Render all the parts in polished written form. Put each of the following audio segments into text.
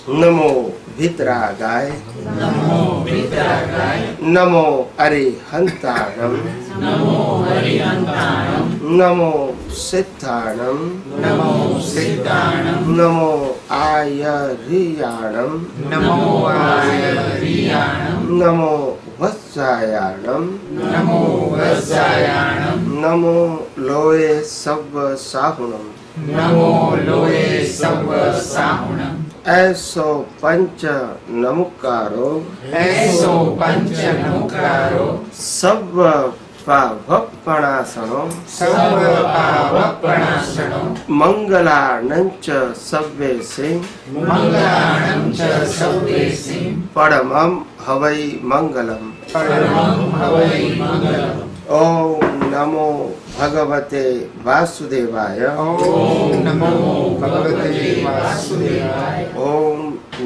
नमो भितरागाय नमो भितरागाय नमो अरिहंताणं नमो हरिहंताणं नमो सिद्धाणं नमो सिद्धाणं नमो आयर्याणं नमो आयर्याणं नमो वत्सायाणं नमो वज्रायाणं नमो लोये सव्व साहुणं नमो लोये सव्व साहुणं ऐसो पंच नमुकारो ऐसो पंच नमुकारो सव्व पावपणासनो सर्व पावपणासनो मंगलानंच सव्येसे मंगलाणं च सव्येसिं परमं हवै मंगलम् परमं हवै मंगलम्। ओम नमो भगवते वासुदेवाय ओम नमो भगवते वासुदेवाय ओम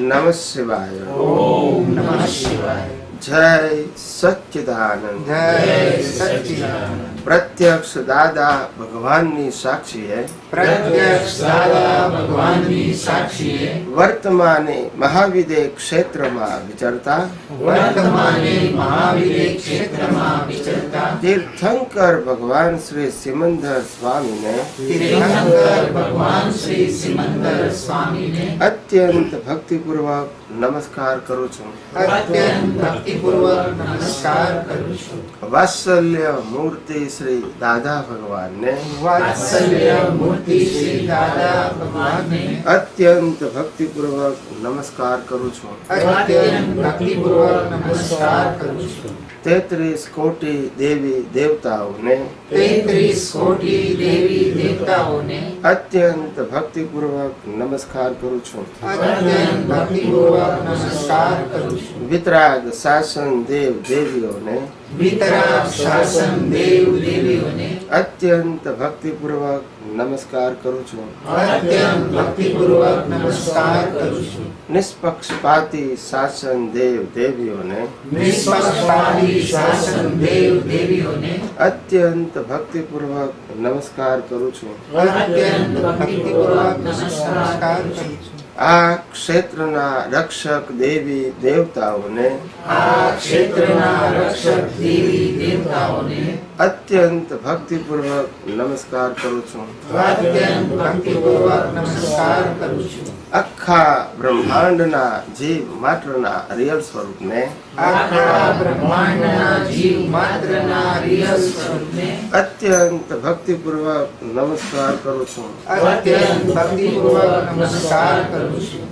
नमः शिवाय ओम नमः शिवाय। जय सच्चिदानंद जय सच्चिदानंद। प्रत्यक्ष दादा भगवाननी साक्षीએ प्रत्यक्ष दादा भगवानની સાક્ષીએ વર્તમાને મહાવિદે ક્ષેત્રમાં વિચરતા વર્તમાને મહાવીરે ક્ષેત્રમાં વિચરતા તીર્થંકર ભગવાન શ્રી સિમંદર સ્વામીને તીર્થંકર ભગવાન શ્રી સિમંદર સ્વામીને અત્યંત ભક્તિપૂર્વક નમસ્કાર કરું છું। અત્યંત ભક્તિપૂર્વક નમસ્કાર કરું છું। વાત્સલ્ય મૂર્તિ શ્રી દાદા ભગવાનને વાત્સલ્ય મૂર્તિ શ્રી દાદા ભગવાનને અત્યંત ભક્તિપૂર્વક નમસ્કાર કરું છું। અત્યંત ભક્તિપૂર્વક નમસ્કાર કરું છું। 33 કોટી દેવી દેવતાઓને 33 કોટી દેવી દેવતાઓને અત્યંત ભક્તિપૂર્વક નમસ્કાર કરું છું। અત્યંત ભક્તિપૂર્વક નમસ્કાર કરું છું। વિતરાગ શાસન દેવ દેવીઓને વિતરાગ શાસન દેવ દેવીઓને અત્યંત ભક્તિપૂર્વક નમસ્કાર કરું છું। અત્યંત ભક્તિપૂર્વક નમસ્કાર કરું છું। નિષ્પક્ષપાતી શાસન દેવ દેવીઓને નિષ્પક્ષપાતી શાસન દેવ દેવીઓને અત્યંત ભક્તિપૂર્વક નમસ્કાર કરું છું। અત્યંત ભક્તિપૂર્વક નમસ્કાર કરું છું। આ ક્ષેત્રના રક્ષક દેવી દેવતાઓને આ ક્ષેત્રના રક્ષક દેવી દેવતાઓને અત્યંત ભક્તિપૂર્વક નમસ્કાર કરું છું। અત્યંત ભક્તિપૂર્વક નમસ્કાર કરું છું। આખા બ્રહ્માંડના જીવ માત્રના રિયલ સ્વરૂપને આખા બ્રહ્માંડના જીવ માત્રના રિયલ સ્વરૂપને અત્યંત ભક્તિપૂર્વક નમસ્કાર કરું છું। અત્યંત ભક્તિપૂર્વક નમસ્કાર કરું છું।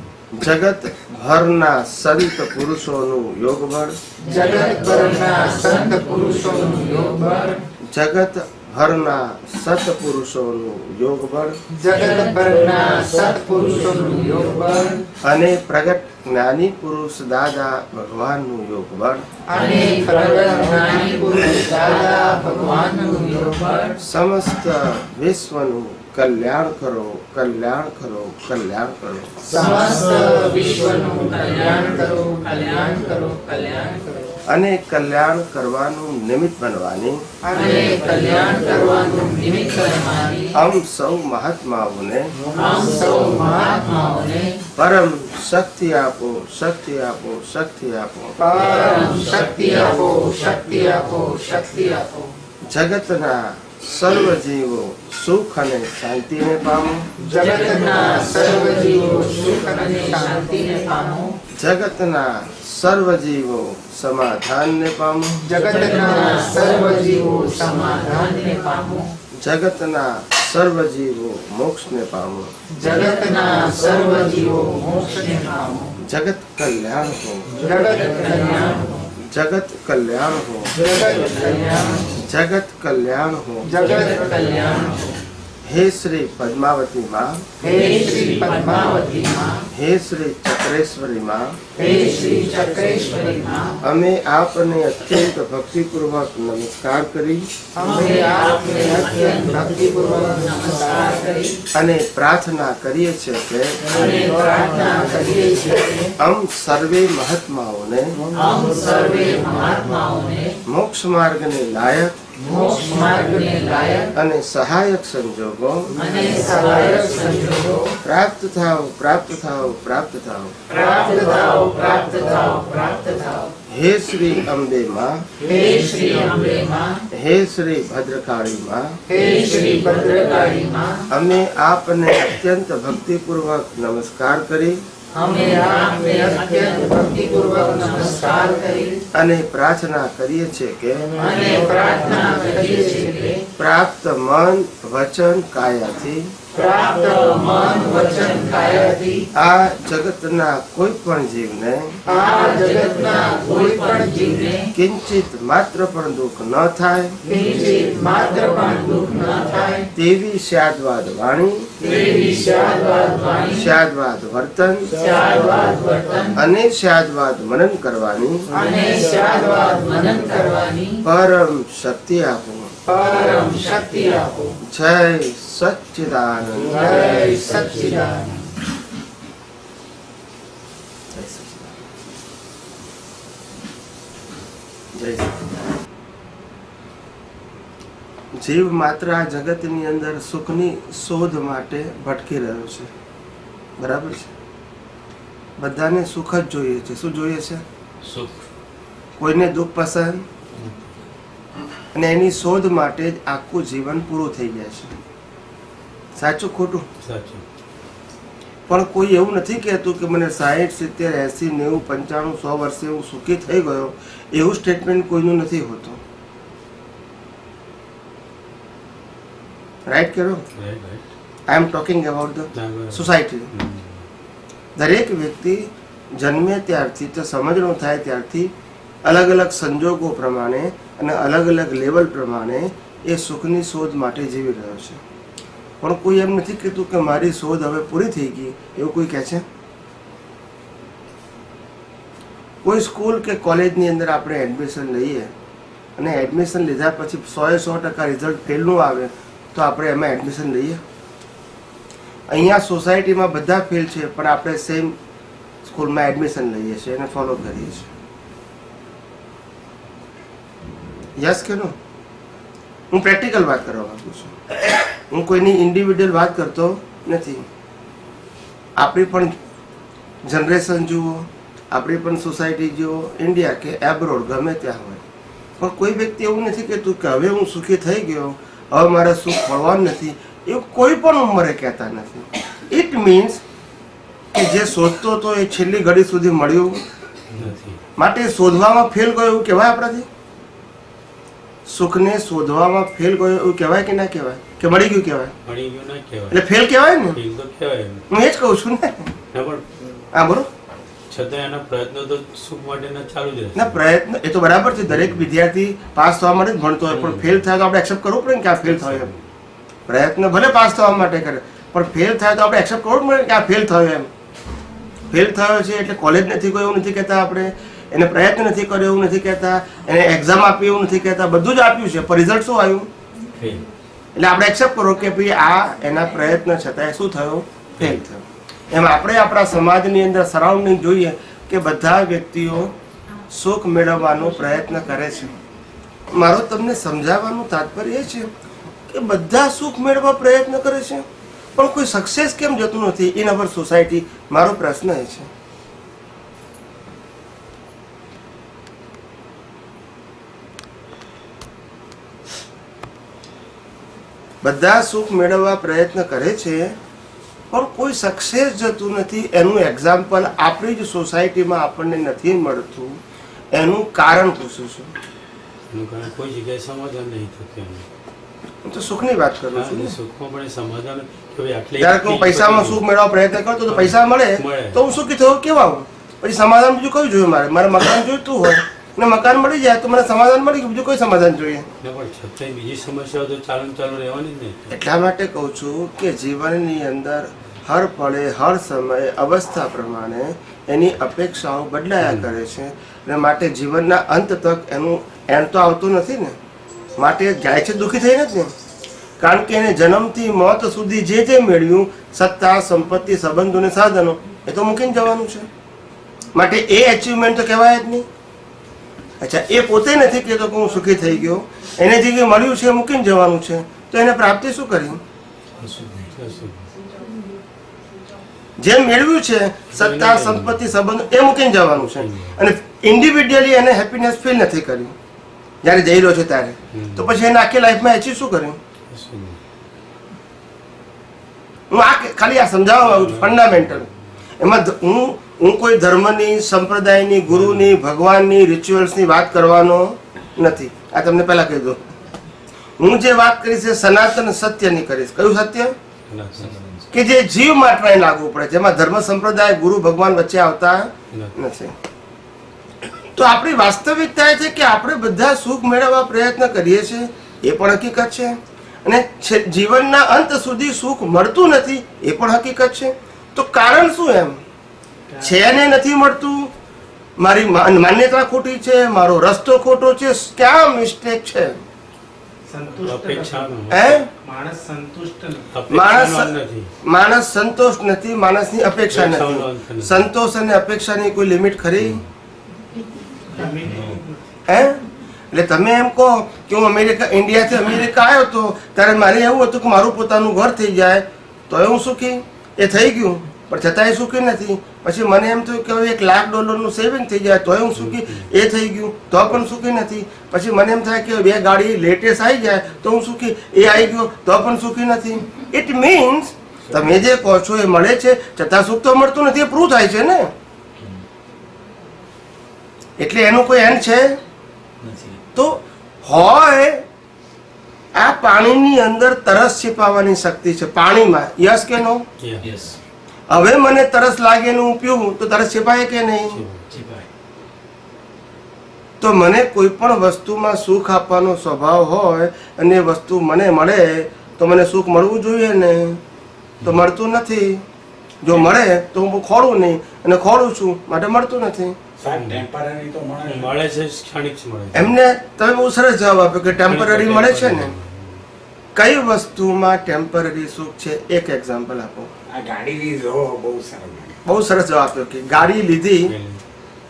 જગત ભરના સંત પુરુષોનું યોગબળ જગતભરના સંત પુરુષોનું યોગબળ જગત ભરના સત્પુરુષોનું યોગબળ જગતભરના સત્પુરુષોનું યોગબળ અને પ્રગટ જ્ઞાની પુરુષ દાદા ભગવાનનું યોગબળ અને પ્રગટ જ્ઞાની પુરુષ દાદા ભગવાનનું યોગબળ સમસ્ત વિશ્વનું કલ્યાણ કરો કલ્યાણ કરો કલ્યાણ કરો। સમસ્ત વિશ્વનું કલ્યાણ કરો કલ્યાણ કરો કલ્યાણ કરો અને કલ્યાણ કરવાનું નિમિત્ત બનવાની અને કલ્યાણ કરવાનું નિમિત્ત બનવાની આમ સૌ મહાત્માઓને આમ સૌ મહાત્માઓને પરમ શક્તિ આપો શક્તિ આપો શક્તિ આપો। પરમ શક્તિ આપો શક્તિ આપો શક્તિ આપો। જગતના સર્વ જીવો સુખ અને શાંતિને પામો। જગતના સર્વ જીવો સુખ અને શાંતિને પામો। જગતના સર્વ જીવો સમાધાનને પામો। જગતના સર્વ જીવો સમાધાનને પામો। જગતના સર્વ જીવો મોક્ષને પામો। જગતના સર્વ જીવો મોક્ષને પામો। જગત કલ્યાણ હો જગત કલ્યાણ હો જગત કલ્યાણ હો જગત કલ્યાણ હો જગત કલ્યાણ હો। જગત કલ્યાણ હો। હે શ્રી પદ્માવતી માં હે શ્રી પદ્માવતી માં હે શ્રી ચક્રેશ્વરી માં હે શ્રી ચક્રેશ્વરી માં અમે આપને અત્યંત ભક્તિપૂર્વક નમસ્કાર કરી અમે આપને અત્યંત ભક્તિપૂર્વક નમસ્કાર કરી અને પ્રાર્થના કરીએ છીએ કે અને પ્રાર્થના કરીએ છીએ કે અમ સર્વે મહાત્માઓને हम सर्वे महात्माओं ने મોક્ષ માર્ગને લાયક મોક્ષ માર્ગને લાયક અને સહાયક સંજોગો અને સહાયક સંજોગો પ્રાપ્ત થાવ, પ્રાપ્ત થાવ, પ્રાપ્ત થાવ. પ્રાપ્ત થાઓ, પ્રાપ્ત થાઓ, પ્રાપ્ત થાઓ. હે શ્રી અંબે માં, હે શ્રી અંબે માં, હે શ્રી ભદ્રકાળી માં, હે શ્રી ભદ્રકાળી માં, અમે આપને અત્યંત ભક્તિપૂર્વક નમસ્કાર કરી અમે આપને અત્યંત ભક્તિપૂર્વક નમસ્કાર કરી અને પ્રાર્થના કરીએ છીએ કે અને પ્રાર્થના કરીએ છીએ કે પ્રાપ્ત મન, વચન, કાયાથી પ્રાપ્ત મન, વચન, કાયાથી આ જગતના કોઈ પણ જીવને આ જગતના કોઈ પણ જીવને કિંચિત માત્ર પણ દુઃખ ન થાય કિંચિત માત્ર પણ દુઃખ ન થાય તેવી શાદવાદ વાણી, તેવી શાદવાદ વાણી, શાદવાદ વર્તન શાદવાદ વર્તન અને શાદવાદ મનન કરવાની અને શાદવાદ મનન કરવાની પરમ શક્તિ આપો. પરમ શક્તિ આપો. જય સચ્ચિદાનંદ. જય સચ્ચિદાનંદ. જય સચ્ચિદાનંદ. જીવ માત્ર આ જગતની અંદર સુખની શોધ માટે ભટકી રહ્યો છે. બરાબર છે? બધાને સુખ જ જોઈએ છે. શું જોઈએ છે? સુખ. કોઈને દુઃખ પસંદ, અને એની શોધ માટે જ આખું જીવન પૂરું થઈ જાય છે. સાચું ખોટું? સાચું. પણ કોઈ એવું નથી કહેતું કે મને 60, 70, 80, 90, 95, 100 વર્ષે હું સુખી થઈ ગયો. એવું સ્ટેટમેન્ટ કોઈનું નથી હોતું. રાઈટ કરો? I am talking about the society. દરેક વ્યક્તિ જન્મે ત્યારથી તો સમજણું થાય ત્યારથી અલગ અલગ સંજોગો પ્રમાણે અને અલગ અલગ લેવલ પ્રમાણે એ સુખની શોધ માટે જીવી રહ્યો છે. પણ કોઈ એમ નથી કહેતું કે મારી શોધ હવે પૂરી થઈ ગઈ. એવું કોઈ કહે છે? કોઈ સ્કૂલ કે કોલેજની અંદર આપણે એડમિશન લઈએ અને એડમિશન લીધા પછી 100% રિઝલ્ટ ફેલનું આવે તો આપણે એમાં એડમિશન લઈએ? અહીંયા સોસાયટીમાં બધા ફેલ છે પણ આપણે સેમ સ્કૂલમાં એડમિશન લઈએ છીએ અને ફોલો કરીએ છીએ. યસ કે નો? હું પ્રેક્ટિકલ વાત કરવા માંગુ છું. હું કોઈની ઇન્ડિવિડ્યુઅલ વાત કરતો નથી. આપણી પણ જનરેશન જુઓ, આપણી પણ સોસાયટી જુઓ, ઇન્ડિયા કે એબ્રોડ ગમે ત્યાં હોય, પણ કોઈ વ્યક્તિ એવું નથી કહેતું કે હવે હું સુખી થઈ ગયો, હવે મારે સુખ મળવાનું નથી. એવું કોઈ પણ ઉંમરે કહેતા નથી. ઇટ મીન્સ કે જે શોધતો હતો એ છેલ્લી ઘડી સુધી મળ્યું નથી. માટે શોધવામાં ફેલ ગયો એવું કહેવાય આપણાથી? સુખને શોધવામાં ફેલ ગયો એવું કહેવાય કે ના કહેવાય? કે મળી ગયું કહેવાય? મળી ગયું ના કહેવાય. એટલે ફેલ કહેવાય ને? ફેલ તો કહેવાય. હું એ જ કહું છું ને. ના પણ હા બોલો. છતાં એના પ્રયત્નો તો સુખ માટેના ચાલુ જ રહેશે. ના પ્રયત્ન એ તો બરાબર છે. દરેક વિદ્યાર્થી પાસ થવા માટે જ ભણતો હોય, પણ ફેલ થાય તો આપણે એક્સેપ્ટ કરવું પડે ને કે આ ફેલ થયો એમ. પ્રયત્ન ભલે પાસ થવા માટે કરે, પણ ફેલ થાય તો આપણે એક્સેપ્ટ કરવું પડે કે આ ફેલ થયો એમ. ફેલ થયો છે એટલે કોલેજ નથી ગયો એવું નથી કહેતા આપણે, એને પ્રયત્ન નથી કર્યો એવું નથી કહેતા, એને એક્ઝામ આપી એવું નથી કહેતા. બધું જ આપ્યું છે પણ રિઝલ્ટ શું આવ્યું? ફેલ. એટલે આપણે એક્સેપ્ટ કરો કે ભાઈ આ એના પ્રયત્ન છતાંય શું થયો? ફેલ થયો. એમ આપણે આપણા સમાજની અંદર સરાઉન્ડિંગ જોઈએ કે બધા વ્યક્તિઓ સુખ મેળવવાનો પ્રયત્ન કરે છે. મારો તમને સમજાવવાનું તાત્પર્ય એ છે કે બધા સુખ મેળવવા પ્રયત્ન કરે છે પણ કોઈ સક્સેસ કેમ જતું નથી ઇન અવર સોસાયટી? મારો પ્રશ્ન એ છે. બધા સુખ મેળવવા પ્રયત્ન કરે છે પણ કોઈ સક્સેસ જતું નથી. એનું એક્ઝામ્પલ આપણી જ સોસાયટીમાં આપણને નથી મળતું. એનું કારણ પૂછું છું. એનું કારણ કોઈ જગ્યાએ સમાધાન નહીં થતું એનું. હું તો સુખની વાત કરું છું ને. સુખમાં પણ એ સમાધાન કે ભાઈ આટલી જ્યારે કે હું પૈસામાં સુખ મેળવવા પ્રયત્ન કરતો તો પૈસા મળે તો હું સુખી થયો કેવા? પછી સમાધાન બીજું કયું જોઈએ? મારે મકાન જોઈતું હોય ને મકાન મળી જાય તો મને સમાધાન મળી ગયું, બીજું કોઈ સમાધાન જોઈએ? પણ છતાંય બીજી સમસ્યાઓ તો ચાલુ રહેવાની જ નહીં. એટલા માટે કહું છું કે જીવનની અંદર હર પળે હર સમયે અવસ્થા પ્રમાણે એની અપેક્ષાઓ બદલાયા કરે છે અને માટે જીવનના અંત તક એનું એન્ડ તો આવતું નથી ને. માટે જાય છે દુઃખી થઈને જ ને. કારણ કે એને જન્મથી મોત સુધી જે જે મેળવ્યું, સત્તા, સંપત્તિ, સંબંધો અને સાધનો, એ તો મૂકીને જવાનું છે. માટે એ એચિવમેન્ટ તો કહેવાય જ નહીં. અચ્છા, એ પોતે નથી કહેતો કે હું સુખી થઈ ગયો, એને જે કંઈ મળ્યું છે એ મૂકીને જવાનું છે, તો એને પ્રાપ્તિ શું કરી? જેમ મેળવ્યું છે સત્તા, સંપત્તિ, સંબંધ એ મૂકીને જવાનું છે, અને ઇન્ડિવિડ્યુઅલી એને હેપીનેસ ફીલ નથી કર્યું જ્યારે જઈ રહ્યો છે ત્યારે, તો પછી એને આખી લાઈફમાં એચીવ શું કર્યું? હું આ ખાલી આ સમજાવવા માંગુ છું, ફંડામેન્ટલ. એમાં હું કોઈ ધર્મની, સંપ્રદાયની, ગુરુની, ભગવાનની, રિચ્યુઅલ્સની વાત કરવાનો નથી. આ તમને પહેલા કહી દઉં. હું જે વાત કરીશ એ સનાતન સત્યની કરીશ. કયું સત્ય? કે જે જીવ માટે લાગુ પડે, જેમાં ધર્મ, સંપ્રદાય, ગુરુ, ભગવાન વચ્ચે આવતા નથી. તો આપણી વાસ્તવિકતા એ છે કે આપણે બધા સુખ મેળવવા પ્રયત્ન કરીએ છીએ, એ પણ હકીકત છે, અને જીવનના અંત સુધી સુખ મળતું નથી એ પણ હકીકત છે. તો કારણ શું એમ છે? ને નથી મળતું, મારી માન્યતા ખોટી છે, મારો રસ્તો ખોટો છે, ક્યાં મિસ્ટેક છે? માણસ સંતોષ નથી, માણસની અપેક્ષા નથી. સંતોષ અને અપેક્ષાની કોઈ લિમિટ ખરી? એટલે તમે એમ કહો કે હું ઇન્ડિયાથી અમેરિકા આવ્યો હતો ત્યારે મારે એવું હતું કે મારું પોતાનું ઘર થઈ જાય તો હું સુખી. એ થઈ ગયું, પણ છતાંય સુખી નથી. પછી મને એમ થયું કે હવે $1,00,000 સેવિંગ થઈ જાય તો હું સુખી. એ થઈ ગયું તો પણ સુખી નથી. પછી મને એમ થાય કે 2 ગાડી લેટેસ્ટ આવી જાય તો હું સુખી. એ આવી ગયો તો પણ સુખી નથી. ઇટ મીન્સ તમે જે કહો છો એ મળે છે છતાં સુખ તો મળતું નથી, એ પ્રૂવ થાય છે ને. એટલે એનું કોઈ એન્ડ છે? તો હોય આ પાણીની અંદર તરસ छिपाવવાની શક્તિ છે પાણીમાં. યસ કે નો? હવે મને તરસ લાગે ને હું પીવું તો તરસ छिपाય કે નહીં? તો મને કોઈ પણ વસ્તુમાં સુખ આપવાનો સ્વભાવ હોય અને એ વસ્તુ મને મળે તો મને સુખ મળવું જોઈએ ને, તો મળતું નથી. જો મળે તો હું ખોડું નહીં, અને ખોડું છું માટે મળતું નથી. મળે છે, ક્ષણિક મળે. એમને તમે બહુ સરસ જવાબ આપ્યો કે ટેમ્પરરી મળે છે ને. કઈ વસ્તુમાં ટેમ્પરરી સુખ છે? એક એક્ઝામ્પલ આપો. બહુ સરસ જવાબ આપ્યો કે ગાડી લીધી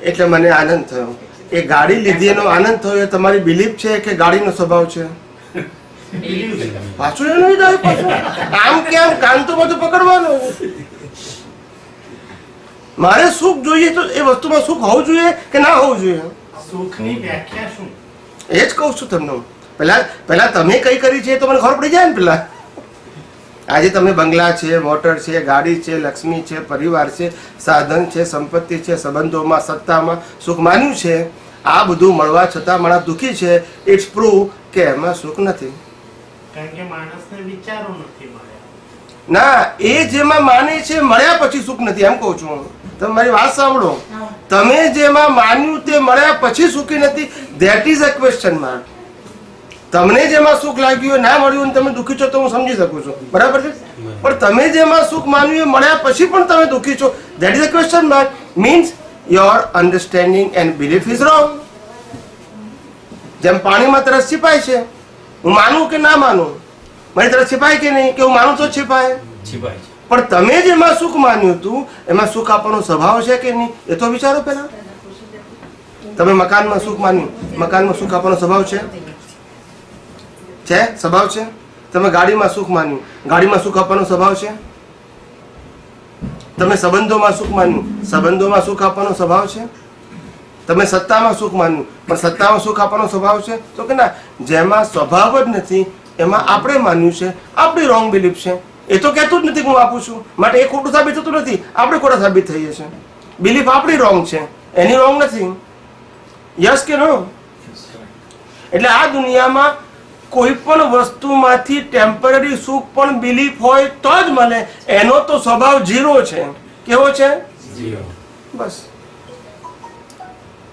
એટલે મને આનંદ થયો. એ ગાડી લીધી એનો આનંદ થયો એ તમારી બિલીફ છે કે ગાડીનો સ્વભાવ છે? પાછું એનું જ આવ્યું પાછું. આમ કે આમ કાન તો બધું પકડવાનું. મારે સુખ જોઈએ તો એ વસ્તુમાં સુખ હોવું જોઈએ કે ના હોવું જોઈએ? સુખની વ્યાખ્યા શું? એ જ કહું છું તમને. પહેલા તમે કઈ કરી છે તો મને ખબર પડી જાય ને. પેલા આજે તમે બંગલા છે, મોટર છે, ગાડી છે, લક્ષ્મી છે, પરિવાર છે, સાધન છે, સંપત્તિ છે, સંબંધોમાં, સત્તામાં સુખ માન્યું છે. આ બધું મળવા છતાં માણસ દુઃખી છે. ઇટ્સ પ્રૂવ કે એમાં સુખ નથી. કારણ કે માણસને વિચારો નથી મળ્યા. ના, એ જેમાં માને છે મળ્યા પછી સુખ નથી, એમ કહું છું. તમે મારી વાત સાંભળો. તમે જેમાં માન્યું તે મળ્યા પછી સુખી નથી, that is a question mark. તમને જેમાં સુખ લાગ્યું ના મળ્યું અને તમે દુઃખી છો તો હું સમજી શકું છું, બરાબર છે. પણ તમે જેમાં સુખ માન્યું એ મળ્યા પછી પણ તમે દુઃખી છો, that is a question mark. Means your understanding and belief is wrong. જેમ પાણીમાં તરસ छिपाય છે, હું માનું કે ના માનું, મારી તરસ छिपाય કે નહીં? કે હું માનું તો छिपाય. પણ તમે જેમાં સુખ માન્યું હતું એમાં સુખ આપવાનો સ્વભાવ છે કે નહીં એ તો વિચારો પહેલા. તમે મકાનમાં સુખ માન્યું, મકાનમાં સુખ આપવાનો સ્વભાવ છે? સ્વભાવ છે. તમે ગાડીમાં સુખ માન્યું, ગાડીમાં સુખ આપવાનો સ્વભાવ છે? તમે સંબંધોમાં સુખ માન્યું, સંબંધોમાં સુખ આપવાનો સ્વભાવ છે? તમે સત્તામાં સુખ માન્યું પણ સત્તામાં સુખ આપવાનો સ્વભાવ છે? તો કે ના, જેમાં સ્વભાવ જ નથી એમાં આપણે માન્યું છે, આપણી રોંગ બિલીફ છે. એ તો કહેતું જ નથી કે હું આપું છું, માટે એ ખોટું સાબિત થતું નથી, આપણે ખોટા સાબિત થઈએ છીએ. બિલીફ આપણી રોંગ છે, એની રોંગ નથી. યસ કે નો? એટલે આ દુનિયામાં કોઈ પણ વસ્તુમાંથી ટેમ્પરરી સુખ પણ બિલીફ હોય તો જ મળે. એનો તો સ્વભાવ 0 છે. કેવો છે? 0. બસ.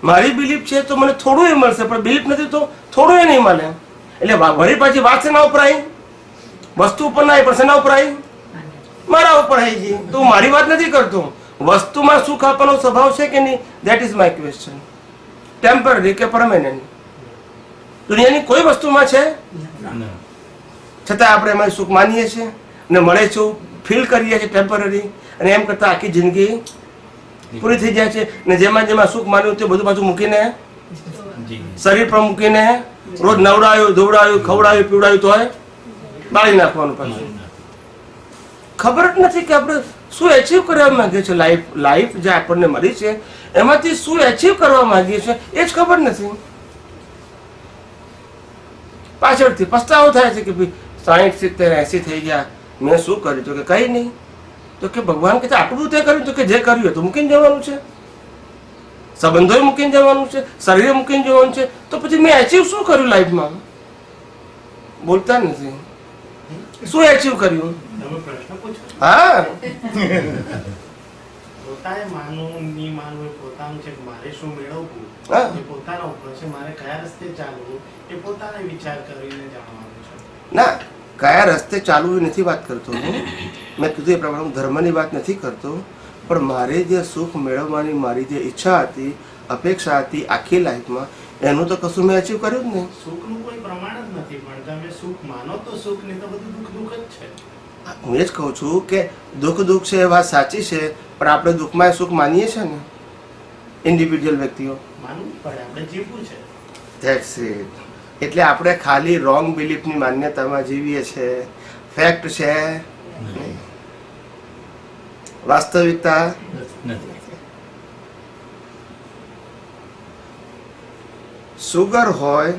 મારી બિલીફ છે તો મને થોડું એ મળશે, પણ બિલીફ નથી તો થોડું એ નહીં મળે. એટલે વળી પાછી વાત શેના ઉપર આવી? વસ્તુ ઉપર ના આવી પણ શેના ઉપર આવી? મારા ઉપર આવી ગઈ. તો મારી વાત નથી કરતો. વસ્તુમાં સુખ આપવાનો સ્વભાવ છે કે નહીં? That is my question. Temporary કે પરમેનન્ટ? દુનિયાની કોઈ વસ્તુમાં છે? છતાં આપણે એમાં સુખ માનીએ છીએ ને મળે છે ફીલ કરીએ છીએ ટેમ્પરરી, અને એમ કરતા આખી જિંદગી પૂરી થઈ જાય છે. ને જેમાં જેમાં સુખ માન્યું તે બધું પાછું મૂકીને જી શરીર પર મૂકીને રોજ નવડાવ્યું ધોવડાવ્યું ખવડાવ્યું પીવડાવ્યું તોય બાળી નાખવાનું પાછું. ખબર જ નથી કે આપણે શું એચીવ કરવા માંગીએ છીએ. લાઈફ જે આપણને મળી છે એમાંથી શું એચીવ કરવા માંગીએ છીએ એ જ ખબર નથી. પાછળથી પસ્તાવો થાય છે કે ભાઈ 60, 70, 80 થઈ ગયા, મેં શું કર્યું? તો કે કઈ નહીં. તો કે ભગવાન કે આટલું બધું તે કર્યું? તો કે જે કર્યું તો મૂકીને જવાનું છે, સંબંધોએ મૂકીને જવાનું છે, શરીરે મૂકીને જવાનું છે. તો પછી મેં એચીવ શું કર્યું લાઈફમાં? બોલતા નથી. શું એચીવ કર્યું? તમે પ્રશ્ન પૂછો. હા, પોતાએ માનવું નહીં માનવું એ પોતાનું છે કે મારે શું મેળવવું હા. એ પોતાના ઉપર છે. મારે કયા રસ્તે ચાલવું એ પોતાને વિચાર કરીને જાણવાનું છે. ના, કયા રસ્તે ચાલવું એ નથી વાત કરતો હું. મેં કીધું એ પ્રમાણે હું ધર્મની વાત નથી કરતો, પણ મારે જે સુખ મેળવવાની મારી જે ઈચ્છા હતી, અપેક્ષા હતી આખી લાઈફમાં, એનું તો કશું મેં અચીવ કર્યું જ નહીં. સુખનું કોઈ પ્રમાણ જ નથી, પણ તમે સુખ માનો તો સુખ, નહીં તો બધું દુઃખ દુઃખ જ છે. હું એ જ કહું છું કે દુઃખ છે એ વાત સાચી છે, પણ આપણે દુઃખમાં સુખ માનીએ છીએ ને ઇન્ડિવિજ્યુઅલ વ્યક્તિઓ. માનવું પડે, આપણે જીવવું છે. That's it. એટલે આપણે ખાલી રોંગ બિલીફની માન્યતામાં જીવીએ છીએ. ફેક્ટ છે નહીં. વાસ્તવિકતા નથી. સુગર હોય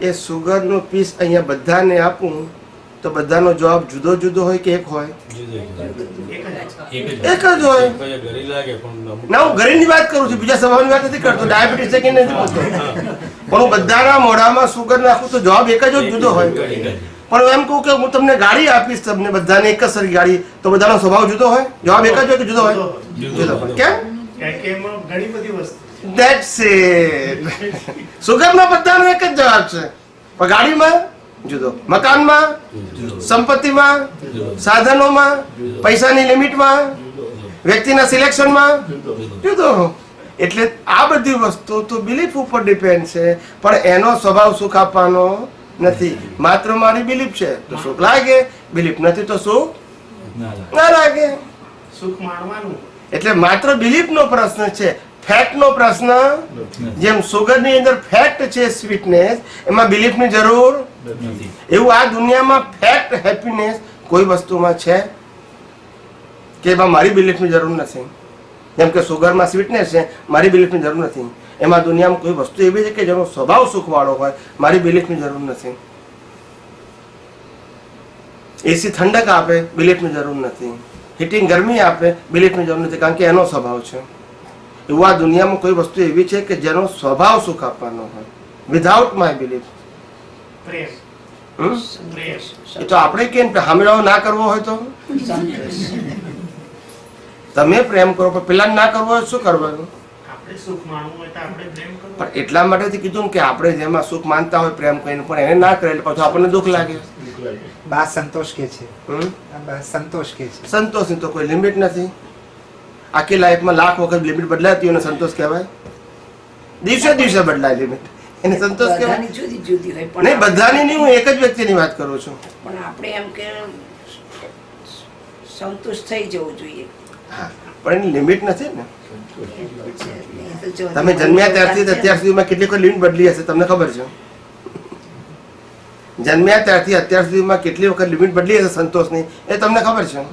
એ સુગરનો પીસ અહીંયા બધાને આપું તો બધાનો જવાબ જુદો જુદો હોય કે એક હોય? જુદો જુદો. એક જ એક એક જ હોય. એક જ ઘરે લાગે પણ અમુક- ના, હું ઘરેની વાત કરું છું, બીજા સ્વભાવની વાત નથી કરતો. ડાયાબિટીસ છે કે નથી બોલતો, પણ હું બધાના મોઢામાં સુગર નાખું તો જવાબ એક જ જુદો હોય. એક જ. પણ હું એમ કહું કે હું તમને ગાડી આપીશ, તમને બધાને એક જ સરખી ગાડી, તો બધાનો સ્વભાવ જુદો હોય? જવાબ એક જ હોય કે જુદો હોય? જુદો હોય. કેમ? કારણ કે એમાં ઘણી બધી વસ્તુ છે. That's it. સુગરમાં બધાનો એક જ જવાબ છે, પણ ગાડીમાં જુદો, મકાનમાં, જુદો. સંપત્તિમાં, સાધનોમાં, પૈસાની લિમિટમાં, વ્યક્તિના સિલેક્શનમાં જુદો. જુદો. એટલે આ બધી વસ્તુ તો બિલીફ ઉપર ડિપેન્ડ છે, પણ એનો સ્વભાવ સુખ આપવાનો નથી. માત્ર મારી બિલીફ છે તો સુખ લાગે, બિલીફ નથી તો સુખ ના લાગે. ના લાગે. સુખ માણવાનું. એટલે માત્ર બિલીફનો પ્રશ્ન છે, ફેક્ટનો પ્રશ્ન. જેમ સુગરની અંદર ફેક્ટ છે સ્વીટનેસ, એમાં બિલીફની જરૂર નથી. એવું આ દુનિયામાં ફેક્ટ હેપીનેસ કોઈ વસ્તુમાં છે કે એમાં મારી બિલીફની જરૂર નથી? જેમ કે સુગરમાં સ્વીટનેસ છે, મારી બિલીફની જરૂર નથી. એમાં દુનિયામાં કોઈ વસ્તુ એવી છે કે જેનો સ્વભાવ સુખવાળો હોય, મારી બિલીફની જરૂર નથી. એસી ઠંડક આપે, બિલીફની જરૂર નથી. હીટિંગ ગરમી આપે, બિલીફની જરૂર નથી, કારણ કે એનો સ્વભાવ છે. એવું આ દુનિયામાં કોઈ વસ્તુ એવી છે કે જેનો સ્વભાવ સુખ આપવાનો હોય, વિધાઉટ માય બિલીફ. પ્રેમ. પ્રેમ. એ તો આપણે કેમ હામેળાઓ ના કરવો હોય તો તમે પ્રેમ કરો, પણ પેલા ના કરવો હોય શું કરવાનું? આપણે સુખ માણવું હોય તો આપણે પ્રેમ કરવો. પણ એટલા માટેથી કીધું ને કે આપણે જેમાં સુખ માનતા હોય પ્રેમ કરીને, પણ એને ના કરે એટલે પાછું આપણને દુઃખ લાગે. બા સંતોષ કે છે, હમ? બા સંતોષ કે છે. સંતોષની તો કોઈ લિમિટ નથી. આખી લાઈફમાં લાખ વખત લિમિટ બદલાતી હોય ને સંતોષ કહેવાય? દિવસે દિવસે બદલાય લિમિટ, એને સંતોષ કહેવાય? બધાની જુદી જુદી હોય નહીં, બધાની નહીં, હું એક જ વ્યક્તિની વાત કરું છું. પણ આપણે એમ કે સંતુષ્ટ થઈ જવું જોઈએ. હા, પણ એની લિમિટ નથી ને. નહીં તો જો તમે જન્મ્યા ત્યારથી અત્યાર સુધીમાં કેટલી કોઈ લિમિટ બદલી હશે તમને ખબર છે? જન્મ્યા ત્યારથી અત્યાર સુધીમાં કેટલી વખત લિમિટ બદલી હશે સંતોષની એ તમને ખબર છે?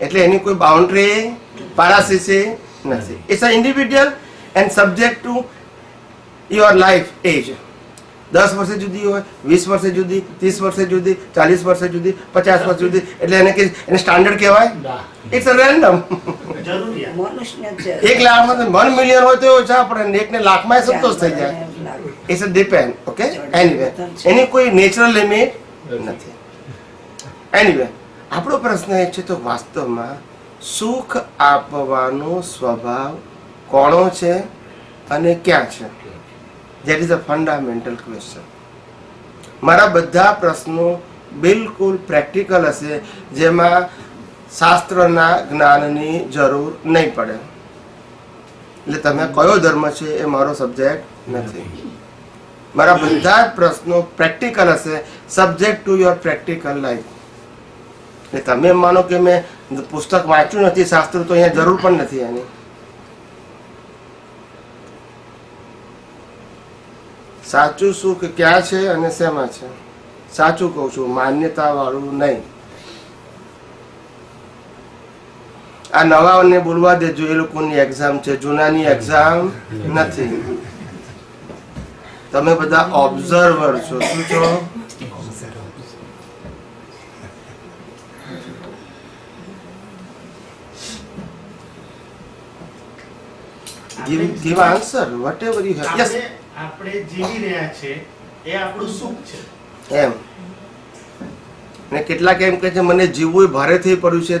એટલે એની કોઈ બાઉન્ડ્રી પારાસીસી નથી. It's a individual and subject to your life age. 10 વર્ષે જુદી હોય, 20 વર્ષે જુદી, 30 વર્ષે જુદી, 40 વર્ષે જુદી, 50 વર્ષે જુદી. એટલે એને સ્ટાન્ડર્ડ કહેવાય? It's a random. જરૂરિયાત. મનુષ્યને જ 1 લાખમાં 1 મિલિયન હોય તો ઓછા પડે, એકને લાખમાં સંતોષ થઈ જાય. લાગે. It's a depend. Okay, anyway એની કોઈ નેચરલ લિમિટ નથી. એનીવે આપણો પ્રશ્ન એ છે તો વાસ્તવમાં સુખ આપવાનો સ્વભાવ કોનો છે અને ક્યાં છે? That is a fundamental question. મારા બધા પ્રશ્નો બિલકુલ પ્રેક્ટિકલ હશે, જેમાં શાસ્ત્રના જ્ઞાનની જરૂર નહીં પડે. એટલે તમે કયો ધર્મ છે એ મારો સબ્જેક્ટ નથી. મારા બધા જ પ્રશ્નો પ્રેક્ટિકલ હશે, subject to your practical life. એટલે તમે એમ માનો કે મેં પુસ્તક વાંચ્યું નથી, શાસ્ત્ર, તો અહીંયા જરૂર પણ નથી એની. સાચું સુખ ક્યાં છે અને શેમાં છે? સાચું કહું છું, માન્યતા વાળું નહીં. આ નવાઓને બોલવા દેજો, એ લોકોની એક્ઝામ છે, જૂનાની એક્ઝામ નથી. તમે બધા ઓબ્ઝર્વર છો. શું છો? give answer whatever you have. Yes, આપણે જીવી રહ્યા છે એ આપણું સુખ છે. એમ. ને કેટલાક એમ કહે છે મને જીવવું ભારે થઈ પડ્યું છે,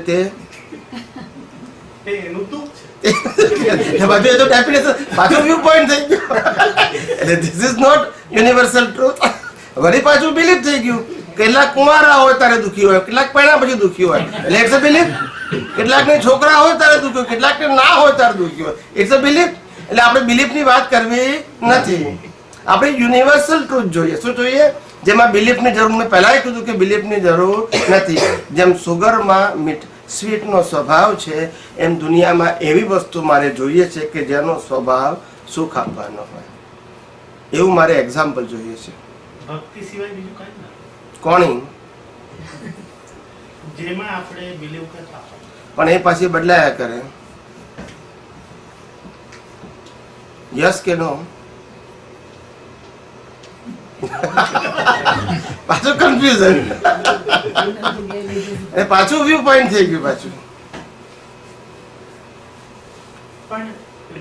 તે એનું દુઃખ છે. બધું એ તો ડેફિનેશન પાછું વ્યૂ પોઈન્ટ થઈ ગયું. એટલે this is not universal truth. વળી પાછું બિલીફ થઈ ગયું. કેટલાક કુંવારા હોય ત્યારે દુઃખી હોય, કેટલાક પૈણા પછી દુઃખી હોય, એટલે ઇટ્સ અ બિલીફ. કેટલાકને છોકરા હોય ત્યારે દુઃખી હોય, કેટલાકને ના હોય ત્યારે દુઃખી હોય, ઇટ્સ અ બિલીફ. એટલે આપણે બિલીફની વાત કરવી નથી, આપણે યુનિવર્સલ ટ્રુથ જોઈએ. શું જોઈએ? જેમાં બિલીફની જરૂર. મેં પહેલાં કીધું કે બિલીફની જરૂર નથી. જેમ સુગરમાં સ્વીટનો સ્વભાવ છે, એમ દુનિયામાં એવી વસ્તુ મારે જોઈએ છે કે જેનો સ્વભાવ સુખ આપવાનો હોય. એવું મારે એક્ઝામ્પલ જોઈએ છે. ભક્તિ સિવાય બીજું કઈ ના. કોણી? જેમાં આપણે બિલીવ કરતા હોય. પણ એ પાછી બદલાયા કરે. યસ કે નો? પાછું કન્ફ્યુઝન. એ પાછું વ્યૂ પોઈન્ટ થઈ ગયું પાછું. પણ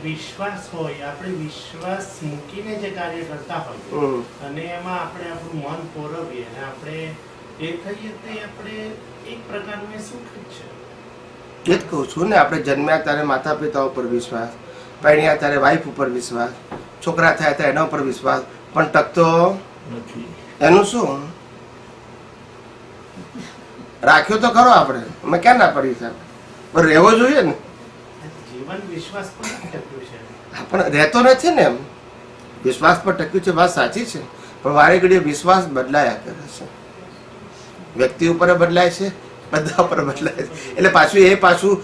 વિશ્વાસ હોય, આપણે વિશ્વાસ મૂકીને જે કાર્ય કરતા હોય અને એમાં આપણે આપણું મન પોરવીએ અને આપણે એ થઈએ તે આપણે એક પ્રકારનું એ સુખ જ છે. એ જ કહું છું ને, આપણે જન્મ્યા ત્યારે માતા પિતા ઉપર વિશ્વાસ, પરણ્યા ત્યારે વાઈફ ઉપર વિશ્વાસ, છોકરા થયા ત્યારે એના ઉપર વિશ્વાસ, પણ ટકતો એનું શું? રાખ્યો તો ખરો આપણે, અમે ક્યાં ના પડી સાહેબ, પણ રહેવો જોઈએ ને. જીવન વિશ્વાસ પર ટક્યું છે. પણ રહેતો નથી ને. એમ વિશ્વાસ પર ટક્યું છે, વાત સાચી છે, પણ વારે ઘડીએ વિશ્વાસ બદલાયા કરે છે. વ્યક્તિ ઉપર બદલાય છે, બધા ઉપર બદલાય છે. એટલે પાછું એ પાછું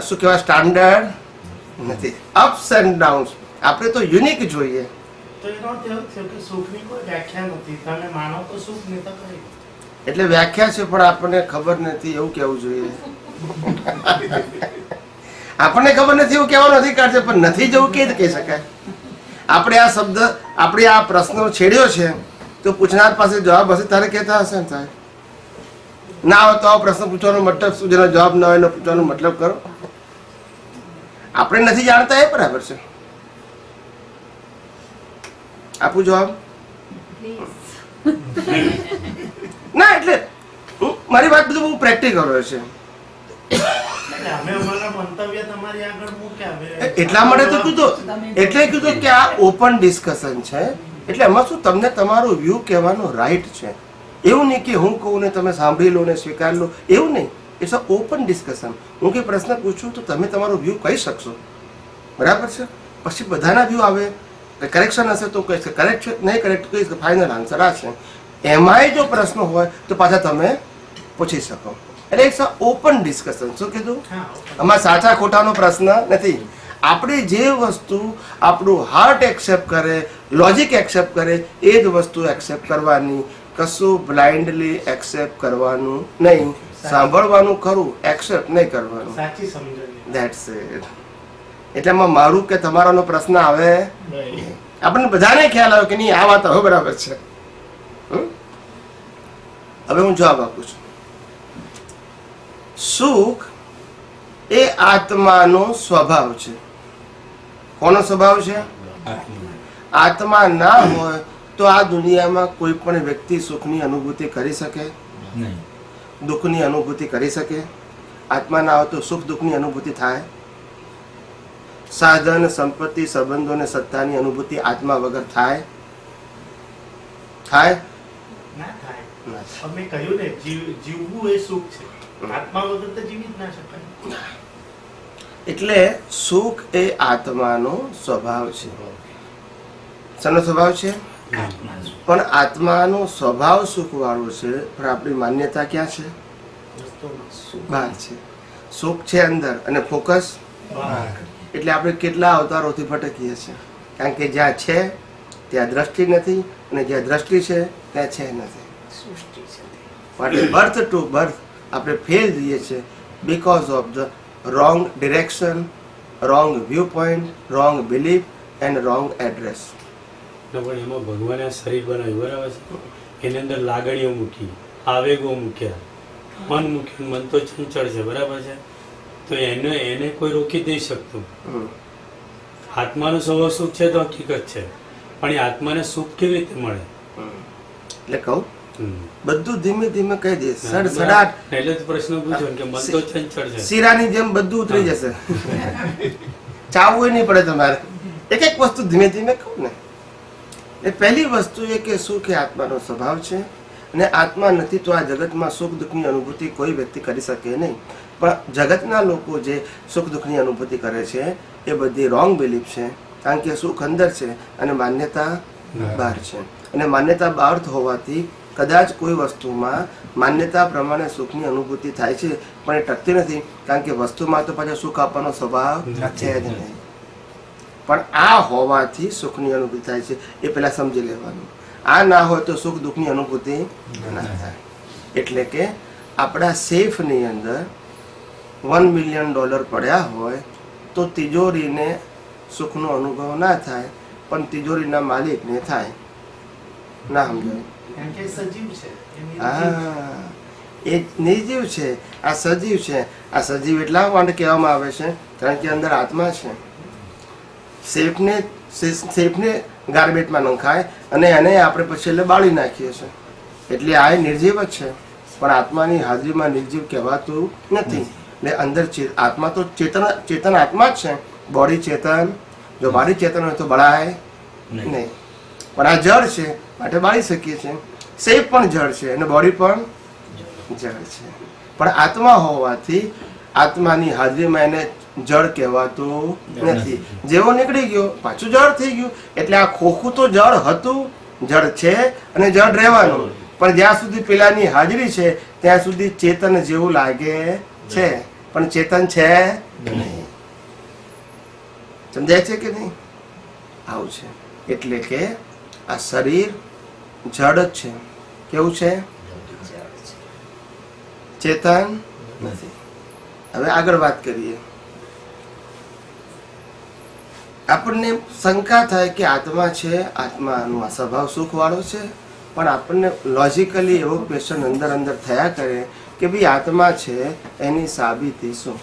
શું કહેવાય, સ્ટાન્ડર્ડ નથી. Ups and downs. આપણે તો યુનિક જોઈએ. તો એનો અર્થ એવો થયો કે સુખની કોઈ વ્યાખ્યા નથી. તમે માનો તો સુખ, નહીં તો કઈ. એટલે વ્યાખ્યા છે પણ આપણને ખબર નથી, એવું કહેવું જોઈએ. આપણને ખબર નથી એવું કહેવાનો અધિકાર છે, પણ નથી જવું કે કહી શકાય. આપણે આ શબ્દ, આપણે આ પ્રશ્ન છેડ્યો છે તો પૂછનાર પાસે જવાબ હશે તારે કહેતા હશે ને સાહેબ. ના હોય તો આ પ્રશ્ન પૂછવાનો મતલબ શું? જેનો જવાબ ના હોય એનો પૂછવાનો મતલબ કરો. આપણે નથી જાણતા એ બરાબર છે. આપું જવાબ? ના, એટલે મારી વાત બધું બહુ પ્રેક્ટિકલ હોય છે. અમે અમારા મંતવ્ય તમારી આગળ મૂક્યા. એટલા માટે તો કીધું, એટલે કીધું કે આ ઓપન ડિસ્કશન છે. એટલે એમાં શું, તમને તમારું વ્યૂ કહેવાનો રાઈટ છે. એવું નહીં કે હું કહું ને તમે સાંભળી લો ને સ્વીકાર લો, એવું નહીં. It's a open discussion. હું કે પ્રશ્ન પૂછું તો તમે તમારો વ્યૂ કહી શકશો, બરાબર છે. પછી બધાના વ્યૂ આવે, કરેક્શન હશે તો કહીશ કે કરેક્ટ છે, નહીં કરેક્ટ કહીશ કે ફાઇનલ આન્સર આ છે. એમાંય જો પ્રશ્ન હોય તો પાછા તમે પૂછી શકો. એટલે ઇટ્સ અ ઓપન ડિસ્કશન. શું કીધું? આમાં સાચા ખોટાનો પ્રશ્ન નથી. આપણે જે વસ્તુ આપણું હાર્ટ એક્સેપ્ટ કરે, લોજિક એક્સેપ્ટ કરે, એ જ વસ્તુ એક્સેપ્ટ કરવાની. કશું બ્લાઇન્ડલી એક્સેપ્ટ કરવાનું નહીં. સાંભળવાનું ખરું, એક્સેપ્ટ નહીં કરવાનું. સાચી સમજણ. That's it. એટલે એમાં મારું કે તમારાનો પ્રશ્ન આવે, આપણને બધાને ખ્યાલ આવે કે નહીં આ વાત હવે બરાબર છે. હવે હું જવાબ આપું છું. સુખ એ આત્માનો સ્વભાવ છે. કોનો સ્વભાવ છે? આત્મા ના હોય તો આ દુનિયામાં કોઈ પણ વ્યક્તિ સુખની અનુભૂતિ કરી શકે નહીં, દુઃખની અનુભૂતિ કરી શકે? આત્મા ના હોય તો સુખ દુઃખની અનુભૂતિ થાય? સાધન, સંપત્તિ, સંબંધો અને સત્તાની અનુભૂતિ આત્મા વગર થાય? થાય ના થાય. અમે કહ્યું ને, જીવવું એ સુખ છે. આત્મા વગર તો જીવી જ ના શકાય. એટલે સુખ એ આત્માનો સ્વભાવ છે. શાનો સ્વભાવ છે? પણ આત્માનો સ્વભાવ સુખ વાળો છે, પણ આપણી માન્યતા ક્યાં છે? બહાર છે. સુખ છે અંદર અને ફોકસ બહાર. એટલે આપણે કેટલા અવતારોથી ભટકીએ છીએ, કારણ કે જ્યાં છે ત્યાં દ્રષ્ટિ નથી, અને જ્યાં દ્રષ્ટિ છે ત્યાં છે નથી. સૃષ્ટિ છે માટે બર્થ ટુ બર્થ આપણે ફેલ જઈએ છીએ because of the wrong direction, wrong view point, wrong belief and wrong address. પણ એમાં ભગવાને આ શરીર બનાવ્યું બરાબર છે, એની અંદર લાગણીઓ મૂકી, આવેગો મૂક્યા, મન મૂક્યું. મન તો ચંચળ છે બરાબર છે, તો એને કોઈ રોકી દઈ શકતું. આત્માનું સ્વભાવ સુખ છે તો હકીકત છે, પણ એ આત્માને સુખ કેવી રીતે મળે? એટલે કહું બધું ધીમે ધીમે કહી દે. સડસડાટ એટલે જ પ્રશ્ન પૂછ્યો કે મન તો ચંચળ છે. શીરાની જેમ બધું ઉતરી જશે. ચાવવું નહીં પડે તમારે. એક એક વસ્તુ ધીમે ધીમે કહું ને. એ પહેલી વસ્તુ એ કે સુખ એ આત્માનો સ્વભાવ છે, અને આત્મા નથી તો આ જગતમાં સુખ દુઃખની અનુભૂતિ કોઈ વ્યક્તિ કરી શકે નહીં. પણ જગતના લોકો જે સુખ દુઃખની અનુભૂતિ કરે છે એ બધી રોંગ બિલીફ છે, કારણ કે સુખ અંદર છે અને માન્યતા બહાર છે. અને માન્યતા બહાર હોવાથી કદાચ કોઈ વસ્તુમાં માન્યતા પ્રમાણે સુખની અનુભૂતિ થાય છે, પણ એ ટકતી નથી, કારણ કે વસ્તુમાં તો પાછો સુખ આપવાનો સ્વભાવ છે જ નહીં. પણ આ હોવાથી સુખની અનુભૂતિ થાય છે, એ પહેલા સમજી લેવાનું. આ ના હોય તો સુખ દુઃખની અનુભૂતિ ના થાય. એટલે કે આપણા સેફની અંદર $1 મિલિયન પડ્યા હોય તો તિજોરીને સુખનો અનુભવ ના થાય, પણ તિજોરીના માલિકને થાય. ના સમજાય? કારણ કે સજીવ છે, હા, એ નિર્જીવ છે, આ સજીવ છે. આ સજીવ એટલા માટે કહેવામાં આવે છે કારણ કે અંદર આત્મા છે. સેફને ગાર્બેજમાં નંખાય અને એને આપણે પછી એટલે બાળી નાખીએ છીએ, એટલે આ નિર્જીવ જ છે. પણ આત્માની હાજરીમાં નિર્જીવ કહેવાતું નથી. એટલે અંદર આત્મા તો ચેતન આત્મા જ છે. બોડી ચેતન, જો બોડી ચેતન હોય તો બળાય નહીં. પણ આ જળ છે માટે બાળી શકીએ છીએ. સેફ પણ જળ છે અને બોડી પણ જળ છે. પણ આત્મા હોવાથી આત્માની હાજરીમાં એને જળ કહેવાતું નથી. જેવો નીકળી ગયો પાછું જળ થઈ ગયું. એટલે આ ખોખું તો જળ હતું, જળ છે અને જળ રહેવાનું. પણ જ્યાં સુધી પેલાની હાજરી છે ત્યાં સુધી ચેતન જેવું લાગે છે, પણ ચેતન છે નહીં. સમજાય છે કે નહીં? આવું છે. એટલે કે આ શરીર જડ જ છે. કેવું છે? ચેતન નથી. હવે આગળ વાત કરીએ. આપણને શંકા થાય કે આત્મા છે, આત્માનો સ્વભાવ સુખ વાળો છે, પણ આપણને લોજિકલી એવો ક્વેશ્ચન અંદર અંદર થયા કરે કે ભાઈ આત્મા છે એની સાબિતી શું?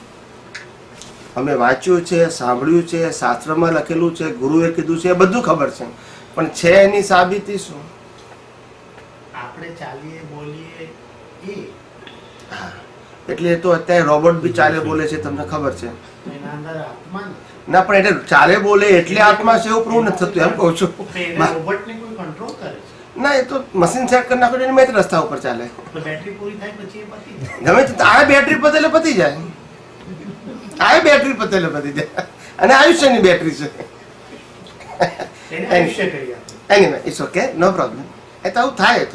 અમે વાંચ્યું છે, સાંભળ્યું છે, શાસ્ત્રમાં લખેલું છે, ગુરુએ કીધું છે, એ બધું ખબર છે, પણ છે એની સાબિતી શું? આપણે ચાલીએ બોલીએ એ હા, એટલે તો અત્યારે રોબોટ બી ચાલે બોલે છે, તમને ખબર છે. એના અંદર આત્મા નથી. ના, પણ એટલે ચાલે બોલે એટલે આત્મા છે એવું પ્રૂવ નથી થતું, એમ કહું છું. રોબોટને કોઈ કંટ્રોલ કરે છે. ના, એ તો મશીન સેટ કરી નાખો એટલે મેં જ રસ્તા ઉપર ચાલે. તો બેટરી પૂરી થાય પછી એ પતી જાય. ગમે તો આ બેટરી પતેલે પતી જાય, આ બેટરી પતેલે પતી જાય, અને આયુષ્યની બેટરી છે. એને આયુષ્ય કરી આપે. Anyway it's okay, no problem. એ તો આવું થાય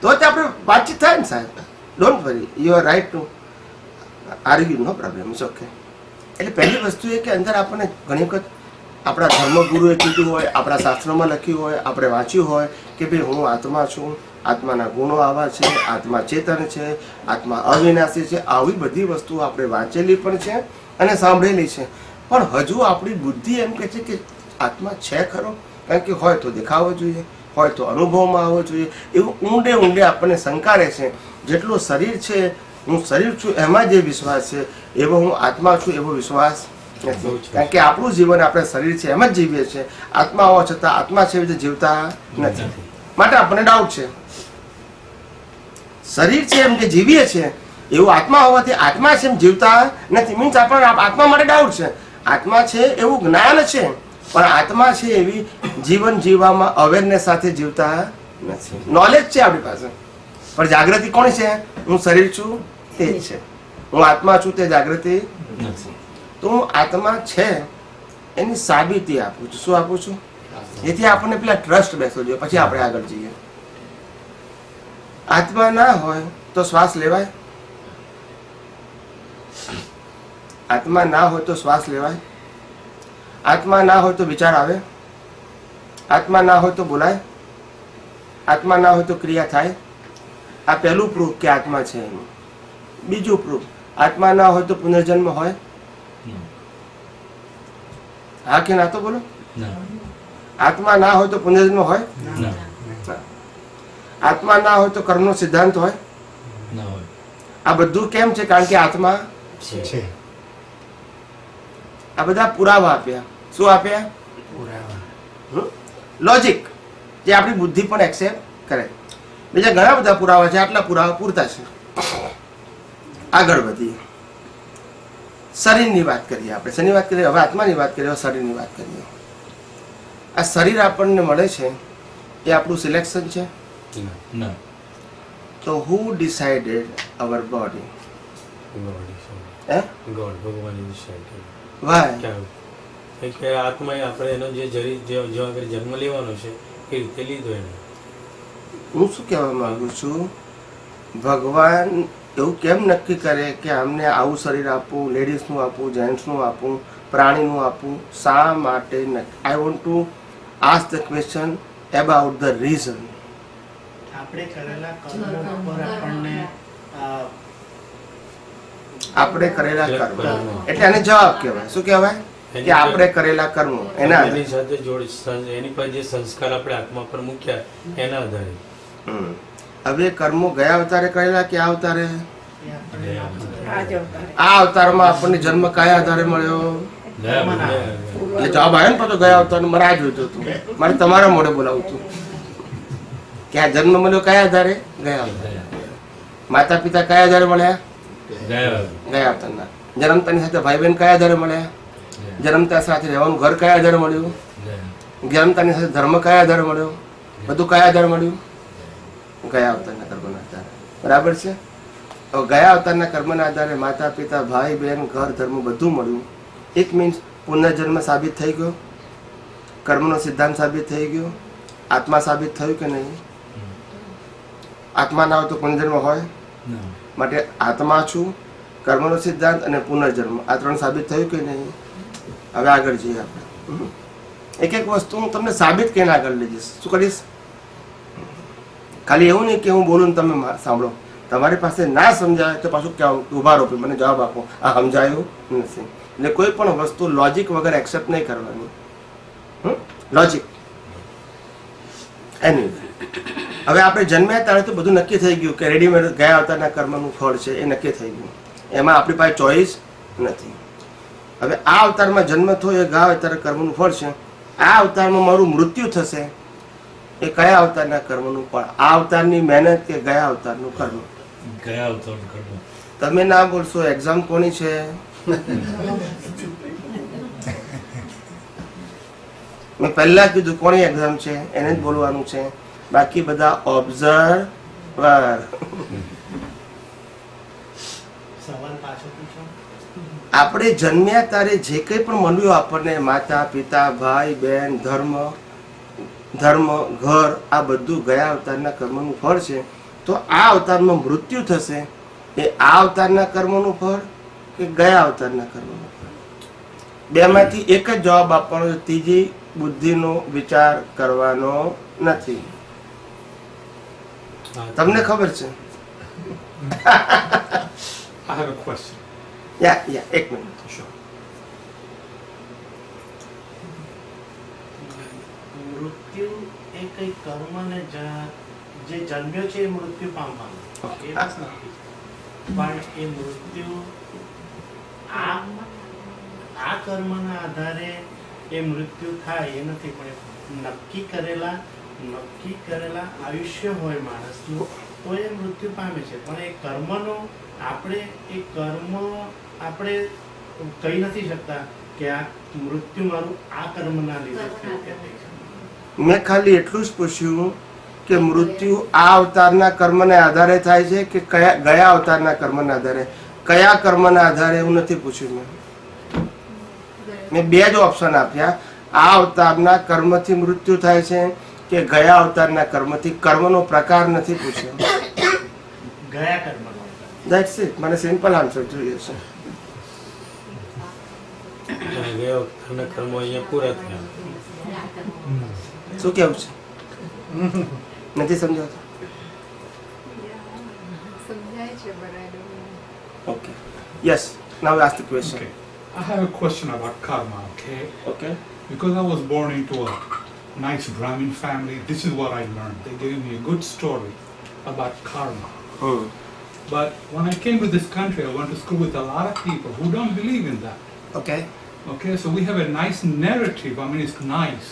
તો જ આપણે વાતચીત થાય ને સાહેબ. Don't worry, you are right to argue, no problem, it's okay. એટલે પહેલી વસ્તુ એ કે અંદર આપણને ઘણી વખત આપણા ધર્મગુરુએ કીધું હોય, આપણા શાસ્ત્રોમાં લખ્યું હોય, આપણે વાંચ્યું હોય કે ભાઈ હું આત્મા છું, આત્માના ગુણો આવા છે, આત્મા ચેતન છે, આત્મા અવિનાશી છે. આવી બધી વસ્તુઓ આપણે વાંચેલી પણ છે અને સાંભળેલી છે. પણ હજુ આપણી બુદ્ધિ એમ કહે છે કે આત્મા છે ખરો? કારણ કે હોય તો દેખાવો જોઈએ, હોય તો અનુભવમાં આવવો જોઈએ. એવું ઊંડે ઊંડે આપણને શંકારે છે. જેટલું શરીર છે, હું શરીર છું એમાં જે વિશ્વાસ છે, એવો હું આત્મા છું એવો વિશ્વાસ નથી. કારણ કે આપણું જીવન આપણે શરીર છે એમ જ જીવીએ છીએ. આત્મા હોવા છતાં આત્મા છે એવી રીતે જીવતા નથી. માટે આપણને ડાઉટ છે. શરીર છે એમ કે જીવીએ છીએ એવું આત્મા હોવાથી આત્મા છે એમ જીવતા નથી. મીન્સ આપણને આત્મા માટે ડાઉટ છે. આત્મા છે એવું જ્ઞાન છે, પણ આત્મા છે એવી જીવન જીવવામાં અવેરનેસ સાથે જીવતા નથી. નોલેજ છે આપણી પાસે, પણ જાગૃતિ કોણ છે? હું શરીર છું તે જ છે, હું આત્મા છું તે જાગૃતિ નથી. તો હું આત્મા છે એની સાબિતી આપું છું. શું આપું છું? જેથી આપણને પેલા ટ્રસ્ટ બેસવો જોઈએ, પછી આપણે આગળ જઈએ. આત્મા ના હોય તો શ્વાસ લેવાય? આત્મા ના હોય તો શ્વાસ લેવાય? આત્મા ના હોય તો વિચાર આવે? આત્મા ના હોય તો બોલાય, આત્મા ના હોય તો ક્રિયા થાય. આ પહેલું પ્રૂફ કે આત્મા છે એનું. બીજું પ્રૂફ, આત્મા ના હોય તો પુનર્જન્મ હોય? હા કે ના તો બોલો. આત્મા ના હોય તો પુનર્જન્મ હોય? આત્મા ના હોય તો કર્મનો સિદ્ધાંત હોય? આ બધું કેમ છે? કારણ કે આત્મા છે. આ બધા પુરાવા આપ્યા. શું આપ્યા? લોજિક, જે આપણી બુદ્ધિ પણ એક્સેપ્ટ કરે. બીજા ઘણા બધા પુરાવા છે, આટલા પુરાવા પૂરતા છે. આગળ વધીએ. શરીરની વાત કરીએ આપણે. શેની વાત કરીએ? હવે આત્માની વાત કરીએ, હવે શરીરની વાત કરીએ. આ શરીર આપણને મળે છે એ આપણું સિલેક્શન છે? તો હુ ડિસાઇડેડ અવર બોડી? ગોડ, ભગવાન decide કર્યું. વાય? કેમ? કે આત્માએ આપણે એનો જે જો આગળ જન્મ લેવાનો છે એ રીતે લીધો એને. હું શું કહેવા માંગુ છું, ભગવાન એવું કેમ નક્કી કરે કે અમને આવું શરીર આપવું, લેડીઝનું આપવું, જેન્ટ્સનું આપવું, પ્રાણીનું આપવું? શા માટે? I want to ask the question about the reason. આપણે કરેલા કર્મો પર આપણને આપણે કરેલા કર્મ એટલે એને જવાબ કહેવાય. શું કહેવાય? કે આપણે કરેલા કર્મો એના આધારે. એની સાથે એની પર જે સંસ્કાર આપણે આત્મા પર મૂક્યા એના આધારે. હવે કર્મો ગયા અવતારે કરેલા કે આ અવતારે? આ જ અવતારે. આ અવતારમાં આપણને જન્મ કયા આધારે મળ્યો? એટલે જવાબ આવ્યો ને પાછો ગયા અવતાર. મારે આ જોઈતું હતું, મારે તમારા મોઢે બોલાવું હતું કે આ જન્મ મળ્યો કયા આધારે? ગયા અવતારે. માતા પિતા કયા આધારે મળ્યા? ગયા અવતારના. જન્મતાની સાથે ભાઈ બહેન કયા આધારે મળ્યા? જન્મતા સાથે રહેવાનું ઘર કયા આધારે મળ્યું? જન્મતાની સાથે ધર્મ કયા આધારે મળ્યો? બધું કયા આધારે મળ્યું? ગયા અવતારના કર્મના આધારે. બરાબર છે? હવે ગયા અવતારના કર્મના આધારે માતા પિતા ભાઈ બહેન ઘર ધર્મ બધું મળ્યું. એક મીન્સ પુનર્જન્મ સાબિત થઈ ગયો, કર્મનો સિદ્ધાંત સાબિત થઈ ગયો, આત્મા સાબિત થયું કે નહીં? આત્મા ના હોય તો પુનર્જન્મ હોય? માટે આત્મા છું, કર્મનો સિદ્ધાંત અને પુનર્જન્મ, આ ત્રણ સાબિત થયું કે નહીં? હવે આગળ જઈએ આપણે. એક એક વસ્તુ હું તમને સાબિત કરીને આગળ લઈ જઈશ. શું કરીશ? ખાલી એવું નહીં કે હું બોલું ને તમે સાંભળો. તમારી પાસે ના સમજાય તો પાછું ક્યાં ઉભા રહો, મને જવાબ આપો, આ સમજાયું નથી. એટલે કોઈ પણ વસ્તુ લોજિક વગર એક્સેપ્ટ નહીં કરવાની. લોજિક એની. હવે આપણે જન્મ્યા ત્યારે તો બધું નક્કી થઈ ગયું કે રેડીમેડ ગયા અવતારના કર્મનું ફળ છે, એ નક્કી થઈ ગયું. એમાં આપણી પાસે ચોઈસ નથી. હવે આ અવતારમાં જન્મ થયો એ ગયા અવતાર કર્મનું ફળ છે. આ અવતારમાં મારું મૃત્યુ થશે એ કયા અવતારના કર્મનું ફળ? આ અવતારની મહેનત કે ગયા અવતારનું કર્મ? ગયા અવતારનું કર્મ. તમે ના બોલશો. એક્ઝામ કોની છે? મેં પહેલા કીધું કોની એક્ઝામ છે એને જ બોલવાનું છે. બાકી બધા ઓબ્ઝર્વર. સવાલ પાછો પૂછો. આપણે જન્મ્યા ત્યારે જે કંઈ પણ મળ્યું આપણને, માતા પિતા ભાઈ બહેન ધર્મ ઘર, આ બધું ગયા અવતારના કર્મનું ફળ છે. તો આ અવતારમાં મૃત્યુ થશે એ આ અવતારના કર્મનું ફળ કે ગયા અવતારના કર્મનું ફળ? બેમાંથી એક જ જવાબ આપવાનો છે. ત્રીજી બુદ્ધિનો વિચાર કરવાનો નથી. તમને ખબર છે? એક મિનિટ. મૃત્યુ એ કઈ કર્મને જે જન્મ્યો છે એ મૃત્યુ પામવાનો એ વાત નથી. પણ એ મૃત્યુ આ કર્મના આધારે એ મૃત્યુ થાય એ નથી. પણ નક્કી કરેલા આયુષ્ય હોય માણસનું તો એ મૃત્યુ પામે છે. પણ એ કર્મનો આપણે કહી નથી શકતા કે આ મૃત્યુ મારું આ કર્મના લીધે થયું કે નહીં. મેં ખાલી એટલું જ પૂછ્યું કે મૃત્યુ આ અવતારના કર્મને આધારે થાય છે કે ગયા અવતારના કર્મના આધારે? કયા કર્મના આધારે એવું નથી પૂછ્યું. મેં બે જ ઓપ્શન આપ્યા. આ અવતારના કર્મથી મૃત્યુ થાય છે કે ગયા અવતારના કર્મથી? કર્મનો પ્રકાર નથી પૂછ્યો. ગયા કર્મનો. That's it. મને સિમ્પલ આન્સર જોઈએ છે. ગયા અવતારના કર્મો અહીંયા પૂરા થયા. શું કેવું છે? નથી સમજાતું? સમજાય છે બરાબર. Okay, yes, now ask the question. Okay. I have a question about karma, okay? Okay, Because I was born into a nice Brahmin family, this is what I learned. They gave me a good story about karma. But when I came to this country, I went to school with a lot of people who don't believe in that. Okay, Okay, so we have a nice narrative. I mean, it's nice.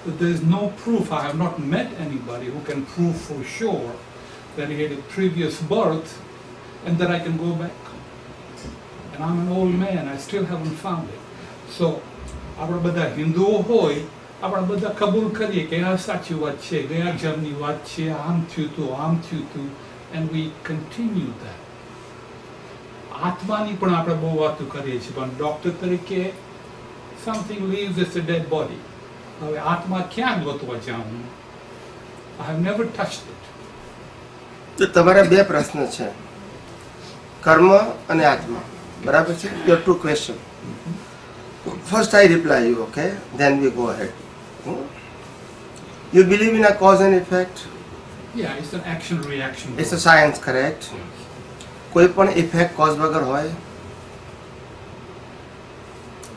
But there's no proof. I have not met anybody who can prove for sure that he had a previous birth and that I can go back. And I'm an old man. I still haven't found it. So, આપણા બધા હિન્દુઓ હોય, આપણા બધા કબૂલ કરીએ કે આ સાચી વાત છે, ગયા જન્મની વાત છે, આમ થયું તું, and we continue that. આત્માની પણ આપણે બહુ વાતો કરીએ છીએ, પણ ડોક્ટર તરીકે something leaves as a dead body. હવે આત્મા ક્યાં ગોતવા જાઉં? I have never touched it. તો તમારા બે પ્રશ્ન છે, કર્મ અને આત્મા, બરાબર છે? Your two question. First I reply you, okay, then we go ahead. You believe in a cause and effect? Yeah, it's an action reaction. It's a science, correct? કોઈ પણ ઇફેક્ટ કોઝ વગર હોય?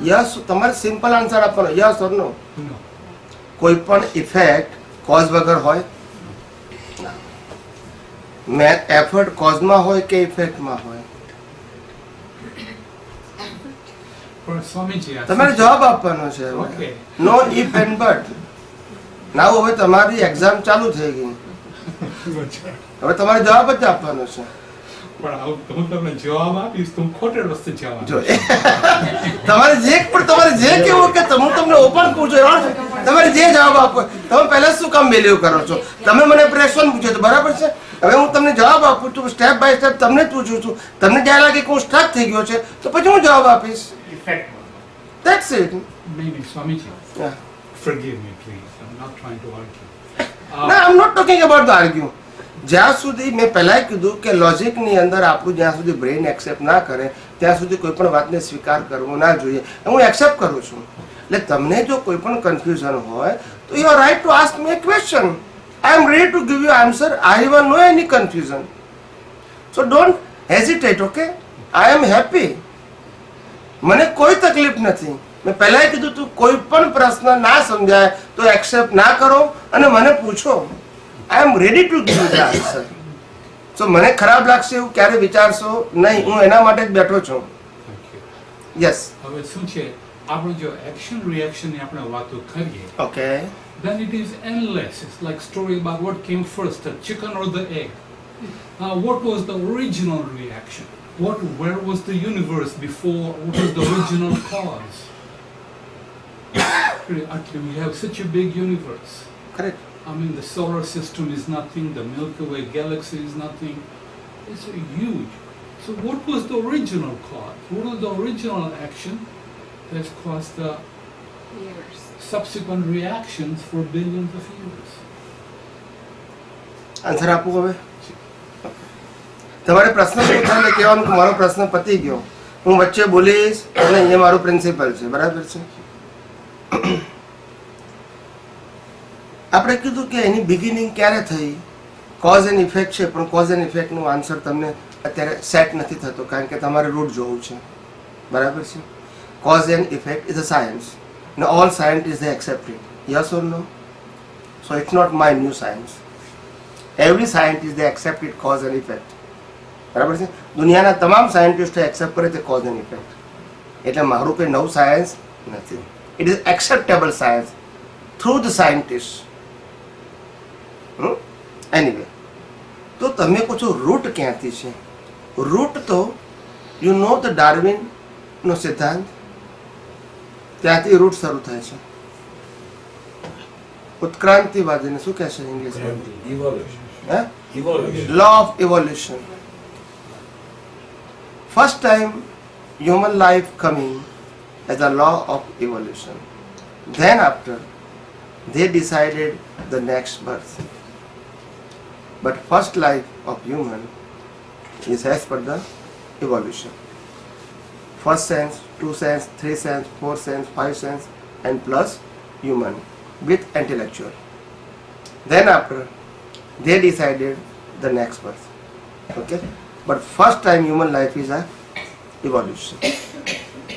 યસ, તમારે simple answer આપવાનો, yes or no. No. કોઈ પણ effect cause વગર હોય? એફર્ટ કોઝમાં હોય કે ઇફેક્ટમાં હોય? પણ સ્વામીજી, આ તમારે જવાબ આપવાનો છે. Okay. No if and but. Now હવે તમારી એક્ઝામ ચાલુ થઈ ગઈ, હવે તમારે જવાબ જ આપવાનો છે. પણ હું તમને જવાબ આપીશ તો હું ખોટે રસ્તે જવાબ જો તમારે જે કેવું કે હું તમને ઓપન પૂછું, તમારે જે જવાબ આપો, તમે પહેલા શું કામ બિલીવ કરો છો? તમે મને પ્રશ્ન પૂછ્યો તો બરાબર છે, હવે હું તમને જવાબ આપું છું, સ્ટેપ બાય સ્ટેપ તમને જ પૂછું છું. તમને જ્યાં લાગે કે હું સ્ટક થઈ ગયો છે તો પછી હું જવાબ આપીશ. Effect that's it. Maybe Swamiji, Yeah. forgive me please. I'm not trying to argue. No, I'm not talking about the argue. જ્યાં સુધી મેં પહેલાં કીધું કે લોજિકની અંદર આપણું જ્યાં સુધી બ્રેઇન એક્સેપ્ટ ના કરે ત્યાં સુધી કોઈ પણ વાતને સ્વીકાર કરવો ના જોઈએ. હું એક્સેપ્ટ કરું છું. એટલે તમને જો કોઈ પણ કન્ફ્યુઝન હોય તો you are right to ask me a question. I am ready to give you answer. I have no any confusion. So don't hesitate, okay? I am happy. મને કોઈ તકલીફ નથી. મેં પહેલાં કીધું તું કોઈ પણ પ્રશ્ન ના સમજાય તો એક્સેપ્ટ ના કરો અને મને પૂછો. I am ready to give you the answer. So મને ખરાબ લાગશે એવું ક્યારે વિચારશો નહીં, હું એના માટે જ બેઠો છું. Thank you. યસ, હવે શું છે, આપણું જો એક્શન રિએક્શનની આપણે વાતો કરીએ, okay. then it is endless. It's like story about what came first, the chicken or the egg. What was the original reaction? Where was the universe before? What was the original cause? Actually, we have such a big universe. Correct. I mean, the solar system is nothing, the Milky Way galaxy is nothing. It's huge. So what was the original cause? What was the original action that's caused the Years. subsequent reactions for billions of years? Answer આપું હવે? તમારે પ્રશ્ન પૂછાને કહેવાનું કે મારો પ્રશ્ન પતી ગયો, હું વચ્ચે બોલીશ અને એ મારું પ્રિન્સિપલ છે, બરાબર છે? આપણે કીધું કે એની બિગિનિંગ ક્યારે થઈ? કોઝ એન્ડ ઇફેક્ટ છે, પણ કોઝ એન્ડ ઇફેક્ટનું આન્સર તમને અત્યારે સેટ નથી થતો કારણ કે તમારે રૂટ જોવું છે, બરાબર છે? Cause and effect is a science અને all scientist they accept it. Yes or no? So it's not my new science. Every scientist they accept it cause and effect, બરાબર છે? દુનિયાના તમામ સાયન્ટિસ્ટો એક્સેપ્ટ કરે તે કોઝ એન્ડ ઇફેક્ટ. એટલે મારું કંઈ નવું સાયન્સ નથી. It is acceptable science through the scientist. Anyway, તો તમે કહો છો રૂટ ક્યાંથી છે? રૂટ તો યુ નો ધ ડાર્વિનનો સિદ્ધાંત, ત્યાંથી રૂટ શરૂ થાય છે. ઉત્ક્રાંતિવાદીને શું કહેશે ઇંગ્લિશમાં? Law of evolution. First time human life coming as a law of evolution. Then after they decided the next birth. But first life of human is as per the evolution. First sense, 2 sense, 3 sense, 4 sense, 5 sense and plus human. with intellectual. Then after, they decided the next birth. Okay? But first time human life is a evolution.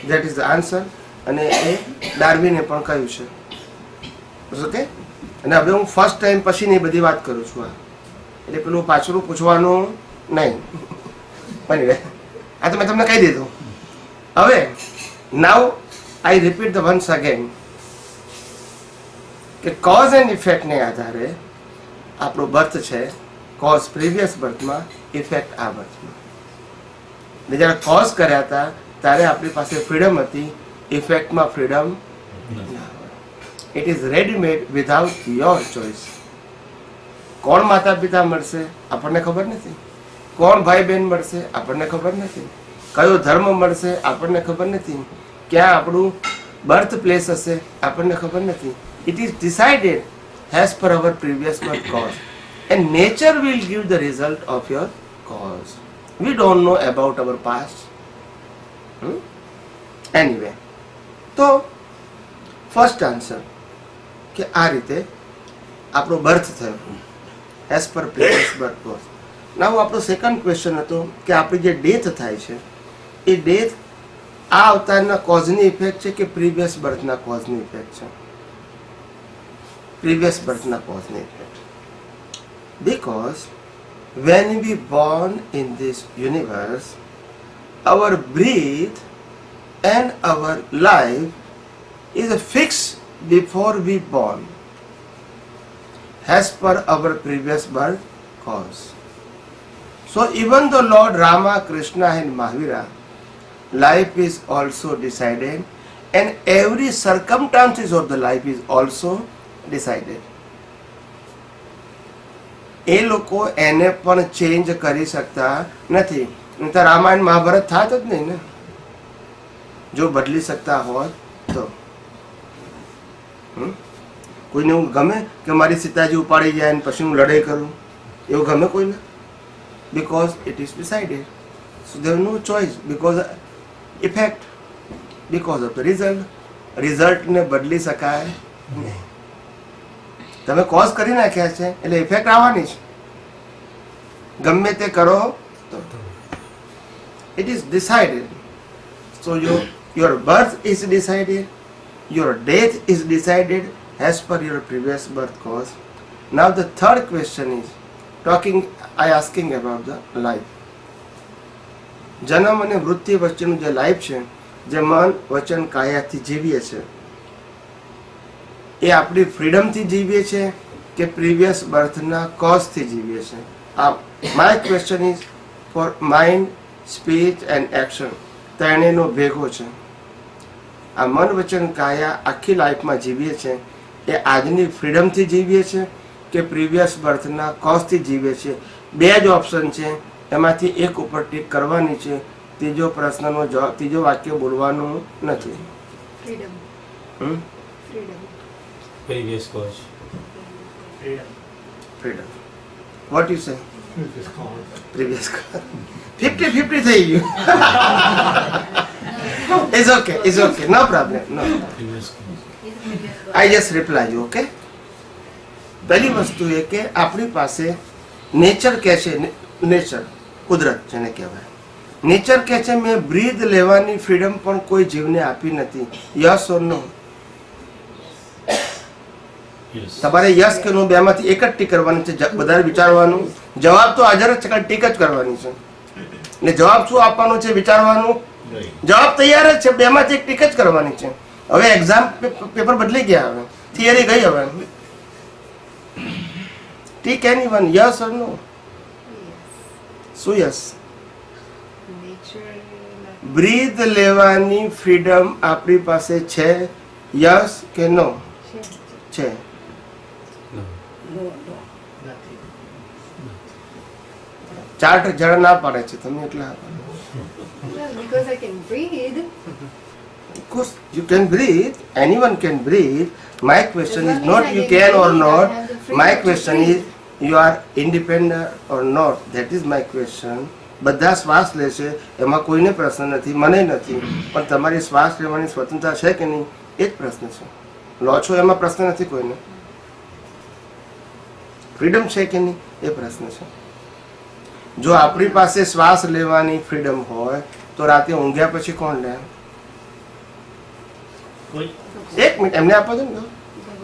That is the answer. અને એ ડાર્વિને પણ કહ્યું છે. Okay? અને હવે હું first time પછીની બધી વાત કરું છું આ. એટલે પેલું પાછળનું પૂછવાનું નહીં. બની રહે. આ તો મેં તમને કહી દીધું. હવે now I repeat the once again કે કોઝ એન્ડ ઇફેક્ટને આધારે આપણું બર્થ છે. કોઝ પ્રીવિયસ બર્થમાં, ઇફેક્ટ આ બર્થમાં. જ્યારે કોઝ કર્યા હતા ત્યારે આપણી પાસે ફ્રીડમ હતી, ઇફેક્ટમાં freedom. It is readymade without your choice. કોણ માતા પિતા મળશે આપણને ખબર નથી, કોણ ભાઈ બહેન મળશે આપણને ખબર નથી, કયો ધર્મ મળશે આપણને ખબર નથી, ક્યાં આપણું બર્થ પ્લેસ હશે આપણને ખબર નથી. It is decided as per our previous birth cause, and nature will give the result of your cause. We don't know about our past. Anyway, તો ફર્સ્ટ આન્સર કે આ રીતે આપણો બર્થ થયો as per previous birth cause. નાઉ આપણો second question હતો કે આપણી જે ડેથ થાય છે એ ડેથ આ અવતારના કોઝની ઇફેક્ટ છે કે પ્રીવિયસ બર્થના કોઝની ઇફેક્ટ છે? પ્રીવિયસ બર્થના કોઝની effect. Because when we born in this universe, our breath and our life is fixed before we born as per our previous birth cause. So even though Lord Rama, Krishna and Mahavira, life is also decided and every circumstances of the life is also decided. એ લોકો એને પણ change કરી શકતા નથી. નહીં તો રામાયણ મહાભારત થાત જ નહીં ને, જો બદલી શકતા હોત તો. કોઈને એવું ગમે કે મારી સીતાજી ઉપાડી જાય ને પછી હું લડાઈ કરું? એવું ગમે કોઈને? Because it is decided. So there no choice, because effect, because of the result. રિઝલ્ટને બદલી શકાય નહીં. તમે કોઝ કરી નાખ્યા છે એટલે ઇફેક્ટ આવવાની છે. ગમે તે કરો તો it is decided. So your birth is decided, your death is decided as per your previous birth cause. Now the third question is asking about the life. જન્મ અને મૃત્યુ વચ્ચેનું જે લાઈફ છે, જે મન વચન કાયાથી જીવીએ છે, એ આપણી ફ્રીડમથી જીવીએ છે કે પ્રીવિયસ બર્થના કોઝથી જીવીએ છે? My question is for mind, speech and action ત્રણેયનો ભેગો છે. આ મન વચન કાયા આખી લાઈફમાં જીવીએ છે એ આજની ફ્રીડમથી જીવીએ છે કે પ્રીવિયસ બર્થના કોઝથી જીવીએ છે? બે જ ઓપ્શન છે, એમાંથી એક ઉપર ટીક કરવાની છે. ત્રીજો પ્રશ્નનો જવાબ, ત્રીજો વાક્ય બોલવાનું નથી. Freedom. Freedom. previous cause. Freedom. What you say? Previous cause. Previous 50-50 થઈ ગયું. It's okay, no problem, no. Previous cause. I just reply you, okay? પહેલી વસ્તુ એ કે આપણી પાસે નેચર કહે છે, નેચર કુદરત જેને કહેવાય, નેચર કહે છે મેં બ્રીથ લેવાની ફ્રીડમ પણ કોઈ જીવને આપી નથી. Yes or no? Yes. તમારે યસ કે નો બેમાંથી એક જ ટીક કરવાની છે. વધારે વિચારવાનું જવાબ તો હાજર જ છે, ખાલી ટીક જ કરવાની છે. ને જવાબ શું આપવાનો છે વિચારવાનું? જવાબ તૈયાર જ છે, બેમાંથી એક ટીક જ કરવાની છે. હવે એક્ઝામ પેપર બદલી ગયા, હવે થિયરી ગઈ. હવે tick any one, yes or no? Yes. શું યસ? Nature. બ્રીથ લેવાની ફ્રીડમ આપણી પાસે છે, યસ કે નો? છે. No. નથી. ચાર જણા ના પાડે છે, તમે એટલા. Well, because I can breathe. Of course, you can breathe. Anyone can breathe. My question As is long not as I you can can or breathe, I not. have the freedom My to question is breathe. you are independent or not. That is my question. બધા શ્વાસ લે છે, એમાં કોઈને પ્રશ્ન નથી, મને નથી, પણ તમારી શ્વાસ લેવાની સ્વતંત્રતા છે કે નહીં એ જ પ્રશ્ન છે. લો છો એમાં પ્રશ્ન નથી કોઈને. ફ્રીડમ છે કે નહીં એ પ્રશ્ન છે. જો આપણી પાસે શ્વાસ લેવાની ફ્રીડમ હોય તો રાતે ઊંઘ્યા પછી કોણ લે? કોઈ એક મિનિટ એમને આપો છો ને.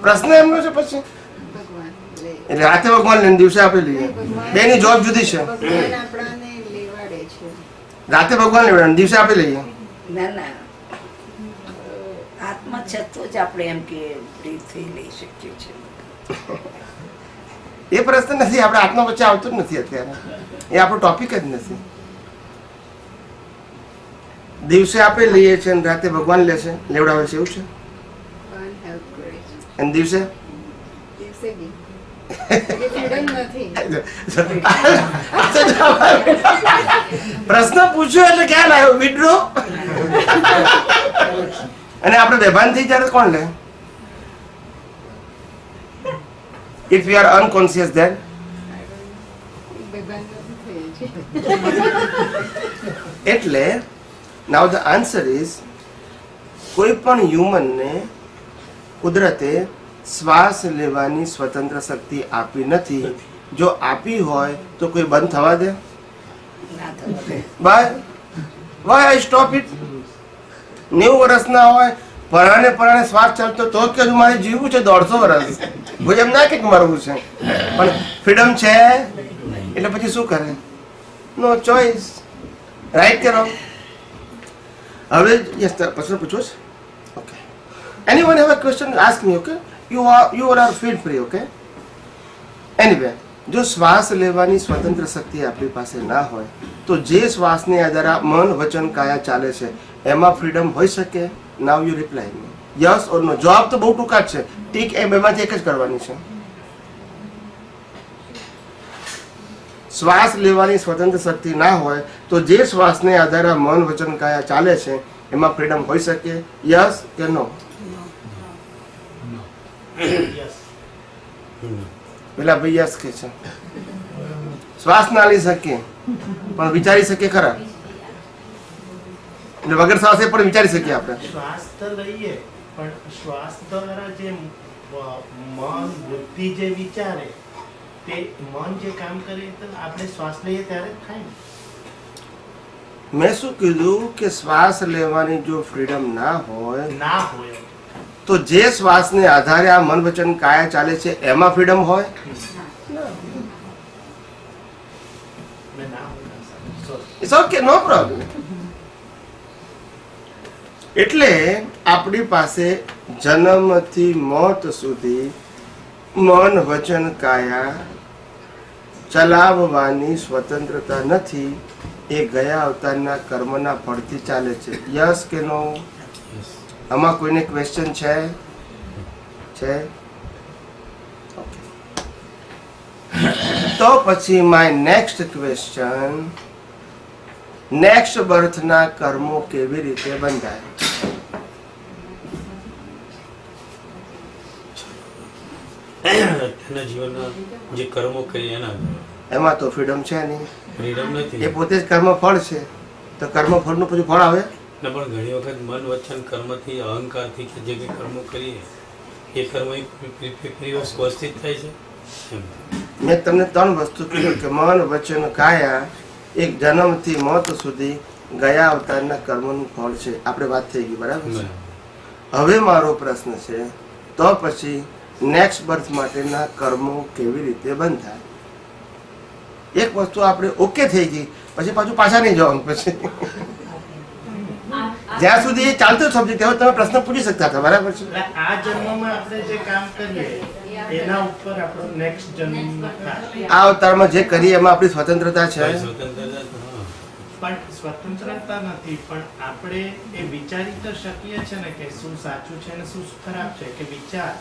પ્રશ્ન એમનો છે પછી ભગવાન લે. એટલે રાતે ભગવાન લઈને દિવસે આપી લઈએ. બેની જોબ જુદી છે. ભગવાન આપણાને લેવાડે છે. રાતે ભગવાન લેવડાવે દિવસે આપી લઈએ. ના ના આત્મા છે તો જ આપણે એમ કે બ્રીથથી લઈ શકીએ છીએ. એ પ્રશ્ન નથી. આપણે આત્મા વચ્ચે આવતું જ નથી અત્યારે. એ આપણો ટોપિક જ નથી. દિવસે આપણે લઈએ છીએ અને રાતે ભગવાન લે છે, લેવડાવે છે, એવું છે. ભગવાન હેલ્પ કરે છે. અને દિવસે દિવસે બી ફ્રીડમ નથી. પ્રશ્ન પૂછ્યો એટલે ક્યાં લાવ્યો? વિડ્રો. અને આપણે બેભાન થઈ ત્યારે કોણ લે? If you are unconscious then બેભાન નથી થઈએ છીએ. એટલે નાઉ ધ આન્સર ઇઝ કોઈ પણ હ્યુમનને કુદરતે શ્વાસ લેવાની સ્વતંત્ર શક્તિ આપી નથી. જો આપી હોય તો કોઈ બંધ થવા દે? ના થવા by why I stop it? 90 વર્ષના હોય પરાણે શ્વાસ ચાલતો તો કે હજુ મારે જીવવું છે 150 વર્ષ. કોઈ એમ ના કે મરવું છે. પણ ફ્રીડમ છે એટલે પછી શું કરે? નો ચોઇસ. રાઈટ કે રોંગ? હવે યસ પ્રશ્ન પૂછો છે. Okay. Anyone have a question ask me. Okay, you are feel free. Okay. Anyway, જો શ્વાસ લેવાની સ્વતંત્ર શક્તિ આપણી પાસે ના હોય તો જે શ્વાસને આધારે મન વચન કાયા ચાલે છે એમાં ફ્રીડમ હોઈ શકે? Now you reply me yes or no. જવાબ તો બહુ ટૂંકા જ છે. ટીક એ બેમાંથી એક જ કરવાની છે. શ્વાસ લેવાની સ્વતંત્ર શક્તિ ના હોય તો જે શ્વાસને આધારે મન વચન કાયા ચાલે છે એમાં ફ્રીડમ હોઈ શકે? યસ કે નો? યસ. પેલા ભાઈ યસ કે છે. શ્વાસ ના લઈ શકીએ પણ વિચારી શકીએ ખરા? એટલે વગર શ્વાસે પણ વિચારી શકીએ આપણે. શ્વાસ તો લઈએ પણ શ્વાસ દ્વારા જે મન બુદ્ધિ જે વિચારે તે મન જે કામ કરે તો આપણે શ્વાસ લઈએ ત્યારે જ થાય ને. મેં શું કીધું કે શ્વાસ લેવાની જો ફ્રીડમ ના હોય ના હોય તો જે શ્વાસને આધારે આ મન વચન કાયા ચાલે છે એમાં ફ્રીડમ હોય? મેં ના હોય sorry. It's okay, no problem. એટલે આપણી પાસે જન્મથી મોત સુધી મન વચન કાયા ચલાવવાની સ્વતંત્રતા નથી. એ ગયા અવતારના કર્મના ફળથી ચાલે છે. યસ કે નો? આમાં કોઈને ક્વેશ્ચન છે? તો પછી માય નેક્સ્ટ ક્વેશ્ચન, નેક્સ્ટ બર્થના કર્મો કેવી રીતે બંધાય? અત્યારના જીવનમાં જે કર્મો કરીએ એના એમાં તો ફ્રીડમ છે નહીં. ફ્રીડમ નથી. એ પોતે જ કર્મ ફળ છે તો કર્મ ફળનું પછી ફળ આવે? ને પણ ઘણી વખત મન વચન કર્મથી અહંકારથી કે જે કંઈ કર્મો કરીએ એ કર્મ વ્યવસ્થિત થાય છે એમ. મેં તમને 3 વસ્તુ કીધું કે મન વચન કાયા એક જન્મથી મોત સુધી ગયા અવતારના કર્મનું ફળ છે. આપણે વાત થઈ ગઈ, બરાબર છે? હવે મારો પ્રશ્ન છે તો પછી નેક્સ્ટ બર્થ માટેના કર્મો કેવી રીતે બંધાય? એક વસ્તુ આપણે ઓકે થઈ ગઈ પછી પાછું પાછા નહીં જવાનું. પછી જ્યાં સુધી એ ચાલતો સબ્જેક્ટ એવો તમે પ્રશ્ન પૂછી શકતા હતા, બરાબર છે? એટલે આ જન્મમાં આપણે જે કામ કરીએ એના ઉપર આપણો નેક્સ્ટ જન્મ થાય. આ અવતારમાં જે કરીએ એમાં આપણી સ્વતંત્રતા છે. સ્વતંત્રતા પણ સ્વતંત્રતા નથી, પણ આપણે એ વિચારી તો શકીએ છે ને કે શું સાચું છે ને શું ખરાબ છે. કે વિચાર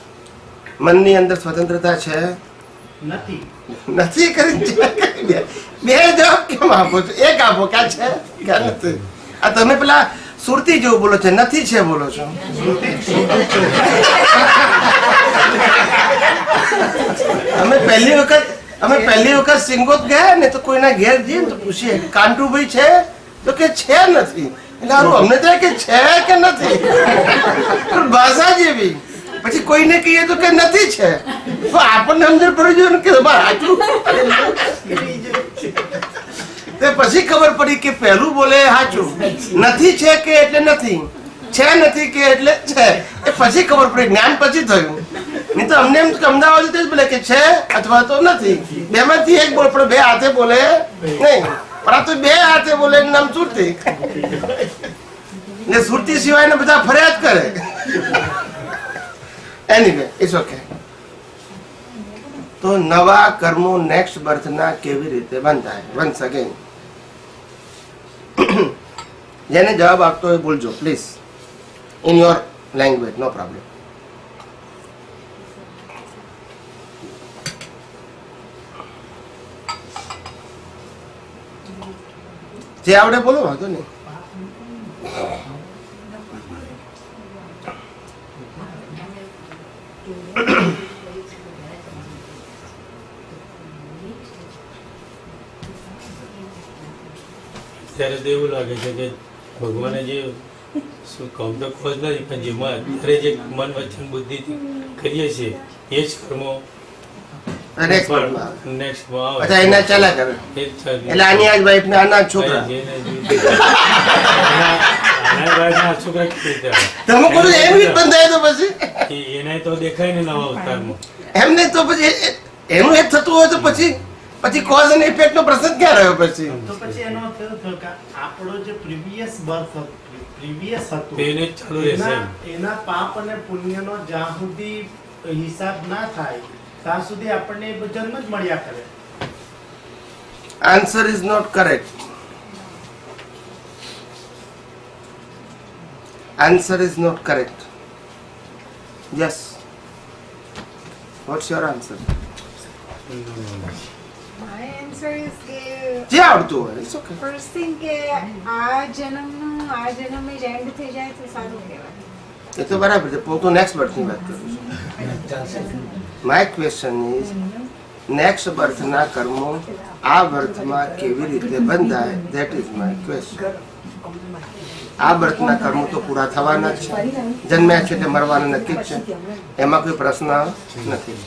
મનની અંદર સ્વતંત્રતા છે? નથી. નથી કરી બે જવાબ કેમ આપો છો? એક આપો. ક્યાં છે ક્યાં નથી? આ તમે પેલા સુરતી જેવું બોલો છો, નથી છે બોલો છો. અમે પહેલી વખત સિંગોત ગયા ને તો કોઈના ઘેર જઈએ ને તો પૂછીએ કાંટુભાઈ છે તો કે છે નથી. એટલે હારું અમને તો કે છે કે નથી. પણ ભાષા જેવી પછી કોઈને કહીએ તો કે નથી છે, તો આપણને સમજણ પડી જોઈએ ને કે સાચું. તે પછી ખબર પડી કે પહેલું બોલે સાચું, નથી છે કે એટલે નથી, છે નથી કે એટલે છે. એ પછી ખબર પડી, જ્ઞાન પછી થયું. નહીં તો અમને એમ કે અમદાવાદ જ બોલે કે છે અથવા તો નથી, બેમાંથી એક બોલ, પણ બે હાથે બોલે નહીં. પણ આ તો બે હાથે બોલે એનું નામ સુરતી. ને સુરતી સિવાય બધા ફરિયાદ કરે. Anyway it's okay. તો નવા કર્મો નેક્સ્ટ બર્થના કેવી રીતે બંધાય? વન્સ અગેન જેને જવાબ આપતો હોય બોલજો please, in your language, no problem. જે આવડે બોલો, વાંધો નહીં. ત્યારે તો એવું લાગે છે કે ભગવાને જે શું કહું તો ખોજ નથી, પણ જેમાં અત્યારે જે મન વચન બુદ્ધિથી કરીએ છીએ એ જ કર્મો નેક્સ્ટ બર્થમાં આવે. નેક્સ્ટમાં આવે. અચ્છા, એના ચાલ્યા કરે. એ જ ચાલે. એટલે આની આજ વાઈફ ને આના જ છોકરા. જેને જોઈતું. આના બાળકના છોકરા કેવી રીતે આવે? તમે કહો છો એમ રીત બંધાય તો પછી એને તો દેખાય ને નવા અવતારમાં. એમ નહીં તો પછી એનું એક થતું હોય તો પછી કોઝ અને ઇફેક્ટ નો પ્રશ્ન ક્યાં રહ્યો પછી? તો પછી એનો અર્થ એવો થયો કે આપણો જે પ્રીવિયસ બર્થ પ્રીવિયસ હતું એને જ ચાલુ રહેશે એમ. એના પાપ અને પુણ્યનો જ્યાં સુધી હિસાબ ના થાય ત્યાં સુધી આપણને એ જન્મ જ મળ્યા કરે. Answer is not correct. Answer is not correct. Yes, what's your answer? My answer is કે જે આવડતું હોય ઇટ્સ ઓકે. first thing કે આ જન્મે જ end થઈ જાય તો સારું કહેવાય. એ તો બરાબર છે, હું તો નેક્સ્ટ બર્થની વાત કરું છું. માય ક્વેશ્ચન ઇઝ નેક્સ્ટ બર્થના કર્મો આ બર્થમાં કેવી રીતે બંધાય? That is my question. આ બર્થના કર્મો તો પૂરા થવાના જ છે, જન્મ્યા છે તે મરવાના નક્કી જ છે, એમાં કોઈ પ્રશ્ન નથી.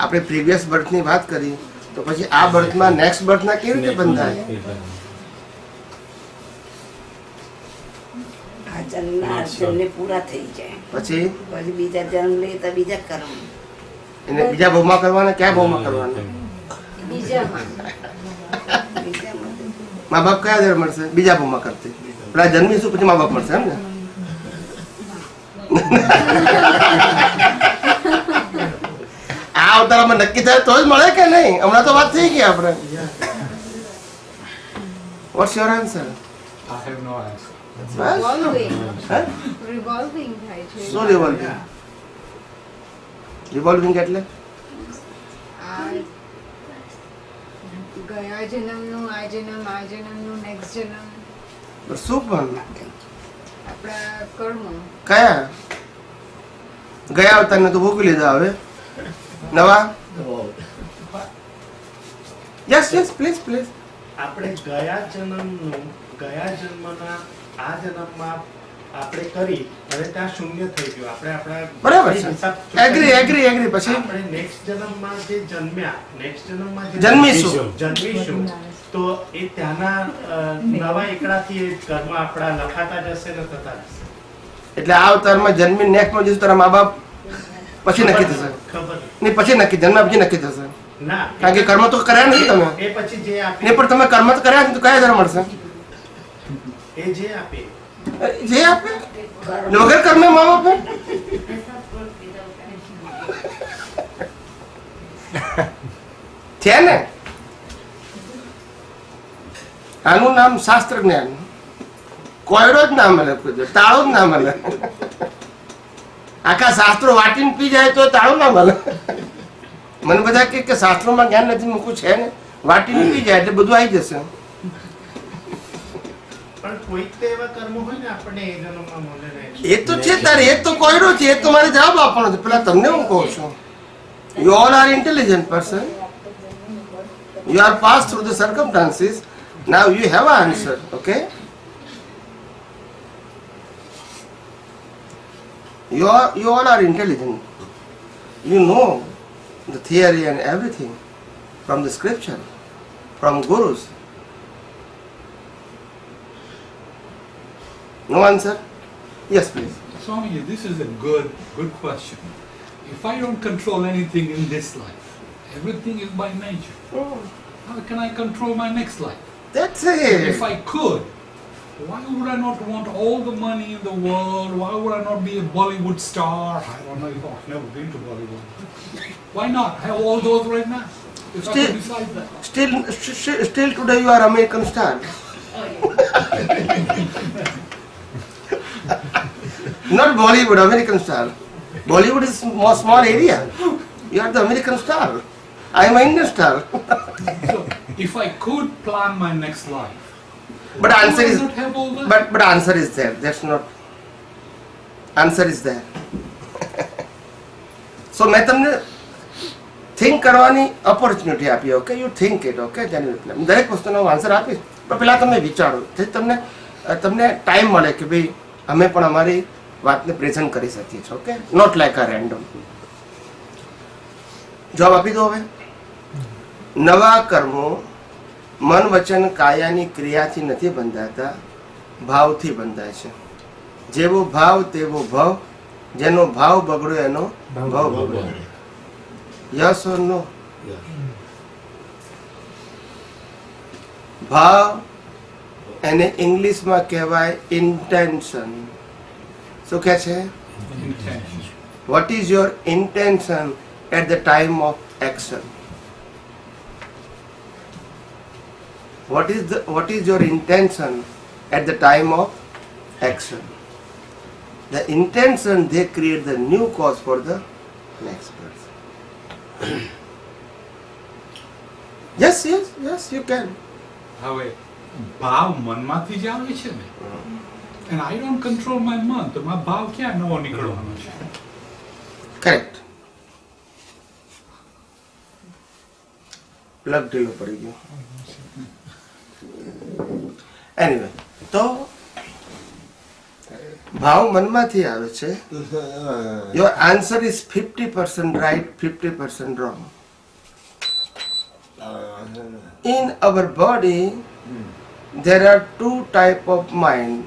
આપણે પ્રીવિયસ બર્થની વાત કરી તો પછી આ બર્થમાં નેક્સ્ટ બર્થના કેવી રીતે બંધાય? આ જન્મના જન્મે પૂરા થઈ જાય પછી પછી બીજા જન્મ લે તો બીજા કર્મ એને બીજા ભાવમાં કરવાના, કયા ભાવમાં કરવાના? બીજામાં મા બાપ કયા દર મળશે? બીજા ભાવમાં કરતી. પેલા જન્મીશું પછી મા બાપ મળશે એમ ને? આ અવતારમાં નક્કી થાય તો જ મળે કે નહીં? હમણાં તો વાત થઈ ગઈ આપણે. Watts your answer? I have no answer. revolving થાય છે. શું રિવોલ્વિંગ? રિવોલ્વિંગ એટલે આ ગયા જન્મનું આ જન્મનું નેક્સ્ટ જન્મ શું પણ આપણા કર્મો. કયા ગયા અવતારને તો ભોગવી લીધા, હવે નવા. Yes yes please please. આપણે ગયા જન્મના આ જન્મમાં આપણે કરી અને ત્યાં શૂન્ય થઈ ગયું. આપણે આપણા બરાબર છે. હિસાબ એગ્રી પછી આપણે નેક્સ્ટ જન્મમાં જે જન્મ્યા, નેક્સ્ટ જન્મમાં જે જન્મીશું તો એ ત્યાંના નવા એકડાથી એ કર્મ આપણા લખાતા જશે ને થતા જશે. એટલે આ અવતારમાં જન્મી નેક્સ્ટમાં જઈશું તારા મા બાપ પછી નક્કી થશે. ખબર નહીં પછી નક્કી, જન્મ પછી નક્કી થશે. ના, કારણ કે કર્મ તો કર્યા નથી તમે. એ પછી જે આપે નહીં પણ તમે કર્મ તો કર્યા નથી તો કયા દર મળશે? એ જે આપે જે આપે વગર કર્મે મા બાપે છે ને. આનું નામ શાસ્ત્ર જ્ઞાન. કોયડો જ ના મળે, તાળો જ ના મળે. આખા શાસ્ત્રો વાટીને પી જાય તો તાળો ના મળે. મને બધા કે શાસ્ત્રોમાં જ્ઞાન નથી મૂકવું છે ને, વાટીને પી જાય એટલે બધું આવી જશે. પણ કોઈક તો એવા કર્મો હોય ને આપણને એ જન્મમાં મળે ને. એ તો છે તારે, એ તો કોયડો છે, એ તો મારે જવાબ આપવાનો છે. પેલા તમને હું કહું છું, you all R intelligent person, you are pass through the circumstances, now you have a answer. Okay, You all are intelligent. You know the theory and everything from the scripture, from gurus. No answer? Yes, please. Swamiji, this is a good question. If I don't control anything in this life, everything is by nature. How can I control my next life? That's If it. I could, why would I not want all the money in the world? Why would I not be a Bollywood star? I don't know if I've never been to Bollywood. Why not? I have all those right now. If I Still- could decide that. Still today you are American star. Not Bollywood, American star. Bollywood is more small area. You are the American star. I am an Indian star. So, if I could plan my next life, But why answer would I is not have all that? but answer is there. That's not. Answer is there. So मैं તમને think કરવાની opportunity આપી okay you think it okay genuinely દરેક વસ્તુનો હું answer આપીશ પણ પહેલાં તમે વિચારો જે તમને ટાઈમ મળે કે ભાઈ અમે પણ અમારી વાતને પ્રેઝન્ટ કરી શકીએ છીએ okay not like a random જવાબ આપી દો હવે નવા કર્મો મન વચન કાયાની ક્રિયાથી નથી બંધાતા ભાવથી બંધાય છે જેવો ભાવ તેવો ભાવ જેનો ભાવ બગડ્યો એનો ભાવ બગડ્યો યસ ઓર નો ભાવ એને ઇંગ્લિશમાં કહેવાય ઇન્ટેન્શન શું કહે છે Intention. What is your intention at the time of action what is your intention at the time of action? The intention, they create the new cause for the next person. Yes, you can. હવે ભાવ મનમાંથી જ આવે છે ને and I don't control my મન તો મારો ભાવ ક્યાં નવો નીકળવાનો છે Correct. પ્લગ ઢીલો પડી ગયો. એનીવે તો ભાવ મનમાંથી આવે છે. Your answer is 50% right 50% wrong. In our body there are two type of mind.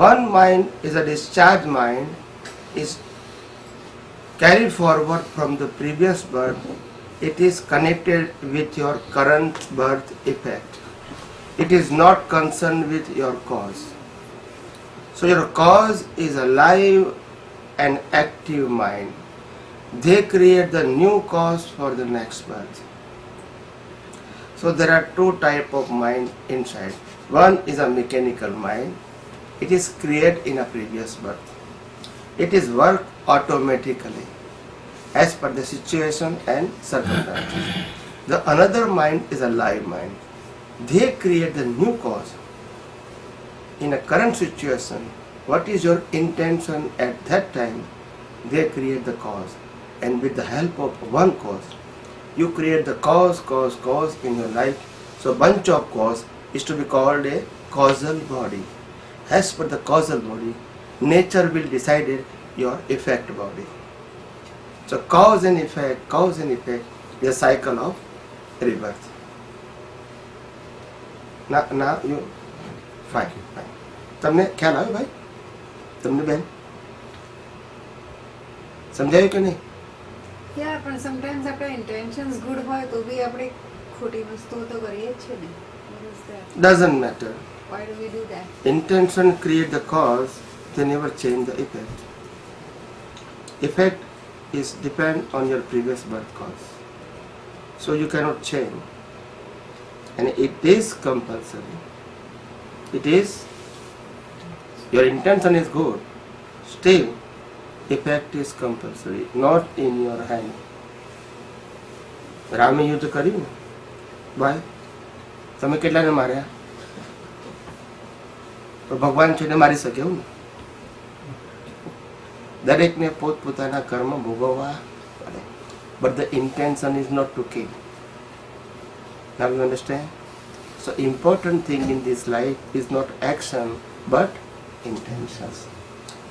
One mind is a discharge mind, is carried forward from the previous birth. It is connected with your current birth effect. It is not concerned with your cause. So your cause is a live and active mind. They create the new cause for the next birth. So there are two type of mind inside. One is a mechanical mind. It is created in a previous birth. It is work automatically as per the situation and circumstances. The another mind is a live mind. They create the new cause. In a current situation, what is your intention at that time? They create the cause. And with the help of one cause, you create the cause in your life. So bunch of cause is to be called a causal body. As per the causal body, nature will decide your effect body. So cause and effect is a cycle of rebirth. Now you fine. તમને ખ્યાલ આવ્યો ભાઈ? તમને બેન સમજાયું કે નહીં? Yeah, પણ sometimes આપણા intentions good હોય તો બી આપણે ખોટી વસ્તુઓ તો કરીએ જ છે ને. What is that? Doesn't matter. Why do we do that? Intention create the cause, they never change the effect. Effect is depend on your previous birth cause. So you cannot change. And it is compulsory. It is, your intention is good. Still, effect is compulsory, not in your hand. રામે યુદ્ધ કર્યું ને ભાઈ, તમે કેટલાને માર્યા? તો ભગવાન છે ને મારી શકે એવું ને? દરેકને પોતપોતાના કર્મ ભોગવવા પડે. But the intention is not to kill. Now you understand? So important thing in this life is not action but intentions.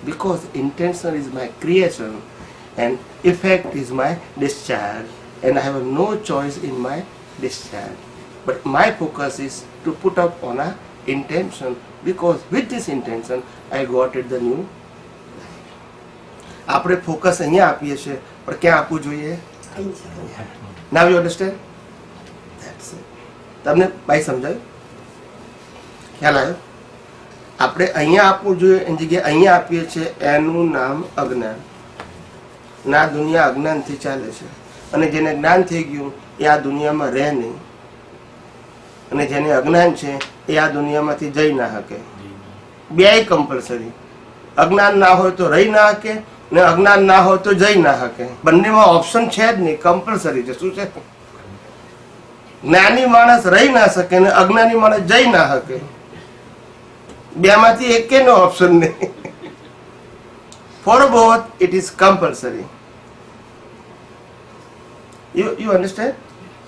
because intention is my creation and effect is my discharge, and I have no choice in my discharge. But my focus is to put up on a intention, because with this intention I got it the new. આપણે focus અહીંયા આપીએ છીએ, પણ ક્યાં આપવું જોઈએ? Now you understand? That's it. તમને ભાઈ સમજાયું? ખ્યાલ આવ્યો? આપણે અહીંયા આપવું જોઈએ એની જગ્યાએ અહીંયા આપીએ છીએ, એનું નામ અજ્ઞાન. ના દુનિયા અજ્ઞાનથી ચાલે છે, અને જેને જ્ઞાન થઈ ગયું એ આ દુનિયામાં રહે નહીં, અને જેને અજ્ઞાન છે એ આ દુનિયામાંથી જઈ ના શકે. બેય કમ્પલસરી. અજ્ઞાન ના હોય તો રહી ના શકે, ને અજ્ઞાન ના હોય તો જઈ ના શકે. બંનેમાં ઓપ્શન છે જ નહીં, કમ્પલસરી છે. શું છે? જ્ઞાની માણસ રહી ના શકે ને અજ્ઞાની માણસ જઈ ના શકે. બેમાંથી એકેયનો ઓપ્શન નહીં. For both it is compulsory. You understand?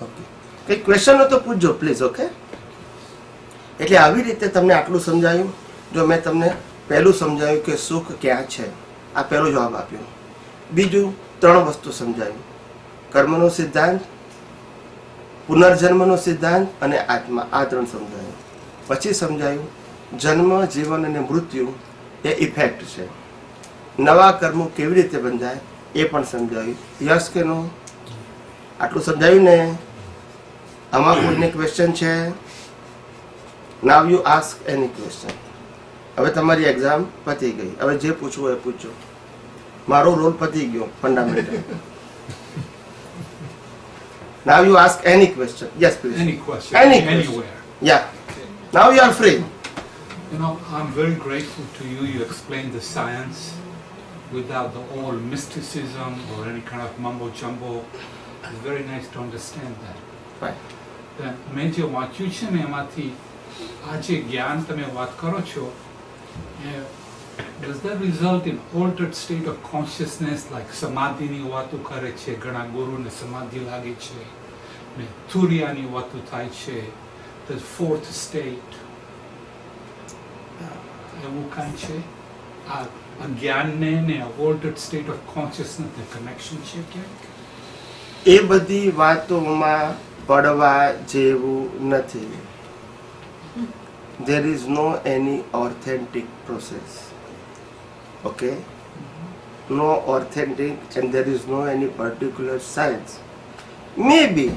Okay. કઈ ક્વેશ્ચન હોય તો પૂછજો પ્લીઝ. ઓકે. એટલે આવી રીતે તમને આટલું સમજાયું. જો મેં તમને પહેલું સમજાવ્યું કે સુખ ક્યાં છે, આ પહેલો જવાબ આપ્યો. બીજું 3 વસ્તુ સમજાવ્યું: કર્મનો સિદ્ધાંત, પુનર્જન્મનો સિદ્ધાંત અને આત્મા. આ 3 સમજાયું. પછી સમજાયું જન્મ, જીવન અને મૃત્યુ એ ઇફેક્ટ છે. નવા કર્મો કેવી રીતે બંધાય એ પણ સમજાવ્યું. યસ કે નો? આટલું સમજાયું ને? આમાં કોઈને ક્વેશ્ચન છે? Now you ask any question. હવે તમારી એક્ઝામ પતી ગઈ. હવે જે પૂછવું એ પૂછો. મારો રોલ પતી ગયો fundamental. Now you ask any question. Yes please. Any question, Any question. anywhere. Yeah, now you are free. You know, I'm very grateful to you. You explained the science without the all mysticism or any kind of mumbo jumbo. It's very nice to understand that. Fine. Then મેં જે વાંચ્યું છે ને એમાંથી આ જે જ્ઞાન તમે વાત કરો છો, does that result in altered state of consciousness, like સમાધિની વાતો કરે છે, ઘણા ગુરુને સમાધિ લાગે છે, ને તુર્યાની વાતો થાય છે, the fourth state, એવું કાંઈ છે? આ જ્ઞાનને ને altered state of consciousness ને connection છે ક્યાંક? એ બધી વાતોમાં પડવા જેવું નથી. There is no any authentic process. Okay? No authentic, and there is no any particular science. Maybe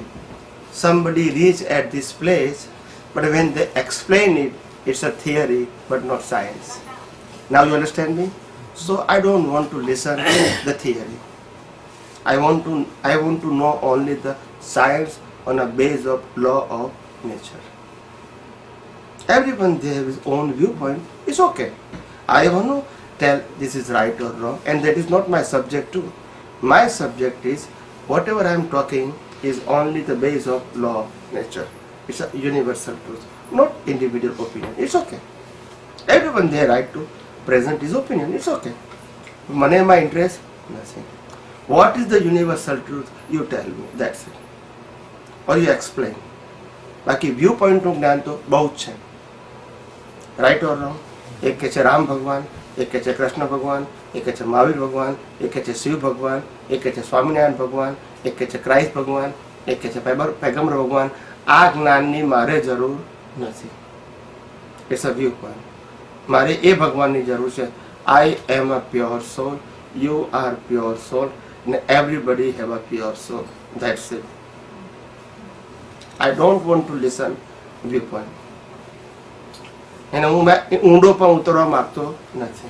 somebody reach at this place, but when they explain it, it's a theory but not science. Now you understand me? So I don't want to listen the theory. I want to know only the science on a base of law of nature. Everyone they have his own viewpoint. It's okay. I want to tell this is right or wrong, and that is not my subject too. My subject is whatever I am talking is only the base of law of nature. It's a universal truth, not individual opinion. It's okay. Everyone they have right to present his opinion. It's okay. Money, my interest, nothing. What is the universal truth? You tell me. That's it. Or you explain. બાકી view પોઈન્ટનું જ્ઞાન તો બહુ જ છે. Right or wrong? એક કહે છે રામ ભગવાન, એક કહે છે કૃષ્ણ ભગવાન, એક કહે છે મહાવીર ભગવાન, એક કહે છે શિવ ભગવાન, એક કહે છે સ્વામિનારાયણ ભગવાન, એક કહે છે ક્રાઇસ્ટ ભગવાન, એક કહે છે પૈગંબર ભગવાન. આ જ્ઞાનની મારે જરૂર નથી. It's a view point. મારે એ ભગવાનની જરૂર છે. I am a pure soul, you are pure soul, and everybody have a pure soul. That's it. I don't want to listen viewpoint. And ઊંડો પણ ઉતરવા માંગતો નથી.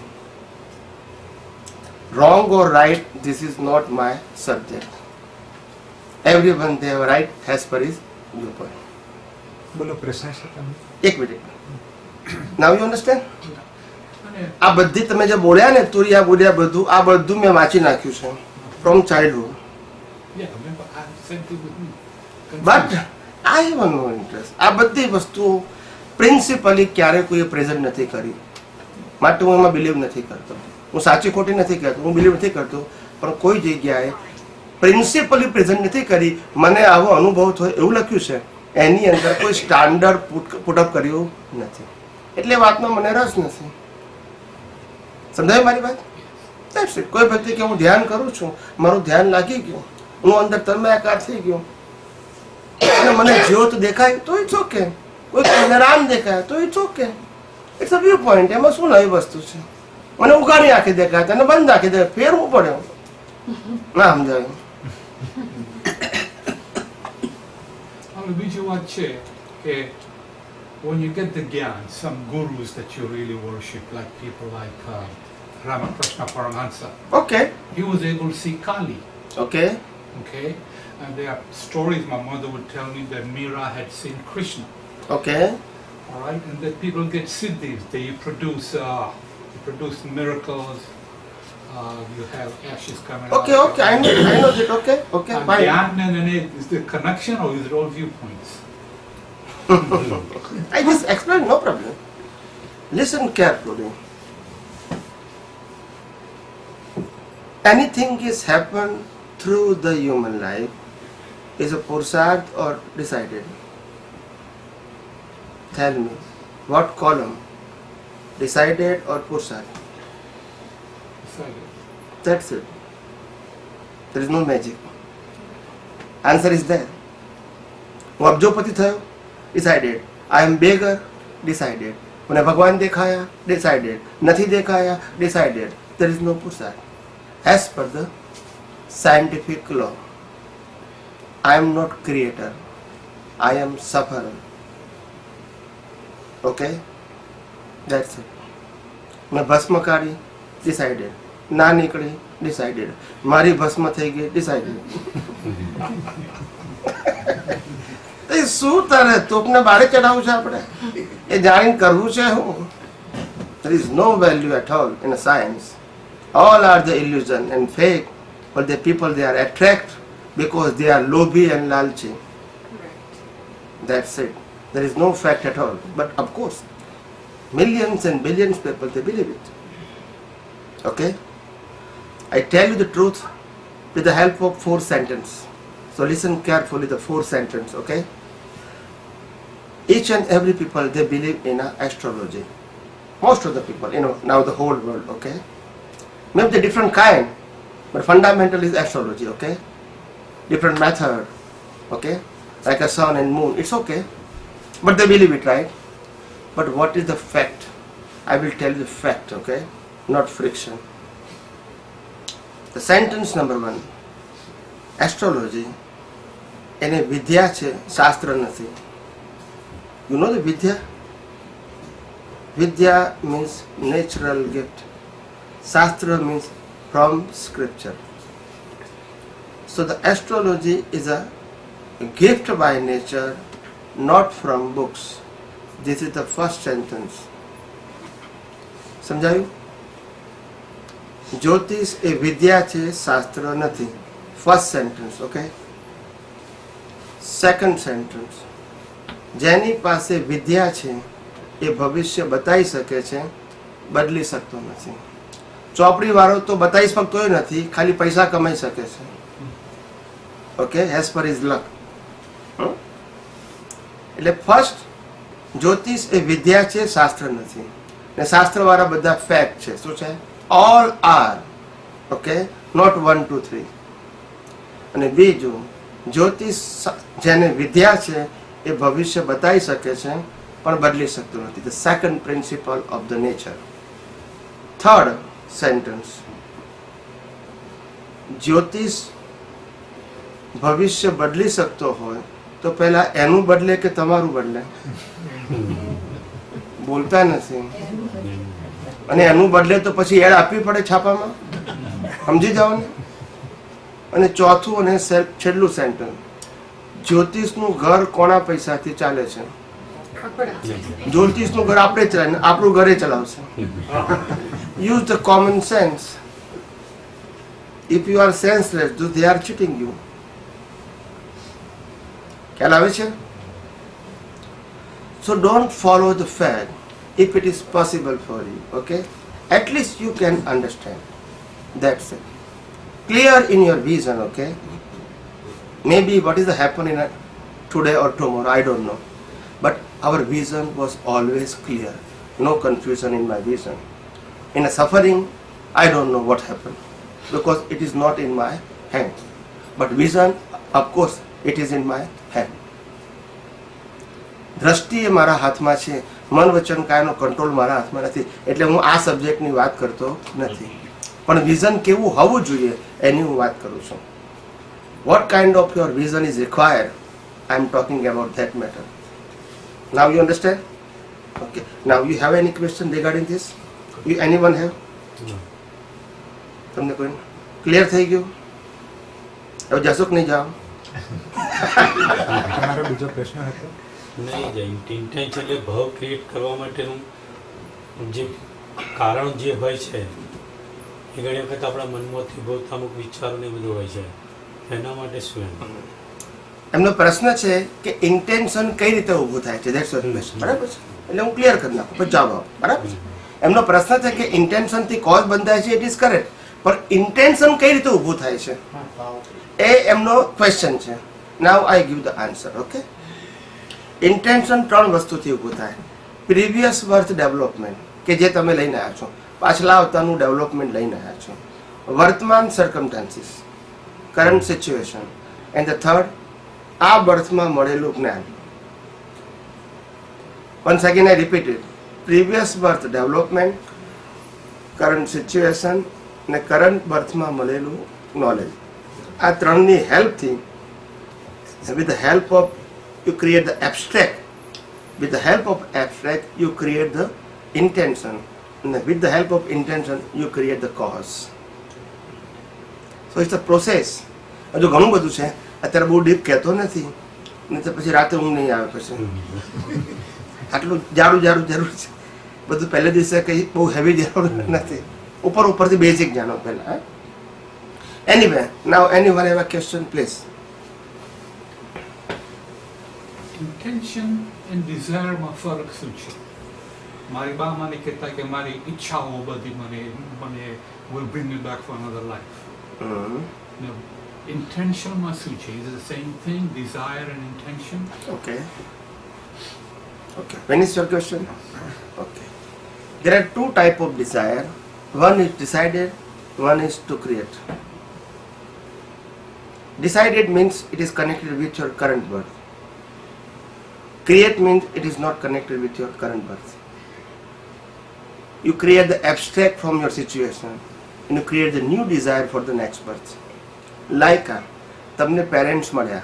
Wrong or right, this is not my subject. Everyone they have right as per his viewpoint. બોલો પ્રશ્ન છે તમે? એક મિનિટ. Now you understand? આ બધી તમે જે બોલ્યા ને તુરિયા બોલ્યા બધું, આ બધું મેં વાંચી નાખ્યું છે from childhood. Yeah, remember, I sent it with me. But I have no interest. આ બધી વસ્તુઓ પ્રિન્સિપલી ક્યારે કોઈએ પ્રેઝન્ટ નથી કરી, માટે હું એમાં બિલીવ નથી કરતો. હું સાચી ખોટી નથી કહેતો, હું બિલીવ નથી કરતો, પણ કોઈ જગ્યાએ પ્રિન્સિપલી પ્રેઝન્ટ નથી કરી. મને આવો અનુભવ થયો એવું લખ્યું છે, એની અંદર કોઈ સ્ટાન્ડર્ડ પુટઅપ કર્યું નથી. એટલે વાતમાં મને રસ નથી. સમજાય મારી વાત? That's it. કોઈ વ્યક્તિ કે હું ધ્યાન કરું છું, મારું ધ્યાન લાગી ગયું, હું અંદર તન્મયાકાર થઈ ગયો અને મને જ્યોત દેખાય તો ઇટ્સ ઓકે, કોઈ મને રામ દેખાય તો it's okay, it's a view point. એમાં શું નવી વસ્તુ છે? મને ઉઘાડી આંખે દેખાય તને બંધ આંખે દેખાય, ફેરવું પડે ના સમજાયું? હવે બીજી વાત છે કે when you get the gyan, some gurus that you really worship, like people like Ramakrishna Paramahansa, okay he was able to see Kali, okay okay? And there are stories my mother would tell me that Meera had seen Krishna, okay all right? And that people get siddhis, they produce miracles, you have ashes coming out. Okay okay I know that. Okay okay And fine. gyan and is the connection or is it all viewpoints? I just explain, no problem. Listen carefully. Anything is happened through the human life is a pursat or decided. Tell me, what column? Decided or pursat? Decided. That's it. There is no magic. Answer is there. હું અબજોપતિ થયો, decided. આઈ એમ beggar, decided. મને ભગવાન દેખાયા, decided. નથી દેખાયા, decided. There is નો પુરસાદ. As per the scientific law, I am not creator, I am sufferer. Okay, that's it. મેં ભસ્મ કાઢી, ડિસાઇડેડ. ના નીકળી, ડિસાઇડેડ. મારી ભસ્મ થઈ ગઈ, ડિસાઇડેડ. શું તારે તોપને બારે ચડાવવું છે આપણે? એ જાણીને કરવું છે હું? There is no value at all in a science. All are the illusion and fake, but the people they are attract because they are lobby and lalchi. That's it. There is no fact at all. But of course, millions and billions of people they believe it. Okay? I tell you the truth with the help of 4 sentences. So listen carefully the 4 sentences, okay? Each and every people they believe in astrology. Most of the people, now the whole world, okay? Maybe the different kind, but fundamental is astrology, okay? Different method, okay? Like a sun and moon, it's okay. But they believe it, right? But what is the fact? I will tell you the fact, okay? Not friction. The sentence number 1. Astrology એને વિદ્યા છે, શાસ્ત્ર નથી. You know the vidya? Vidya means natural gift. Shastra means from scripture. So the astrology is a gift by nature, not from books. This is the first sentence. સમજાયું? જ્યોતિષ એ વિદ્યા છે, શાસ્ત્ર નથી. First sentence, okay? Second sentence. જેની પાસે વિદ્યા છે એ ભવિષ્ય બતાવી શકે છે, બદલી શકતો નથી. ચોપડી વાળો તો બતાવી શકતો નથી, ખાલી પૈસા કમાઈ શકે છે. ઓકે, એઝ પર ઇઝ લક. એટલે ફર્સ્ટ જ્યોતિષ એ વિદ્યા છે, શાસ્ત્ર નથી. ને શાસ્ત્ર વાળા બધા ફેક્ટ છે. શું છે? All are. Okay, not 1 2 3. અને બીજું, જ્યોતિષ જેને વિદ્યા છે એ ભવિષ્ય બતાવી શકે છે પણ બદલી શકતું નથી. The second principal of the nature. Third sentence. જ્યોતિષ ભવિષ્ય બદલી શકતો હોય તો પહેલા એનું બદલે કે તમારું બદલે? બોલતા નથી. અને એનું બદલે તો પછી એડ આપવી પડે છાપામાં. સમજી જાઓ ને. અને ચોથું અને છેલ્લું સેન્ટેન્સ. જ્યોતિષનું ઘર કોના પૈસાથી ચાલે છે? જ્યોતિષનું ઘર આપણે ચલાવીને આપણું ઘરે ચલાવશે. Use the common sense. If you R senseless, they are cheating you. ખ્યાલ આવે છે? સો don't follow the fact if it is possible for you, okay? At least you can understand. That's it. Clear in your vision, okay? Maybe what is happening today or tomorrow, I don't know. But our vision was always clear. No confusion in my vision. In a suffering, I don't know what happened because it is not in my hand. But vision, of course, it is in my hand. દ્રષ્ટિ એ મારા હાથમાં છે, મન વચન કાયનો control મારા હાથમાં નથી. એટલે હું આ સબ્જેક્ટની વાત કરતો નથી, પણ વિઝન કેવું હોવું જોઈએ એની હું વાત કરું છું. What kind of your vision is required, I am talking about that matter. Now you understand? Okay, now you have any question regarding this? You anyone have? તમને કોઈ ક્લિયર થઈ ગયું? હવે જશો કે નહીં જાઓ? તમારો બીજો પ્રશ્ન હતો? નહીં જાય ઇન્ટેન્શન એટલે ભાવ ક્રિએટ કરવા માટેનું જે કારણ જે હોય છે એ ઘણી વખત આપણા મનમાંથી ઉદ્ભવતા અમુક વિચારો ને બધું હોય છે, એના માટે શું એમનો પ્રશ્ન છે કે ઇન્ટેન્શન કઈ રીતે ઊભું થાય છે, ધેટ્સ યોર ક્વેશ્ચન. બરાબર છે? એટલે હું ક્લિયર કરી નાખું પછી જવાબ આપો. બરાબર છે? એમનો પ્રશ્ન છે કે ઇન્ટેન્શનથી કોઝ બંધાય છે, ઇટ ઇઝ કરેક્ટ, પણ ઇન્ટેન્શન કઈ રીતે ઊભું થાય છે એ એમનો ક્વેશ્ચન છે. Now I give the answer. Okay, intention 3 વસ્તુથી ઊભું થાય. પ્રીવિયસ બર્થ ડેવલપમેન્ટ કે જે તમે લઈને આવ્યા છો, પાછલા અવતારનું ડેવલપમેન્ટ લઈને આવ્યા છો. વર્તમાન circumstances, current situation, and the third આ બર્થમાં મળેલું જ્ઞાન. Once again I repeat it. Previous birth development, current situation ને કરંટ બર્થમાં મળેલું નોલેજ. આ ત્રણની હેલ્પથી with the help of you create the abstract, with the help of abstract you create the intention, and with the help of intention you create the cause. So it's a process. હજુ ઘણું બધું છે, અત્યારે બહુ deep કહેતો નથી, નહીં તો પછી રાતે ઊંઘ નહીં આવે. પછી આટલું જાડું જાડું જરૂર છે, બધું પહેલે દિવસે કંઈ બહુ હેવી જરૂર નથી, ઉપરથી બેઝિક જાણો પહેલાં. Anyway, now anyone have a question please? Intention and ડિઝાયરમાં ફરક શું છે? મારી બા મને કહેતા કે મારી ઈચ્છાઓ બધી મને will bring me back for another life. No. ઇન્ટેન્શનમાં શું છે? Is it the same thing, desire and intention? Okay. Okay. When is your question? Okay. There are 2 types of desire. One is decided, one is to create. Decided means it is connected with your current birth. Create means it is not connected with your current birth. You create the abstract from your situation and you create the new desire for the next birth. Like તમને parents મળ્યા,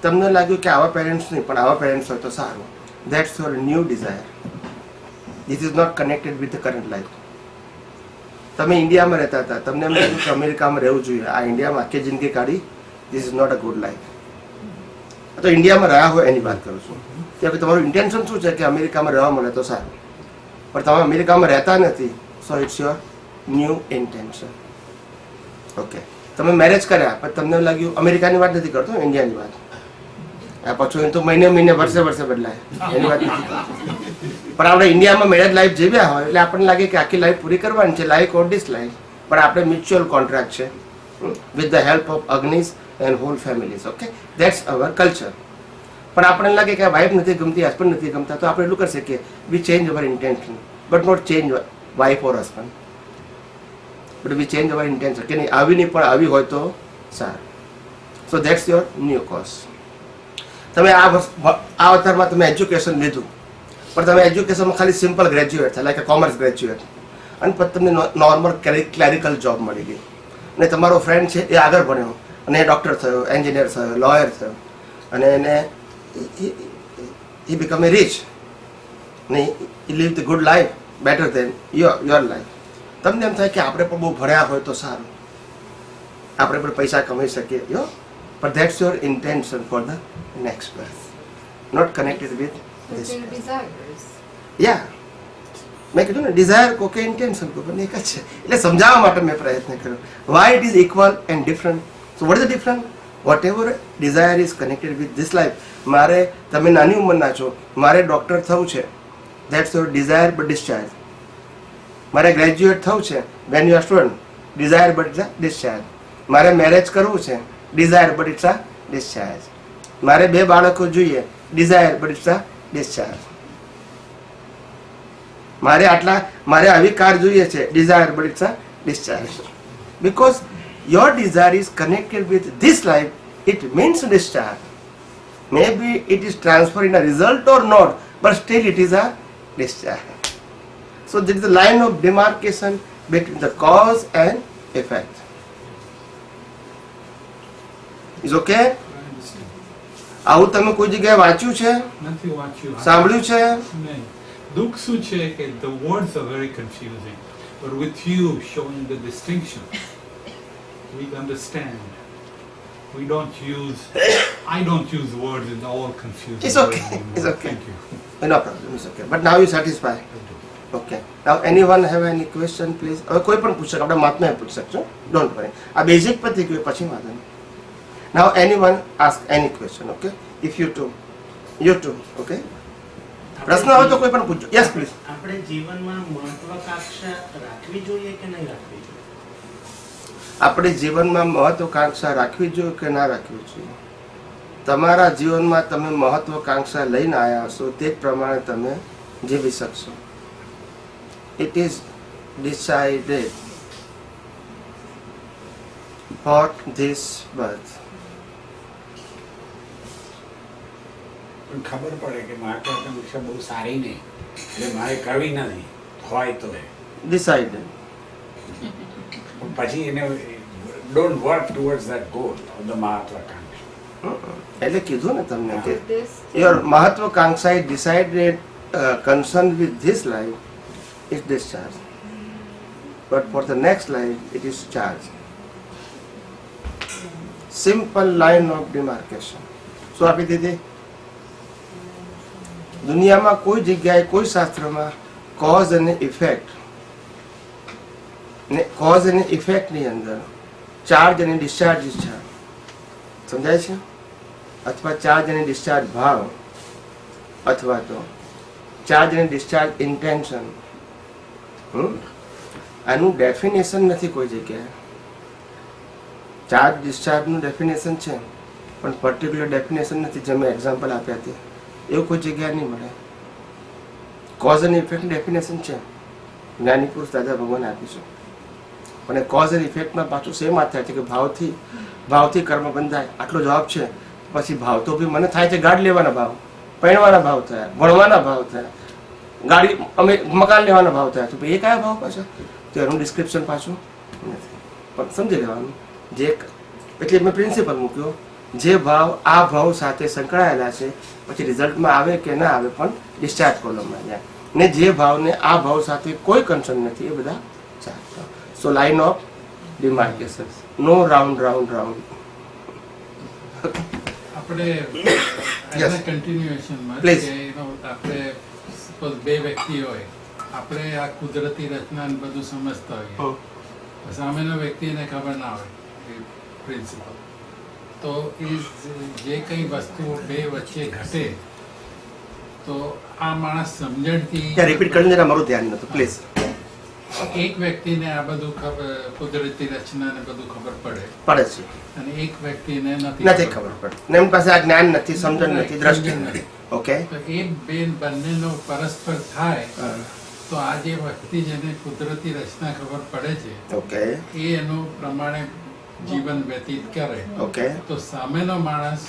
તમને લાગ્યું કે આવા parents નહીં પણ આવા parents હોય તો સારું. That's your new desire. This is not connected with the current life. તમે ઇન્ડિયામાં રહેતા હતા, તમને એમ લાગ્યું કે અમેરિકામાં રહેવું જોઈએ, આ ઇન્ડિયામાં આખી જિંદગી કાઢી, this is not a good life. તો ઇન્ડિયામાં રહ્યા હોય એની વાત કરું છું. કે તમારું ઇન્ટેન્શન શું છે કે અમેરિકામાં રહેવા મળે તો સારું, પણ તમે અમેરિકામાં રહેતા નથી, so it's your new intention. Okay, તમે મેરેજ કર્યા પણ તમને લાગ્યું, અમેરિકાની વાત નથી કરતો, ઇન્ડિયાની વાત. આ પાછું એ તો મહિને વર્ષે બદલાય, એની વાત નથી કરતો. પણ આપણે ઇન્ડિયામાં મેરેજ લાઈફ જીવ્યા હોય એટલે આપણને લાગે કે આખી લાઈફ પૂરી કરવાની છે, લાઈક ઓર ડિસલાઈક, પણ આપણે મ્યુચ્યુઅલ કોન્ટ્રાક્ટ છે વિથ ધ હેલ્પ ઓફ અગ્નિસ and whole families. Okay, that's our culture. પણ આપણને લાગે કે આ વાઇફ નથી ગમતી, હસબન્ડ નથી ગમતા, તો આપણે એટલું કરશે કે we change our intention, but not change wife or husband, but we change our intention કે નહીં, આવી નહીં પણ આવી હોય તો સારું. So that's your new cause. તમે આ અવતારમાં તમે એજ્યુકેશન લીધું, પણ તમે એજ્યુકેશનમાં ખાલી સિમ્પલ ગ્રેજ્યુએટ થયા, લાઈક કોમર્સ ગ્રેજ્યુએટ, અને પછી તમને નોર્મલ ક્લેરિકલ જોબ મળી ગઈ, અને તમારો ફ્રેન્ડ છે એ આગળ ભણ્યો અને એ ડૉક્ટર થયો, એન્જિનિયર થયો, લોયર થયો, અને એને he become a rich, he lived a good life, better than your life. તમને એમ થાય કે આપણે પણ બહુ ભણ્યા હોય તો સારું, આપણે પણ પૈસા કમાઈ શકીએ, but that's your intention for the next birth, not connected with this. desires. Yeah, મેં કીધું ને ડિઝાયર કો કે ઇન્ટેન્શન કો બંને એક જ છે, એટલે સમજાવવા માટે મેં પ્રયત્ન કર્યો. Why it is equal and different. So what is the different? Whatever desire is connected with this life. મારે, તમે નાની ઉંમરના છો, મારે ડૉક્ટર થવું છે, that's your desire but discharge. મારે ગ્રેજ્યુએટ થવું છે, when you are student, desire but it's a discharge. મારે મેરેજ કરવું છે, desire but it's a discharge. મારે 2 બાળકો જોઈએ, desire but it's a discharge. મારે આવી કાર જોઈએ છે, desire, but it's a discharge. Because your desire is connected with this life, it means discharge. Maybe it is transfer in a result or not, but still it is a discharge. So there is a line of demarcation between the cause and effect. Is okay? I understand. આવું તમે કોઈ જગ્યાએ વાંચ્યું છે, નથી વાંચ્યું. સાંભળ્યું છે? નહીં. દુઃખ શું છે કે the words are very confusing, but with you showing the distinction, we understand. We don't use, I don't use words in all confusing It's okay, ways anymore. it's okay. Thank you. No problem, it's okay. But now you satisfied. Okay. Now anyone have any question, please? હવે કોઈ પણ પૂછે, આપણે મહાત્માએ પૂછી શકશો. Don't worry. આ basic પતી ગયું, પછી વાંધો નહીં. Now anyone ask any question, okay? If you too. Okay? પ્રશ્ન હોય તો કોઈ પણ પૂછજો. Yes, please. આપણે જીવનમાં મહત્વાકાંક્ષા રાખવી જોઈએ કે નહીં રાખવી જોઈએ? આપણે જીવનમાં મહત્વાકાંક્ષા રાખવી જોઈએ કે ના રાખવી જોઈએ? તમારા જીવનમાં તમે મહત્વાકાંક્ષા લઈને આવ્યા હશો તે પ્રમાણે તમે જીવી શકશો. It is decided for this birth. પણ ખબર પડે કે મહત્વાકાંક્ષા બહુ સારી નહીં, એટલે મારે કરવી નથી, હોય તો એ. Decided. પણ પછી એને don't work towards that goal of the મહત્વાકાંક્ષા. એટલે કીધું ને તમને કે This your મહત્વાકાંક્ષા is decided concern with this life is discharge, but for the next life it is charge. Simple line of demarcation. શું આપી દીધી? દુનિયામાં કોઈ જગ્યાએ કોઈ શાસ્ત્રમાં કોઝ અને ઇફેક્ટ ને કોઝ અને ઇફેક્ટની અંદર ચાર્જ અને ડિસ્ચાર્જ છે, સમજાય છે? અથવા ચાર્જ અને ડિસ્ચાર્જ ભાવ, અથવા તો ચાર્જ અને ડિસ્ચાર્જ ઇન્ટેન્શન. આનું ડેફિનેશન નથી કોઈ જગ્યાએ. ચાર્જ ડિસ્ચાર્જનું ડેફિનેશન છે, પણ પર્ટિક્યુલર ડેફિનેશન નથી, જે મેં એક્ઝામ્પલ આપ્યા તે એવું કોઈ જગ્યાએ નહીં મળે. કોઝ અને ઇફેક્ટ ડેફિનેશન છે, જ્ઞાની પુરુષ દાદા ભગવાન આપીશું, અને કોઝ અને ઇફેક્ટમાં પાછું સેમ વાત થાય છે કે ભાવથી કર્મ બંધાય, આટલો જવાબ છે. પછી ભાવ તો બી મને થાય છે ગાડી લેવાના ભાવ, પહેરવાના ભાવ થયા, ભણવાના ભાવ થયા, ગાડી અમે મકાન લેવાના ભાવ થયા, તો એ કયા ભાવ પાછા? તો એનું ડિસ્ક્રિપ્શન પાછું નથી, પણ સમજી લેવાનું. જે એટલે મેં પ્રિન્સિપલ મૂક્યો, જે ભાવ આ ભાવ સાથે સંકળાયેલા છે, પછી રિઝલ્ટમાં આવે કે ના આવે પણ ડિસ્ચાર્જ કોલમમાં જાય, ને જે ભાવને આ ભાવ સાથે કોઈ કન્સર્ન નથી એ બધા charge. So line of demarcation, no round. આપણે Yes. કન્ટિન્યુએશનમાં Please. કે આપણે સપોઝ બે વ્યક્તિ હોય, આપણે આ કુદરતી રચના ને બધું સમજતા હોઈએ, સામેનો વ્યક્તિને ખબર ના હોય પ્રિન્સિપલ, તો એ જે કંઈ વસ્તુ બે વચ્ચે ઘટે તો આ માણસ સમજણથી રિપીટ કરીને જરા મારું ધ્યાન નતું પ્લીઝ. એક વ્યક્તિને આ બધું કુદરતી રચના ને બધું ખબર પડે પડે છે, અને એક વ્યક્તિને નથી ખબર પડે, ને એમની પાસે આ જ્ઞાન નથી, સમજણ નથી, દ્રષ્ટિ નથી. ઓકે, તો એ બંનેનો પરસ્પર થાય તો આ જે વ્યક્તિ જેને કુદરતી રચના ખબર પડે છે ઓકે, એ એનું પ્રમાણે જીવન વ્યતીત કરે, ઓકે, તો સામેનો માણસ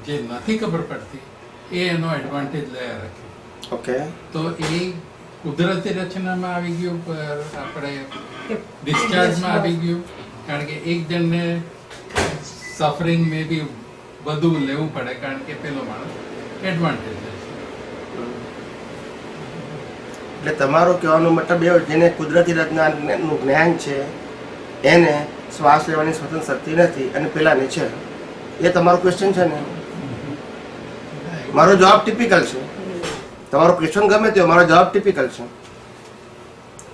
જે નથી ખબર પડતી એ એનો એડવાન્ટેજ લઈ રાખે. ઓકે. તો એ કુદરતી રચનામાં આવી ગયું, આપણે ડિસ્ચાર્જમાં આવી ગયું, કારણ કે એક જણને સફરિંગ મે બી બધું લેવું પડે, કારણ કે પેલો માણસ એડવાન્ટેજ લે છે. એટલે તમારો કહેવાનો મતલબ એ જેને કુદરતી રચનાનું જ્ઞાન છે એને શ્વાસ લેવાની સ્વતંત્ર શક્તિ નથી અને પેલાને છે, એ તમારો ક્વેશ્ચન છે ને? મારો જવાબ ટિપિકલ છે. તમારો ક્વેશ્ચન ગમે તે, મારો જવાબ ટિપિકલ છે.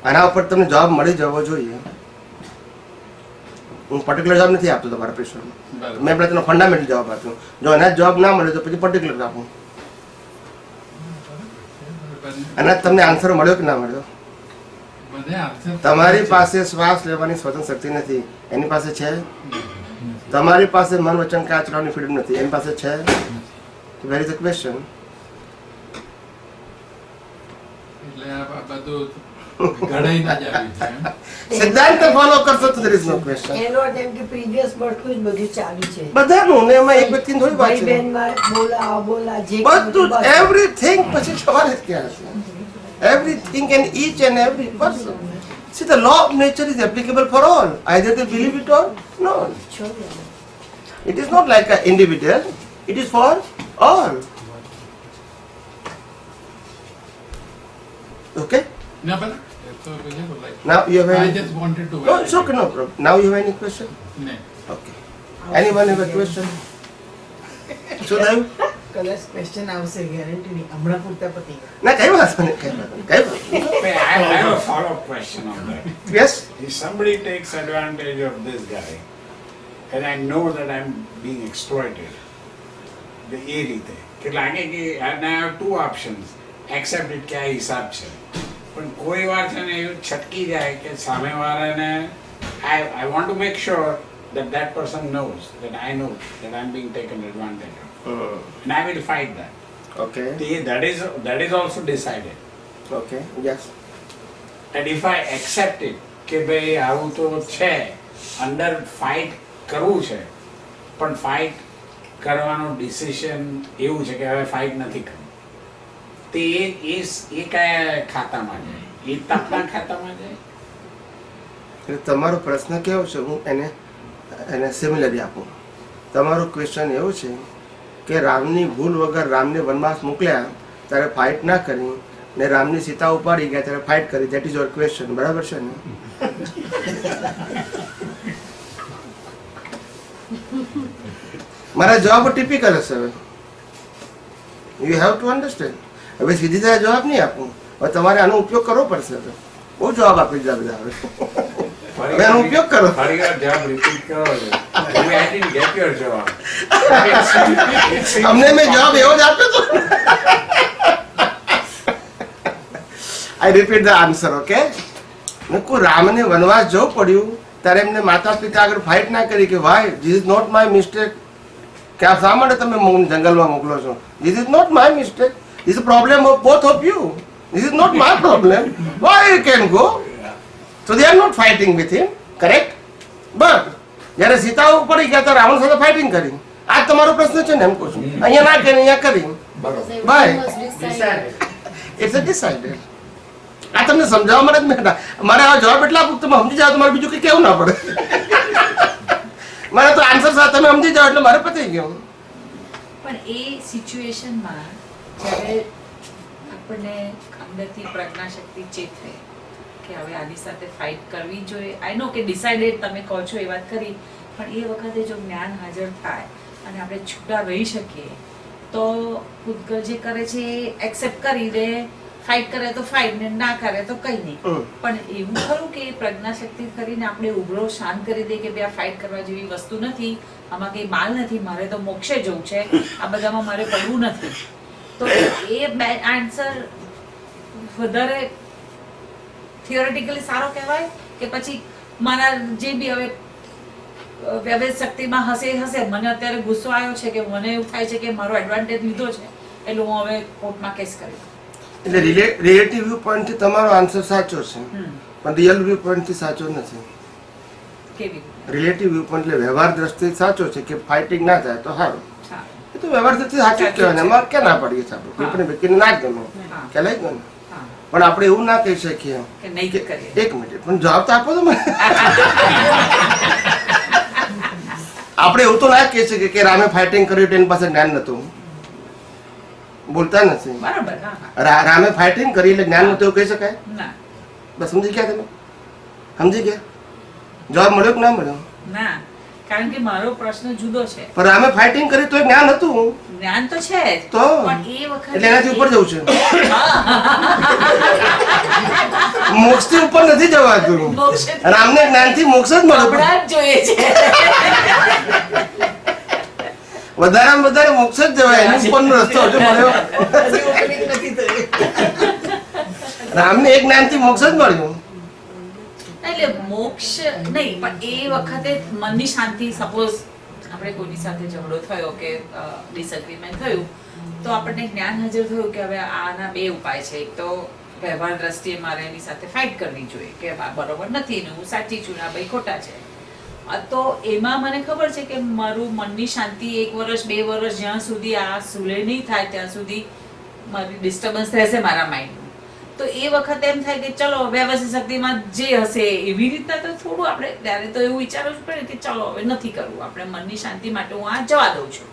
આના ઉપર તમને જવાબ મળી જવો જોઈએ. હું પર્ટિક્યુલર જવાબ નથી આપતો તમારા પ્રશ્નનો, મેં પેલા તેનો ફંડામેન્ટલ જવાબ આપ્યો. જો એના જવાબ ના મળે તો પછી પર્ટિક્યુલર આપું. અને તમને આન્સર મળ્યો કે ના મળ્યો? તમારી પાસે શ્વાસ લેવાની સ્વતંત્ર શક્તિ નથી, એની પાસે છે. તમારી પાસે મન વચન કાયા ચલાવવાની ફ્રીડમ નથી, એની પાસે છે. Where is the question? એટલે આ બધું ઘડાઈ ના જ આવી છે એમ. સિદ્ધાંત ફોલો કરશો તો there is no question. એનો અર્થ એમ કે previous birthનું જ બધું ચાલુ છે. બધાનું ને એમાં એક વ્યક્તિની થોડી વાત ભાઈ છે. બહેનમાં બોલા આ બોલા જે બધું everything પછી સવાલ જ ક્યાં છે? Everything and each and every person. See, the law of nature is applicable for all. Either they believe it or not. It is not like an individual. It is for all. Okay? ના પણ એ તો બરાબર, like, Now you have I any... just wanted to No, it's okay, no problem. Now you have any question? નહીં. Okay. Anyone have a question? શું થયું? કદાચ question આવશે guarantee નહીં હમણાં પૂરતા પતી ગયા. ના કઈ વાત નહીં, કઈ વાત નહીં, કઈ વાત નહીં. I have a follow-up question on that. Yes? If somebody takes advantage of this guy, and I know that I'm being exploited, એ રીતે કે લાગે કે and I have two options, accept it કે આ હિસાબ છે, પણ કોઈ વાર છે ને એવું છટકી જાય કે સામેવાળાને I want to make sure that that person knows that I know that I'm being taken advantage of, and I will fight that. Okay. That is also decided. Okay. Yes. And if I accept it કે ભાઈ આવું તો છે, અંદર fight કરવું છે, પણ fight કરવાનું ડિસિઝન એવું છે કે હવે ફાઇટ નથી કરવું, તે એ કયા ખાતામાં જાય? એ તપના ખાતામાં જાય? એટલે તમારો પ્રશ્ન કેવો છે, હું એને સિમિલરી આપું. તમારો ક્વેશ્ચન એવું છે કે રામની ભૂલ વગર રામને વનવાસ મોકલ્યા ત્યારે ફાઇટ ના કરી ને રામની સીતા ઉપાડી ગયા ત્યારે ફાઇટ કરી. ધેટ ઇઝ યોર ક્વેશ્ચન, બરાબર છે ને? મારા જવાબ ટિપિકલ હશે. હવે યુ હેવ ટુ અન્ડરસ્ટેન્ડ. હવે સીધી રીતે જવાબ નહીં આપું, હવે તમારે આનો ઉપયોગ કરવો પડશે. હવે બહુ જવાબ આપી દીધા બધા. હવે એનો ઉપયોગ કરો. ફરી વાર જવાબ રિપીટ કરો છો. I didn't get your જવાબ. અમને મેં જવાબ એવો જ આપ્યો તો. આઈ રિપીટ ધ આન્સર. ઓકે? મેં કોઈ રામને વનવાસ જવું પડ્યું ત્યારે એમને માતા પિતા આગળ ફાઇટ ના કરી કે why this is not my mistake, કે આ શા માટે તમે જંગલમાં મોકલો છો? This is not my mistake, this is problem of both of you. This is not my problem. Why you can go? So they are not fighting with him, correct? But જ્યારે સીતા પડી ગયા તો રાવણ સાથે ફાઇટિંગ કરી. આ તમારો પ્રશ્ન છે ને, એમ કહું છું. અહીંયા ના કરી, અહીંયા કરી. By it's a decided. આ તમને સમજાવવા માટે જ મેં મારે આ જવાબ એટલા આપું તમે સમજી જાઓ, તમારે બીજું કંઈ કેવું ના પડે. મારે તો આન્સર સાથે તમે સમજી જાઓ એટલે મારે પતી ગયું. પણ એ સિચ્યુએશનમાં જ્યારે આપણને અંદરથી પ્રજ્ઞાશક્તિ ચેત થાય કે હવે આની સાથે ફાઇટ કરવી જોઈએ, આઈ નો કે ડિસાઇડેડ તમે કહો છો એ વાત કરી, પણ એ વખતે જો જ્ઞાન હાજર થાય અને આપણે છૂટા રહી શકીએ તો પૂતગલ જે કરે છે એ એક્સેપ્ટ કરી દે, ફાઇટ કરે તો ફાઇટ ને ના કરે તો કઈ નહીં. પણ એવું ખરું કે પ્રજ્ઞાશક્તિ કરીને આપણે ઉભરો શાંત કરી દે કે ભાઈ આ ફાઇટ કરવા જેવી વસ્તુ નથી, આમાં કઈ માલ નથી, મારે તો મોક્ષે જવું છે, આ બધામાં મારે પડવું નથી, તો એ આન્સર વધારે થિયોરેટિકલી સારો કહેવાય કે પછી મારા જે બી હવે વ્યવસ્થિત શક્તિમાં હશે મને અત્યારે ગુસ્સો આવ્યો છે કે મને એવું થાય છે કે મારો એડવાન્ટેજ લીધો છે એટલે હું હવે કોર્ટમાં કેસ કરી. એટલે રિલેટિવ વ્યૂ પોઈન્ટથી તમારો આન્સર સાચો છે, પણ રિયલ વ્યૂ પોઈન્ટથી સાચો નથી. કેવી રિલેટિવ વ્યૂ પોઈન્ટ એટલે વ્યવહાર દ્રષ્ટિથી સાચો છે કે ફાઇટિંગ ના થાય તો સારું. એ તો વ્યવહાર દ્રષ્ટિથી સાચું જ કહેવાય ને, એમાં ક્યાં ના પડીએ છીએ આપણે? કોઈ પણ વ્યક્તિને ના જ ગમે, ખ્યાલ આવી ગયો ને? પણ આપણે એવું ના કહી શકીએ કે નહીં કરીએ. એક મિનિટ પણ જવાબ તો આપો તો મને. આપણે એવું તો ના કહી શકીએ કે રામે ફાઇટિંગ કર્યું એની પાસે જ્ઞાન નતું. બોલતા નથી. બરાબર. રામે ફાઇટિંગ કરી એટલે જ્ઞાન નતું એવું કહી શકાય? ના બસ સમજી ગયા તમે? સમજી ગયા? જવાબ મળ્યો કે ના મળ્યો? ના, કારણ કે મારો પ્રશ્ન જુદો છે. પણ રામે ફાઇટિંગ કરી તો જ્ઞાન હતું. જ્ઞાન તો છે જ, તો પણ એ વખતે એટલે એનાથી ઉપર જવું છે. મોક્ષથી ઉપર નથી જવાતું. રામને જ્ઞાનથી મોક્ષ જ મળ્યો. હમણાં જ જોઈએ છે. વધારેમાં વધારે મોક્ષ જ જવાય, એની ઉપરનો રસ્તો હજુ મળ્યો. રામને એક જ્ઞાનથી મોક્ષ જ મળ્યું. એટલે મોક્ષ નહીં, પણ એ વખતે મનની શાંતિ, સપોઝ આપણે કોઈની સાથે ઝઘડો થયો કે ડિસએગ્રીમેન્ટ થયું તો આપણને જ્ઞાન હાજર થયું કે હવે આના બે ઉપાય છે, એક તો વ્યવહાર દ્રષ્ટિએ મારે એની સાથે ફાઇટ કરવી જોઈએ કે આ બરોબર નથી ને હું સાચી છું ને આ ભાઈ ખોટા છે. તો એમાં મને ખબર છે કે મારું મનની શાંતિ 1 વર્ષ 2 વર્ષ જ્યાં સુધી આ સુલે નહીં થાય ત્યાં સુધી મારી ડિસ્ટર્બન્સ રહેશે મારા માઇન્ડનું. તો એ વખતે એમ થાય કે ચલો વ્યવસ્થિત શક્તિમાં જે હશે એવી રીતના તો થોડું આપણે ત્યારે તો એવું વિચારવું જ પડે કે ચલો હવે નથી કરવું, આપણે મનની શાંતિ માટે હું આ જવા દઉં છું.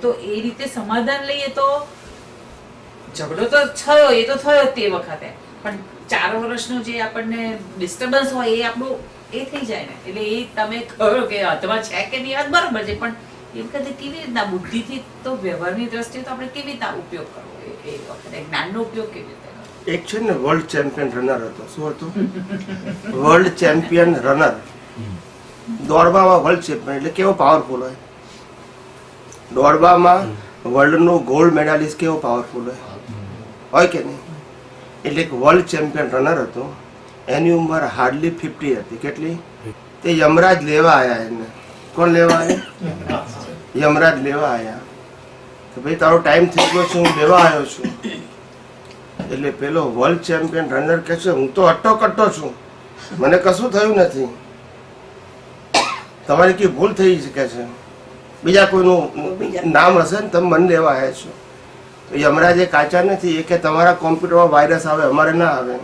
તો એ રીતે સમાધાન લઈએ તો ઝઘડો તો થયો, એ તો થયો તે વખતે, પણ 4 વર્ષનો જે આપણને ડિસ્ટર્બન્સ હોય એ આપણું એ થઈ જાય ને. એટલે એ તમે કહો કે હાથમાં છે કે નહીં વાત બરોબર છે, પણ એ વખતે કેવી રીતના બુદ્ધિથી તો વ્યવહારની દ્રષ્ટિએ તો આપણે કેવી રીતના ઉપયોગ કરવો એ વખતે જ્ઞાનનો ઉપયોગ કેવી રીતે કરવો? એક છે ને વર્લ્ડ ચેમ્પિયન રનર હતો. શું હતું? World champion runner. દોડવામાં વર્લ્ડ ચેમ્પિયન એટલે કેવો પાવરફુલ હોય. દોડવામાં વર્લ્ડનો ગોલ્ડ મેડાલિસ્ટ કેવો પાવરફુલ હોય કે નહીં? એટલે એક વર્લ્ડ ચેમ્પિયન રનર હતો. એની ઉંમર હાર્ડલી 50 હતી. કેટલી? તે યમરાજ લેવા આવ્યા એને. કોણ લેવા આવ્યા? યમરાજ લેવા આવ્યા કે ભાઈ તારો ટાઈમ થઈ ગયો છે, હું લેવા આવ્યો છું. એટલે પેલો વર્લ્ડ ચેમ્પિયન રનર કહે છે હું તો અટ્ટો છું, મને કશું થયું નથી, તમારી કઈ ભૂલ થઈ શકે છે, બીજા કોઈનું નામ હશે ને તમે મને લેવા આવ્યા છો. તો યમરાજે કાચા નથી, એ કે તમારા કોમ્પ્યુટરમાં વાયરસ આવે અમારે ના આવે.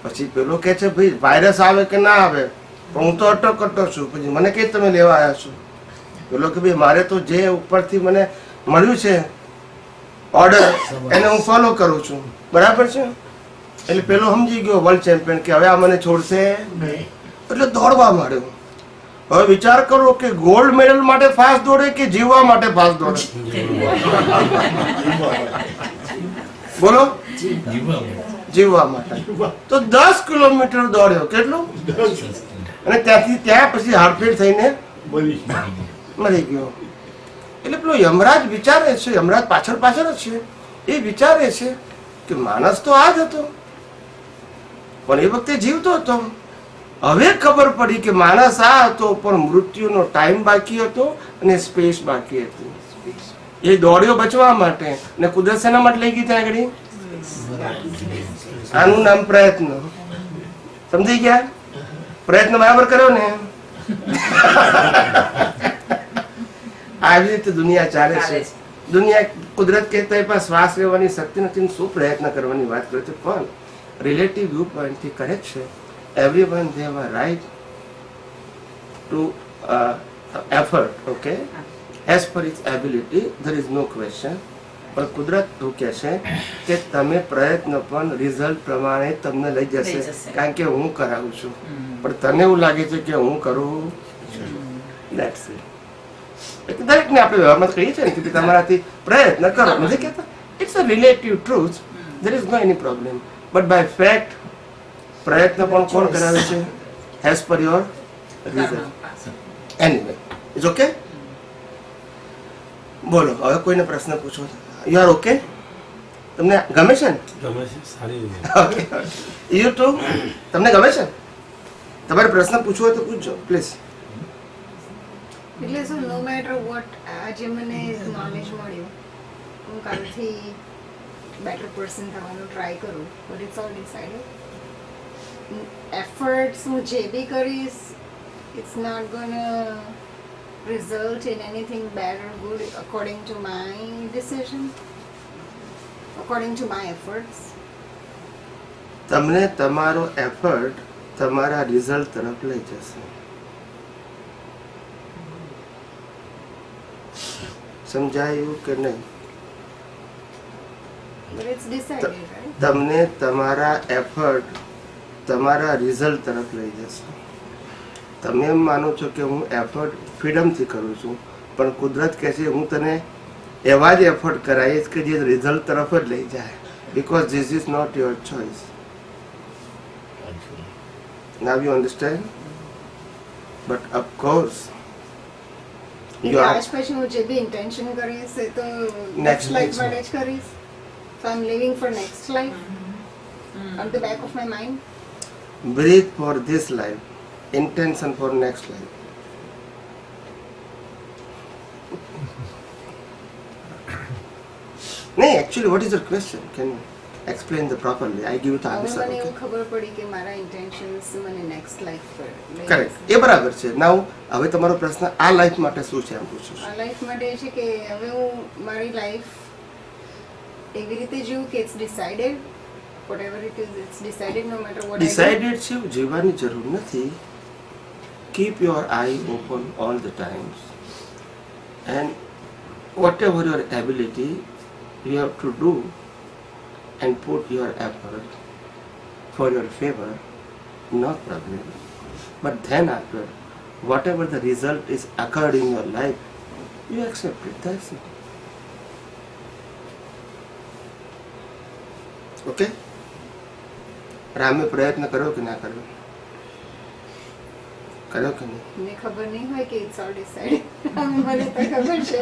પછી પેલો કે છે ભાઈ વાયરસ આવે કે ના આવે પણ હું તો અટ્ટો છું, પછી મને કઈ તમે લેવા આવ્યા છો? પેલો કે ભાઈ મારે તો જે ઉપરથી મને મળ્યું છે ઓર્ડર એને હું ફોલો કરું છું, બરાબર છે. એટલે પેલો સમજી ગયો વર્લ્ડ ચેમ્પિયન કે હવે આ મને છોડશે એટલે દોડવા માંડ્યો. હવે વિચાર કરો કે ગોલ્ડ મેડલ માટે ફાસ્ટ દોડે કે જીવવા માટે ફાસ્ટ દોડે? બોલો, જીવવા માટે. તો 10 કિલોમીટર દોડ્યો. કેટલું? અને ત્યાંથી ત્યાં પછી હાર્ટફેલ થઈને મરી ગયો. એટલે પેલો યમરાજ વિચારે છે, યમરાજ પાછળ જ છે, એ વિચારે છે કે માણસ તો આ જ હતો પણ એ વખતે જીવતો હતો. હવે ખબર પડી કે માણસ આ હતો પણ મૃત્યુનો ટાઈમ બાકી હતો અને સ્પેસ બાકી હતી. એ દોડ્યો બચવા માટે ને કુદરત શેના માટે લઈ ગઈ ત્યાં આગળ? આનું નામ પ્રયત્ન. સમજી ગયા? પ્રયત્ન બરાબર કર્યો ને? આવી રીતે દુનિયા ચાલે છે. દુનિયા કુદરત કહેતા પણ શ્વાસ લેવાની શક્તિ નથી, શું પ્રયત્ન કરવાની વાત કરે છે. પણ રિલેટિવ વ્યૂ પોઈન્ટથી કરેક્ટ છે. Everyone they have a right to effort, okay, as per its ability, there is no question. પણ કુદરત શું કહે છે કે તમે પ્રયત્ન પણ રિઝલ્ટ પ્રમાણે તમને લઈ જશે, કારણ કે હું કરાવું છું. પણ તને એવું લાગે છે કે હું કરું? That's it. દરેકને આપણે વ્યવહારમાં કહીએ છીએ ને કે તમારાથી પ્રયત્ન કરો, નથી કહેતા? It's a relative truth, there is no any problem, but by fact પ્રયત્ન પણ કોણ કરાવે છે? As per your result. Anyway, it's okay. બોલો, હવે કોઈને પ્રશ્ન પૂછો. You are okay? તમને ગમે છે ને? ગમે છે, સારી રીતે. You too? તમને ગમે છે? તમારે પ્રશ્ન પૂછવો હોય તો પૂછજો પ્લીઝ. એટલે શું, નો મેટર વોટ, આજે મને નોલેજ મળ્યું, હું કાલથી બેટર પર્સન થવાનું ટ્રાય કરું, but it's all decided. Efforts હું જે બી કરીશ, it's not gonna result in anything bad or good according to my decision, according to my efforts. તમને તમારો એફર્ટ તમારા રિઝલ્ટ તરફ લઈ જશે. સમજાયું કે નહીં? But it's decided, right? તમને તમારા એફર્ટ તમારા રિઝલ્ટ તરફ લઈ જશે. તમે એમ માનો છો કે હું એફર્ટ ફ્રીડમથી કરું છું, પણ કુદરત કહે છે હું તને એવા જ એફર્ટ કરાવીશ કે જે રિઝલ્ટ તરફ જ લઈ જાય, because this is not your choice. Now you understand? But of course એટલે આજ પછી હું જે બી ઇન્ટેન્શન કરીશ એ તો Next નેક્સ્ટ લાઈફ life. માટે જ કરીશ. So I'm living for next life at the back of my mind. breathe for this life, intention for next life. નહીં, actually what is your question? Can you explain the properly? I give you the હવે answer. મને એવું Okay? ખબર પડી કે મારા intentions મને next life પર લઈ કરેક્ટ, જશે. એ બરાબર છે. નાઉ હવે તમારો પ્રશ્ન આ લાઈફ માટે શું છે એમ પૂછું છું. આ લાઈફ માટે એ છે કે હવે હું મારી લાઈફ એવી રીતે જીવું કે it's decided, whatever it is, it's decided no matter what I do. Decided છે એવું જીવવાની જરૂર નથી. Keep your eye open all the times and whatever your ability you have to do and put your effort for your favour, no problem. But then after whatever the result is occurred in your life, you accept it. That's it. Okay? રામે પ્રયત્ન કર્યો કે ના કર્યો? કર્યો કે નહીં? મને ખબર નહીં હોય કે ઇટ્સ ઓલ ડિસાઇડેડ. મને તો ખબર છે.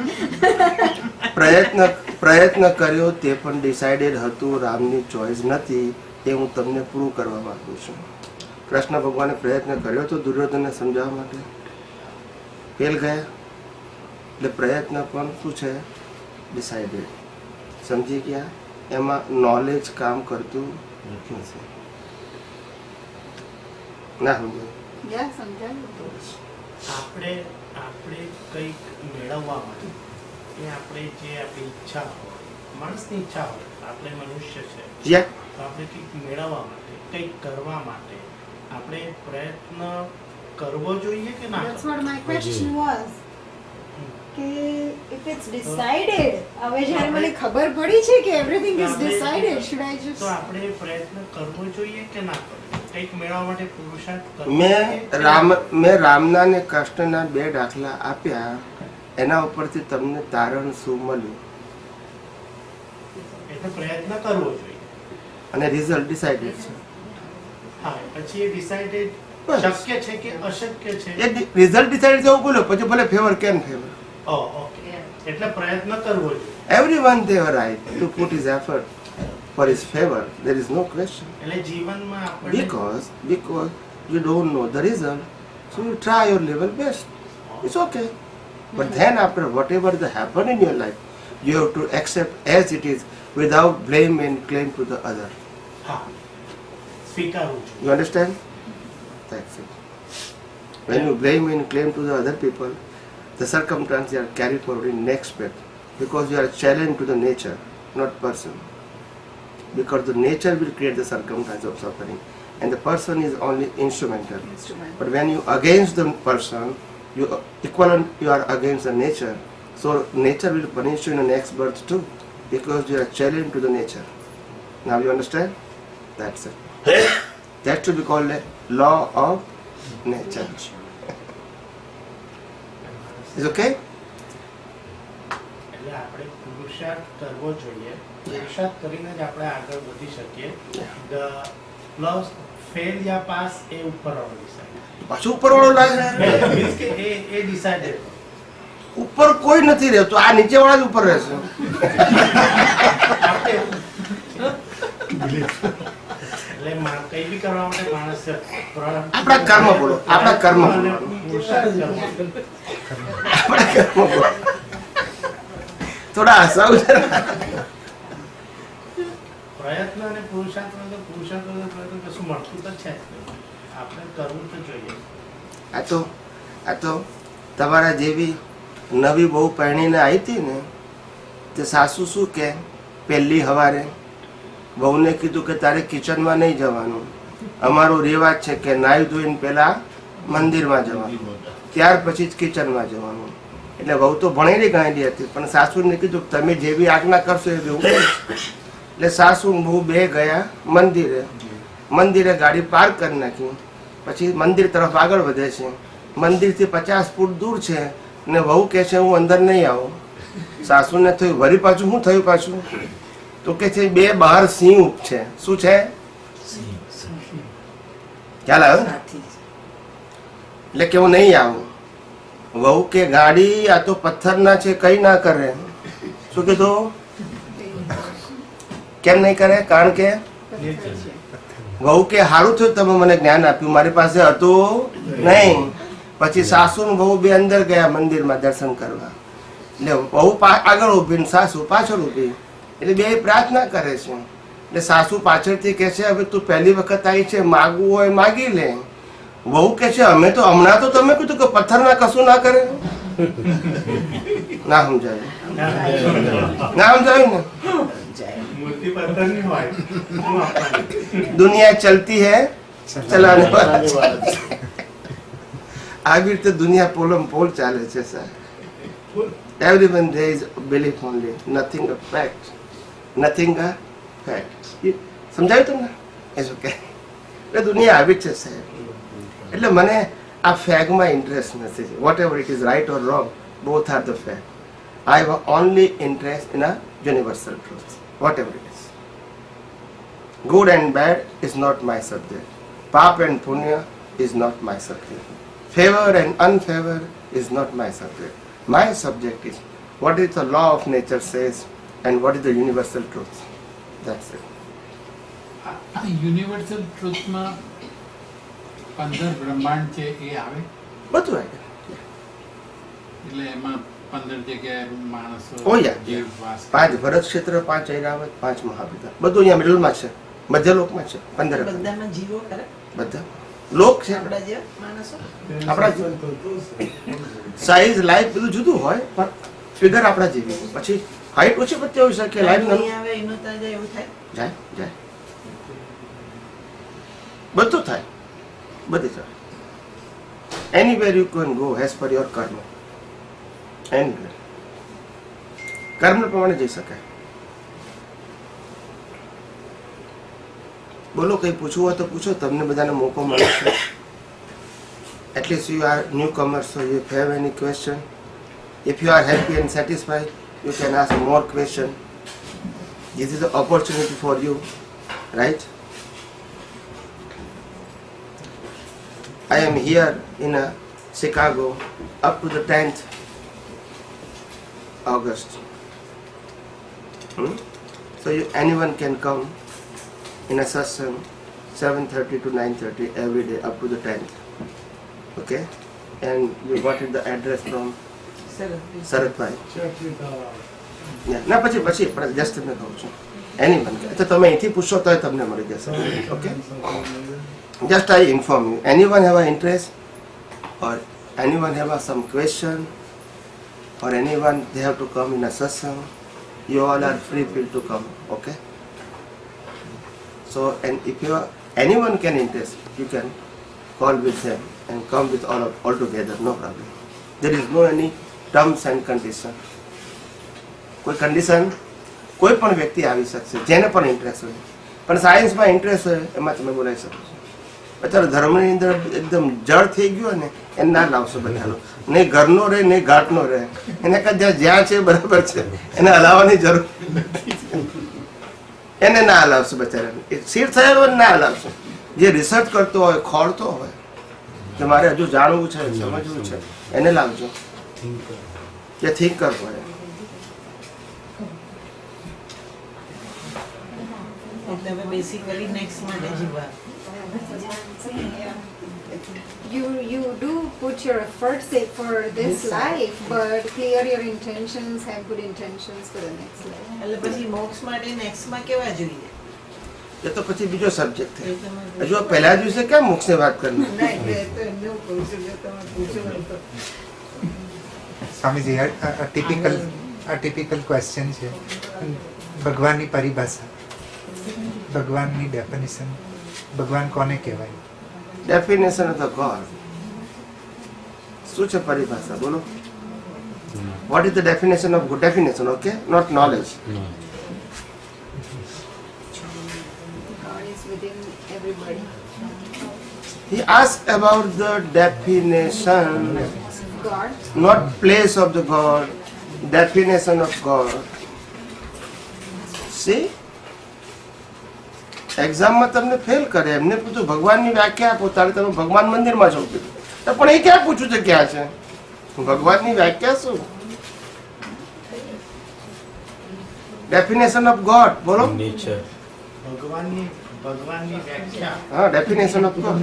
પ્રયત્ન કર્યો તે પણ ડિસાઇડેડ હતું, રામની ચોઈસ નથી. એ હું તમને પ્રૂવ કરવા માંગુ છું. કૃષ્ણ ભગવાને પ્રયત્ન કર્યો તો દુર્યોધનને સમજાવવા માટે, ફેલ ગયા. એટલે પ્રયત્ન પણ શું છે? ડિસાઇડેડ. સમજી ગયા? એમાં નોલેજ કામ કરતું નથી. ના સમજાય? યા સમજાયું. આપણે આપણે કંઈક મેળવવા માટે એ આપણે જે આપણી ઈચ્છા હોય, માણસની ઈચ્છા હોય, આપણે મનુષ્ય છે યા તો આપણે કંઈક મેળવવા માટે, કંઈક કરવા માટે આપણે પ્રયત્ન કરવો જોઈએ કે ના That's કરવો? what my question was. કે if it's decided, હવે જ્યારે મને ખબર પડી છે કે everything is decided, should I તો just આપણે પ્રયત્ન કરવો જોઈએ કે ના કરવો? કંઈક મેળવવા માટે પુરુષાર્થ કરવો મેં રામના ને કૃષ્ણના બે દાખલા આપ્યા, એના ઉપરથી તમને તારણ શું મળ્યું? એટલે પ્રયત્ન કરવો જોઈએ. અને રિઝલ્ટ ડિસાઇડેડ છે. હા, પછી એ ડિસાઇડેડ બસ. શક્ય છે કે અશક્ય છે? એ રિઝલ્ટ ડિસાઇડ થવું બોલો, પછી ભલે ફેવર કેમ ફેવર. ઓકે, એટલે પ્રયત્ન કરવો જોઈએ. Everyone they have right to put his effort for his favor. There is no question. એટલે જીવનમાં આપણે Because you don't know the result, so you try your level best. It's okay. But then after whatever that happen in your life, you have to accept as it is without blame and claim to the other. હા સ્વીકારવું જોઈએ. You understand? That's it. When you blame and claim to the other people, the circumstances are carried forward in next step, because you are challenged to the nature, not person. Because the nature will create the circumstance of suffering, and the person is only instrumental. instrument? But when you against the person, you are against the nature. So nature will punish you in the next birth too, because you are challenged to the nature. Now you understand? That's it. That should be called a law of nature. Is okay? એટલે આપણે પુરુષાર્થ કરવો જોઈએ. પુરુષાર્થ કરીને જ આપણે આગળ વધી શકીએ. The plus fail या pass એ ઉપરવાળો decide. પાછું ઉપરવાળો લાગે. Means કે એ decided. ઉપર કોઈ નથી રહેતું, આ નીચે વાળા જ ઉપર રહેશે. આપણે એટલે કંઈ બી કરવા માટે માણસ આપણા કર્મ બોલો, આપણા કર્મ બોલો. પુરુષાર્થ કરવો. આપણા કર્મ બોલો. થોડા હસાવું છે. પ્રયત્ન અને પુરુષાર્થ વગર કશું મળતું તો છે જ નહીં. આપણે કરવું તો જોઈએ. આ તો તમારા જેવી નવી બહુ પરણીને આવી હતી ને, તે સાસુ શું કે પહેલી સવારે બહુને કીધું કે તારે કિચનમાં નહીં જવાનું, અમારો રિવાજ છે કે નાહી ધોઈને પહેલા મંદિરમાં જવાનું, ત્યાર પછી જ કિચનમાં જવાનું. એટલે બહુ તો ભણેલી ગણેલી હતી, પણ સાસુને કીધું કે તમે જેવી આજ્ઞા કરશો એવી હું કરીશ. એટલે સાસુ બહુ બે ગયા મંદિરે ગાડી પાર્ક કરી નાખી. પછી મંદિર તરફ આગળ વધે છે. મંદિરથી 50 ફૂટ દૂર છે ને વહુ કહે છે હું અંદર નહીં આવું. સાસુને થયું વળી પાછું શું થયું પાછું? તો કે છે બે બહાર સિંહ છે. શું છે? ખ્યાલ આવ્યો ને? એટલે કે હું નહીં આવું. વહુ કે ગાડી આ તો પથ્થરના છે, કઈ ના કરે. શું કીધું? કેમ નહીં કરે? કારણ કે વહુ કે સારું થયું તમે મને જ્ઞાન આપ્યું, મારી પાસે હતું નહીં. પછી સાસુ ને વહુ બે અંદર ગયા મંદિરમાં દર્શન કરવા. એટલે વહુ આગળ ઊભી ને સાસુ પાછળ ઊભી. એટલે બે પ્રાર્થના કરે છે. એટલે સાસુ પાછળથી કહે છે હવે તું પહેલી વખત આવી છે, માગવું હોય માગી લે. વહુ કહે છે અમે તો હમણાં તો તમે કીધું કે પથ્થરના કશું ના કરે. ના સમજાયું? ના સમજાયું ને? મૂર્તિ પથ્થરની હોય શું આપવાની? દુનિયા ચલતી હૈ ચલાને વાલા. આવી રીતે દુનિયા પોલમ પોલ ચાલે છે sir. Everyone there is belief only, nothing a fact, nothing a fact. સમજાયું તમને? It's okay. એટલે દુનિયા આવી જ છે સાહેબ. એટલે મને આ ફેગમાં ઇન્ટરેસ્ટ નથી. Whatever it is right or wrong, both are the fact. I have only interest in a universal truth, whatever it is. Good and bad is not my subject. Pap and punya is not my subject. Favor and unfavor is not my subject. My subject is what is the law of nature says and what is the universal truth. That's it. આ universal ટ્રુથમાં 15 બ્રહ્માંડ છે એ આવે બધું આવી એટલે એમાં 15 જગ્યાએ માણસો Oh, yeah. જીવ વાસ કરે. 5 ભરત ક્ષેત્ર, 5 ઐરાવત, 5 મહાપિતા, બધું અહીંયા મિડલમાં છે, મધ્યલોકમાં છે. 15 બધામાં જીવો ખરા બધા લોક છે. આપણા જેવા માણસો આપણા સાઈઝ લાઈફ બધું જુદું હોય પણ ફિગર આપણા જેવી. પછી હાઈટ ઓછી પડતી હોઈ શકે, લાઈફ નહીં આવે એનો ત્યાં જાય એવું થાય જાય જાય બધું થાય, બધી જાય. Anywhere you can go as per your કર્મ. એનીવેર કર્મ પ્રમાણે જઈ શકાય. બોલો કંઈ પૂછવું હોય તો પૂછો, તમને બધાને મોકો મળે છે. એટલીસ્ટ યુ આર ન્યુ કમર, so you have any question. If you are happy and satisfied you can ask more question. This is the opportunity for you, right? I am here in Chicago up to the 10th August. So anyone can come in a satsang 7:30 to 9:30 every day up to the 10th. Okay? And we got it the address from Saratbhai. ના પછી પણ just તમને કહું છું એની મન તો તમે અહીંથી પૂછો તો તમને મળી જશે. Okay, just I inform you. Any one have a interest or any one have a some question or any one they have to come in a satsang, you all are free feel to come. Okay, so and if you any one can interest you can call with them and come with all together, no problem. There is no any terms and condition. કોઈ condition કોઈ પણ વ્યક્તિ આવી શકશે જેને પણ interest હોય. પણ સાયન્સમાં ઇન્ટરેસ્ટ હોય એમાં તમે બોલાવી શકો છો. અત્યારે ધર્મની અંદર એકદમ જળ થઈ ગયો ને એને ના લાવશો બધા. નહીં ઘરનો રહે નહીં ઘાટનો રહે, એને કાંઈ જ્યાં છે બરાબર છે, એને હલાવવાની જરૂર એને ના હલાવશો બચારાને. સીટ થયેલો હોય ના હલાવશો. જે રિસર્ચ કરતો હોય, ખોળતો હોય કે મારે હજુ જાણવું છે, સમજવું છે, એને લાવજો. કે થિંકર હોય. એટલે હવે બેસિકલી નેક્સ્ટ માટે જીવવા You do put your efforts in for this life, but clear your intentions, have good intentions for the next life. એટલે પછી મોક્ષ માટે નેક્સ્ટમાં કેવા જોઈએ એ તો પછી બીજો સબ્જેક્ટ એ છે. તમે હજુ પહેલા દિવસે કેમ મોક્ષની વાત કરવી? ના એટલે એ તો એમને હું કહું છું જો તમે પૂછો ને તો સ્વામીજી a typical question છે ભગવાનની પરિભાષા, ભગવાનની ડેફિનેશન, ભગવાન કોને કહેવાય? ડેફિનેશન ઓફ ધ ગોડ શું છે પરિભાષા? બોલો. What is the definition of good? Definition, okay, not knowledge. God is within everybody. He asked about the definition, God, not place of the God, definition of God. See? એક્ઝામમાં તમને fail કરે. એમને પૂછ્યું ભગવાનની વ્યાખ્યા આપો, તારે તમે ભગવાન મંદિરમાં છો કીધું. તો પણ એ ક્યાં પૂછ્યું છે ક્યાં છે ભગવાનની વ્યાખ્યા? શું ડેફિનેશન ઓફ ગોડ? બોલો. નેચર. ભગવાનની વ્યાખ્યા હા, ડેફિનેશન ઓફ ગોડ.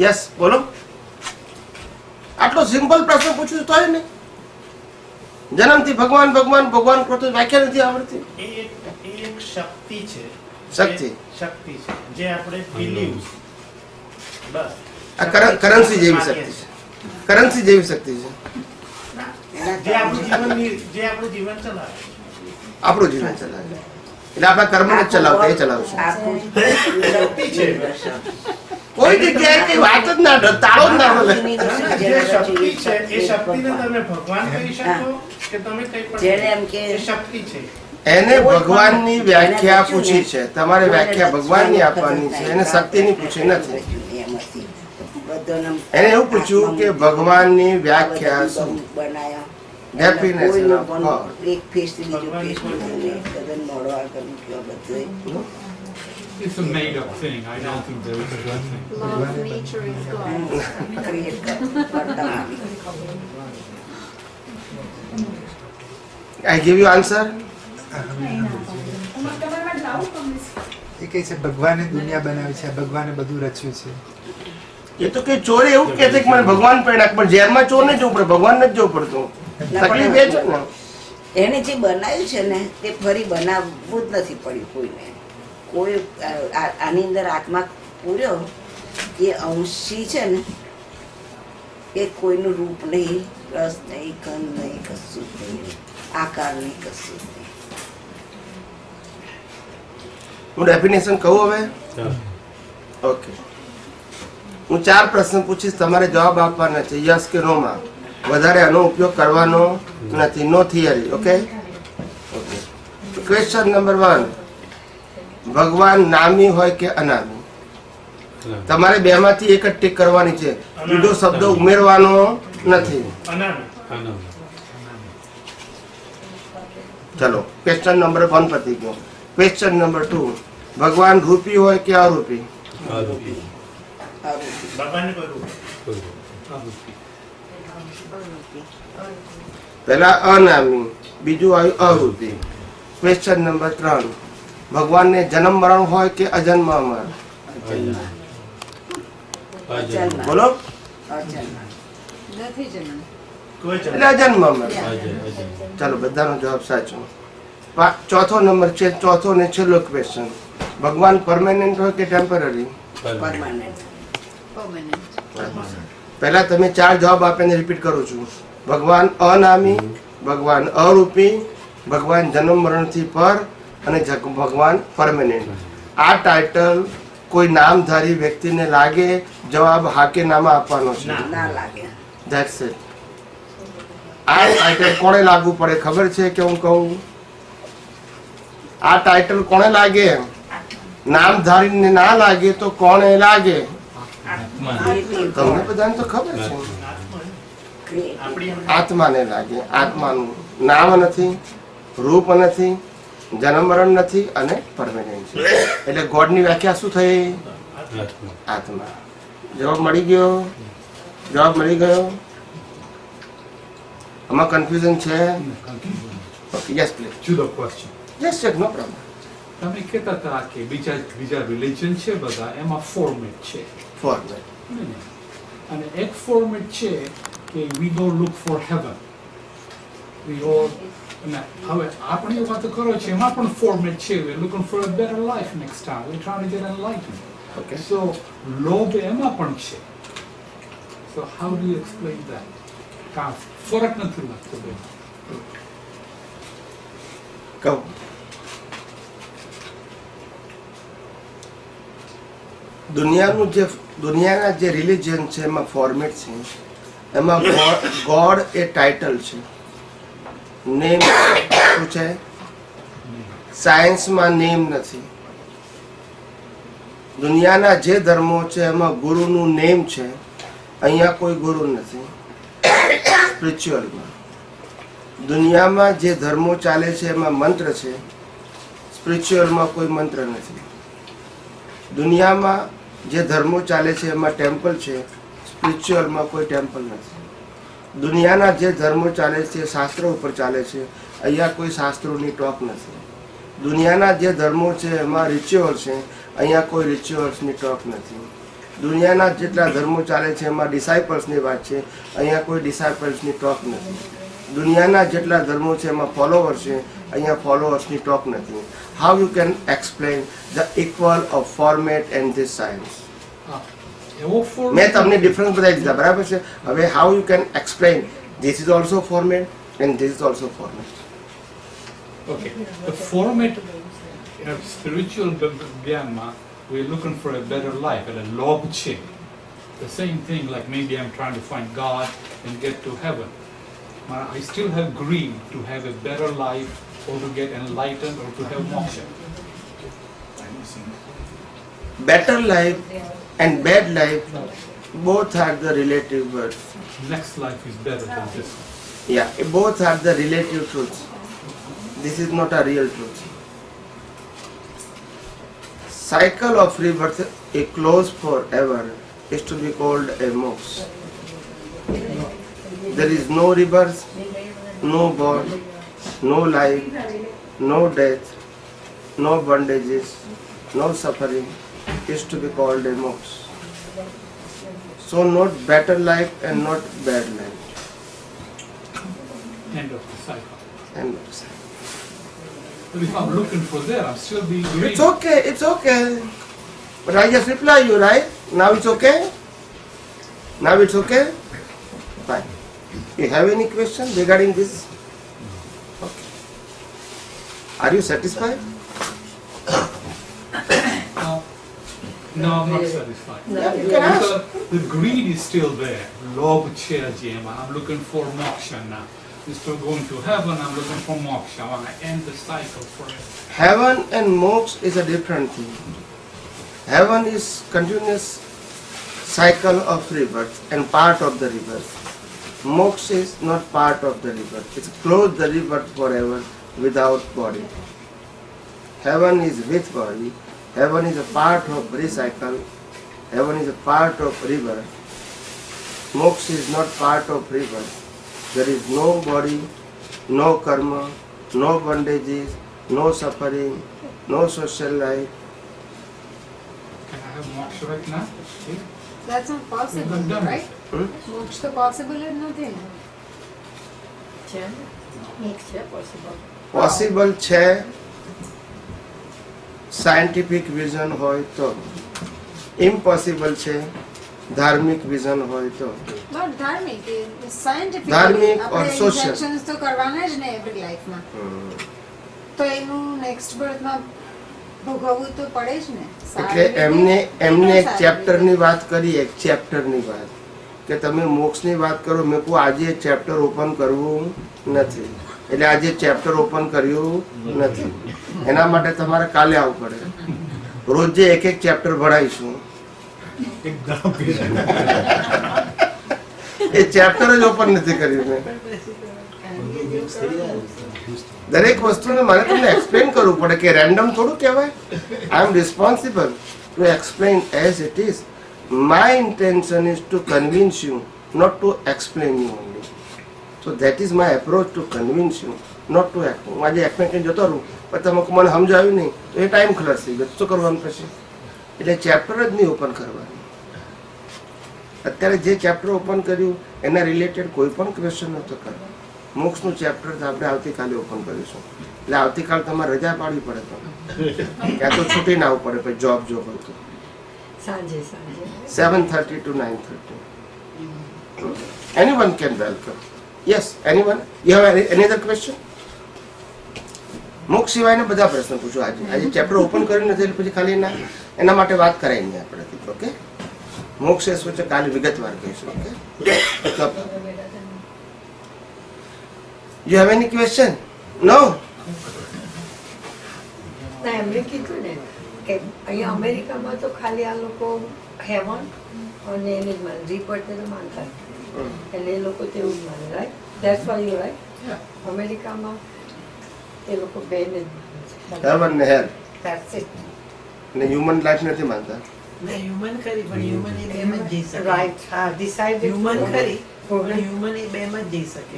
યસ, બોલો. આટલો સિમ્પલ પ્રશ્ન પૂછ્યું તો ને જન્મથી ભગવાન ભગવાન ભગવાન કરતો વ્યાખ્યા નથી આવડતી. એ એક શક્તિ છે. શક્તિ. શક્તિ છે જે આપણે બિલીવ બસ આ કરન્સી જેવી શક્તિ છે. કરન્સી જેવી શક્તિ છે જે આપણું જીવન ચલાવે. આપણું જીવન ચલાવે. એટલે આપણા કર્મ જ ચલાવતા એ ચલાવશે. શક્તિ છે. કોઈ જગ્યાએ કઈ વાત જ ના તાળો જ ના મળે. જે શક્તિ છે એ શક્તિને તમે ભગવાન કહી શકો કે તમે કઈ જેને એમ પણ કે એ શક્તિ છે. એને ભગવાનની વ્યાખ્યા પૂછી છે. તમારે વ્યાખ્યા ભગવાનની આપવાની છે, એને શક્તિની પૂછી નથી. એને એવું પૂછ્યું કે ભગવાનની વ્યાખ્યા શું? બનાયા Definition of God. એક ફેસ થી બીજો ફેસ બદન મોડો આગળ મૂક્યો બધું It's a made-up thing. I don't think there is a God thing. Law of nature is God. Create કરતા I give you answer? એ કહે છે ભગવાને દુનિયા બનાવી છે, ભગવાને બધું રચ્યું છે. એ તો કઈ ચોરે એવું કે છે કે મને ભગવાન પરિણામ, પણ ઝેરમાં ચોર નહીં જવું પડે, ભગવાન નથી જવું પડતું. તકલીફ એ છે ને. એને જે બનાવ્યું છે ને તે ફરી બનાવવું જ નથી પડ્યું કોઈને. કોઈ આની અંદર આત્મા પૂર્યો એ અંશી છે ને એ કોઈનું રૂપ નહીં, રસ નહીં, ગંધ નહીં, કશું જ નહીં, આકાર નહીં, કશું જ નહીં. હું ડેફિનેશન કહું હવે? ઓકે. હું 4 પ્રશ્ન પૂછીશ, તમારે જવાબ આપવાના છે યસ કે નો માં. વધારે આનો ઉપયોગ કરવાનો નથી. No theory. Okay okay. Question number 1, ભગવાન નામી હોય કે અનામી? તમારે બેમાંથી એક જ ટીક કરવાની છે, બીજો શબ્દ ઉમેરવાનો નથી. ચલો, ક્વેશ્ચન નંબર 1 પતી ગયો. ક્વેશ્ચન નંબર 2, ભગવાન રૂપી હોય કે અરૂપી? ભગવાનને કોઈ રૂપ પહેલા અનામી, બીજું આવ્યું અરૂપી. ક્વેશ્ચન નંબર 3, ભગવાનને જન્મ મરણ હોય કે અજન્મ અમર? બોલો. નથી જન્મ. કોઈ એટલે અજન્મ અમર. ચાલો, બધાનો જવાબ સાચો. ચોથો નંબર છે, ચોથો ને છેલ્લો ક્વેશ્ચન, ભગવાન પરમેનન્ટ હોય કે ટેમ્પરરી? પરમાનન્ટ. Permanent. પહેલા તમે 4 જવાબ આપીને રિપીટ કરું છું. ભગવાન અનામી, ભગવાન અરૂપી, ભગવાન જન્મ મરણથી પર અને ભગવાન પરમેનન્ટ. આ ટાઇટલ કોઈ નામધારી વ્યક્તિને લાગે? જવાબ હા કે નામાં આપવાનો છે. ના લાગે. That's it. આ ટાઇટલ કોને લાગુ પડે ખબર છે કે હું કહું? આ ટાઇટલ કોને લાગે? નામધારીને ના લાગે તો કોને લાગે? તમને બધાને તો ખબર છે. આત્માને લાગે. આત્માનું નામ નથી, રૂપ નથી, જન્મ મરણ નથી અને પરમેનન્ટ છે. એટલે ગોડની વ્યાખ્યા શું થઈ? આત્મા. જવાબ મળી ગયો? જવાબ મળી ગયો? આમાં કન્ફ્યુઝન છે? Yes please. To the question. Yes check, no problem. તમે કહેતા હતા કે બીજા રિલિજન છે બધા એમાં ફોર્મેટ છે. ફોર્મેટ. અને એક ફોર્મેટ છે કે we don't look for heaven. We all હવે આપણી વાત કરો છે એમાં પણ ફોર્મેટ છે. We looking for a better life next time. We trying to get enlightened. Okay. So લોભ એમાં પણ છે. So how do you explain that? કા ફરક નથી લાગતો બે? કહું. દુનિયાના જે રિલિજન છે એમાં ફોર્મેટ છે. એમાં ગોડ એ ટાઇટલ છે, નેમ શું છે? સાયન્સમાં નેમ નથી. દુનિયાના જે ધર્મો છે એમાં ગુરુનું નેમ છે, અહીંયા કોઈ ગુરુ નથી. સ્પિરિચ્યુઅલમાં દુનિયામાં જે ધર્મો ચાલે છે એમાં મંત્ર છે, સ્પિરિચ્યુઅલમાં કોઈ મંત્ર નથી. દુનિયામાં જે ધર્મો ચાલે છે એમાં ટેમ્પલ છે, સ્પિરિચ્યુઅલમાં કોઈ ટેમ્પલ નથી. દુનિયાના જે ધર્મો ચાલે છે શાસ્ત્રો ઉપર ચાલે છે, અહીંયા કોઈ શાસ્ત્રોની ટોક નથી. દુનિયાના જે ધર્મો છે એમાં રિચ્યુઅલ છે, અહીંયા કોઈ રિચ્યુઅલ્સની ટોક નથી. દુનિયાના જેટલા ધર્મો ચાલે છે એમાં ડિસાઇપલ્સની વાત છે, અહીંયા કોઈ ડિસાઇપલ્સની ટોક નથી. દુનિયાના જેટલા ધર્મો છે એમાં ફોલોવર્સ છે, અહીંયા ફોલોવર્સની ટોક નથી. How you can explain the equal of format and this science? એવો format- મેં તમને ડિફરન્સ બતાવી દીધા, બરાબર છે? હવે how you can explain this is also format and this is also format? Okay, the format of spiritual Myanmar, we're looking for a better life, at a lob chip. The same thing, like maybe I'm trying to find God and get to heaven. But I still have greed to have a better life, or to get enlightened, or to have moksha. Better life and bad life, both are the relative words. Next life is better than this one. Yeah, both are the relative truths. This is not a real truth. Cycle of rebirth, a close forever, is to be called a moksha. There is no rebirth, no born, no life, no death, no bondages, no suffering, is to be called a moksha. So not better life and not bad life. End of the cycle. And But if I'm looking for that, I'm still being greedy. it's okay, it's okay. But I just reply you, right? Now it's okay? Now it's okay? Fine. You have any question regarding this? Okay. Are you satisfied? No, I'm not satisfied. Yeah, you can ask. Because the greed is still there. Lob Chirajima. I'm looking for moksha now. Instead of going to heaven, I'm looking for moksha. I want to end the cycle forever. Heaven and moksha is a different thing. Heaven is continuous cycle of rebirth and part of the rebirth. Moksha is not part of the rebirth. It's close the rebirth forever without body. Heaven is with body. Heaven is a part of recycle. Heaven is a part of rebirth. Moksha is not part of rebirth. There is no body, no karma, no bondages, no suffering, no social life. Can I have moksha right now? That's not possible, I'm done. right? Moksha તો possible જ નથી ને. Possible છે scientific vision હોય તો, impossible છે ધાર્મિક vision હોય તો. Not ધાર્મિક, scientific. ધાર્મિક or આપણે social. injections તો કરવાના જ ને every life માં. તો એનું next birth માં ભોગવવું તો પડે જ ને. એટલે એમને એક ચેપ્ટરની વાત કરી, એક ચેપ્ટરની વાત કે તમે મોક્ષની વાત કરો. મેં કહું આજે ચેપ્ટર ઓપન કરવું નથી, એટલે આજે ચેપ્ટર ઓપન કર્યું નથી. એના માટે તમારે કાલે આવવું પડે. રોજે એક એક ચેપ્ટર ભણાવીશું. એ ચેપ્ટર જ ઓપન નથી કર્યું મેં. દરેક વસ્તુને મારે તમને એક્સપ્લેન કરવું પડે કે રેન્ડમ થોડું કહેવાય. I am responsible to explain as it is. My intention is to convince you, not to explain you only. So that is my approach to convince you, not to act. હું આજે explain કરીને જતો રહું પણ તમે મને સમજાવ્યું નહીં તો એ ટાઈમ ખલાસ થઈ ગયો. શું કરવાનું પછી? એટલે ચેપ્ટર જ નહીં ઓપન કરવાનું. અત્યારે જે ચેપ્ટર ઓપન કર્યું એના રિલેટેડ કોઈ પણ ક્વેશ્ચન નહોતો કરવાનો. મોક્ષનું ચેપ્ટર આપણે આવતીકાલે ઓપન કરીશું. એટલે આવતીકાલ તમારે રજા પાડવી પડે, તમે ક્યાં તો છૂટીને આવવું પડે. પછી જોબ હોય તો સાંજે 7:30 to 9:30. Anyone can welcome. Yes, anyone? You have any other question? મોક્ષ સિવાયના બધા પ્રશ્નો પૂછો. આજે ચેપ્ટર ઓપન કર્યું નથી એટલે પછી ખાલી એના માટે વાત કરાય નહીં આપણે. ઓકે, મોક્ષ એ શું છે કાલે વિગતવાર કહીશું. Okay, you have any question? No? ના એમણે કીધું ને કે અહીંયા અમેરિકામાં તો ખાલી આ લોકો હેવન અને એને જ માને, રિપોર્ટ તો માનતા નથી. એટલે એ લોકો તેવું જ માને, right? That's why you right. અમેરિકામાં એ લોકો બેન જ માને છે. Heaven ને hell ધેટ્સ ઇટ. ને હ્યુમન લાઈફ નથી માનતા. હ્યુમન ખરી પણ હ્યુમન એમ જ જઈ શકે. રાઈટ, હા, ડિસાઇડ હ્યુમન ખરી પણ human એ બેમાં જ જઈ શકે.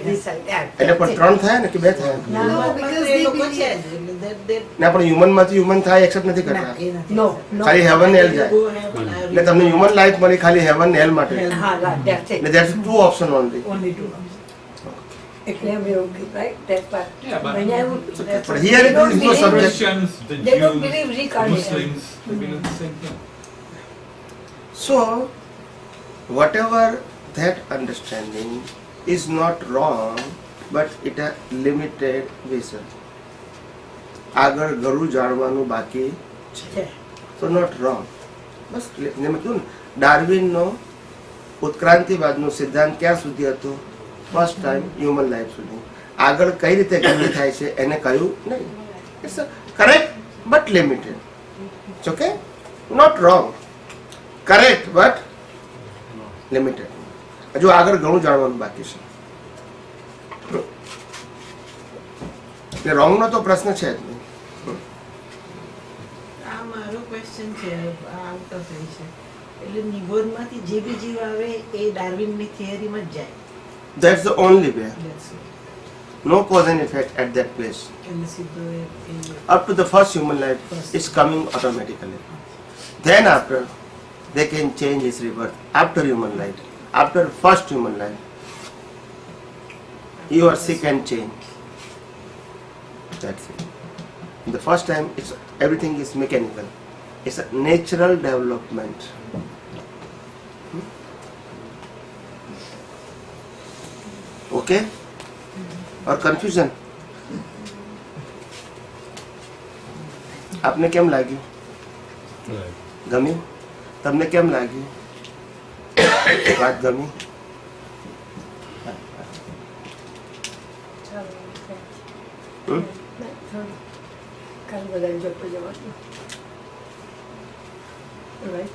એટલે પણ 3 થયા ને કે 2 થયા? ના, No, Human because તો એ they લોકો believe- છે જ. એટલે that- ના પણ હ્યુમન માંથી હ્યુમન થાય એક્સેપ્ટ નથી ના, કરતા. એ નથી. No, no. ખાલી heaven hell જાય. Go heaven, I એટલે તમને હ્યુમન લાઈફ મળી ખાલી હેવન હેલ માટે. હા, right, that's it. એટલે that's 2 option only. only two options. એટલે અમે એવું કીધું, right? That's why. Yeah, but- When I would- પણ here They it don't is no believe- subject. Christians, the They don't Jews, believe reincarnation. Muslims, they believe the same thing. So, whatever that understanding is not wrong, but it a limited vision. આગળ ઘણું જાણવાનું બાકી છે. So not wrong. બસ મેં કહ્યું ને ડાર્વિનનો ઉત્ક્રાંતિવાદનો સિદ્ધાંત ક્યાં સુધી હતો? ફર્સ્ટ ટાઈમ હ્યુમન લાઈફ સુધી. આગળ કઈ રીતે ગતિ થાય છે એને કહ્યું નહીં. It's correct but limited. Okay, not wrong, correct but limited. હજુ આગળ ઘણું જાણવાનું બાકી છે. એટલે રોંગનો તો પ્રશ્ન છે જ નહીં. આ મારો ક્વેશ્ચન છે, આઉટ ઓફ એ છે. એટલે નિગોદમાંથી જે બી જીવ આવે એ ડાર્વિનની થિયરીમાં જ જાય. That's the only way. That's it. No cause and effect at that place. એટલે સીધો એ Up to the first human life, it's coming automatically. Then after, they can change his rebirth. After human life, after first human life, you are sick and change. That's it. In the first time, it's everything is mechanical. It's a natural development. Okay? और confusion? આપને કેમ લાગ્યું? ગમ્યું? તમને કેમ લાગ્યું? વાત ગમી? હમ? કાલ બધાને જોડે જવાનું. Right?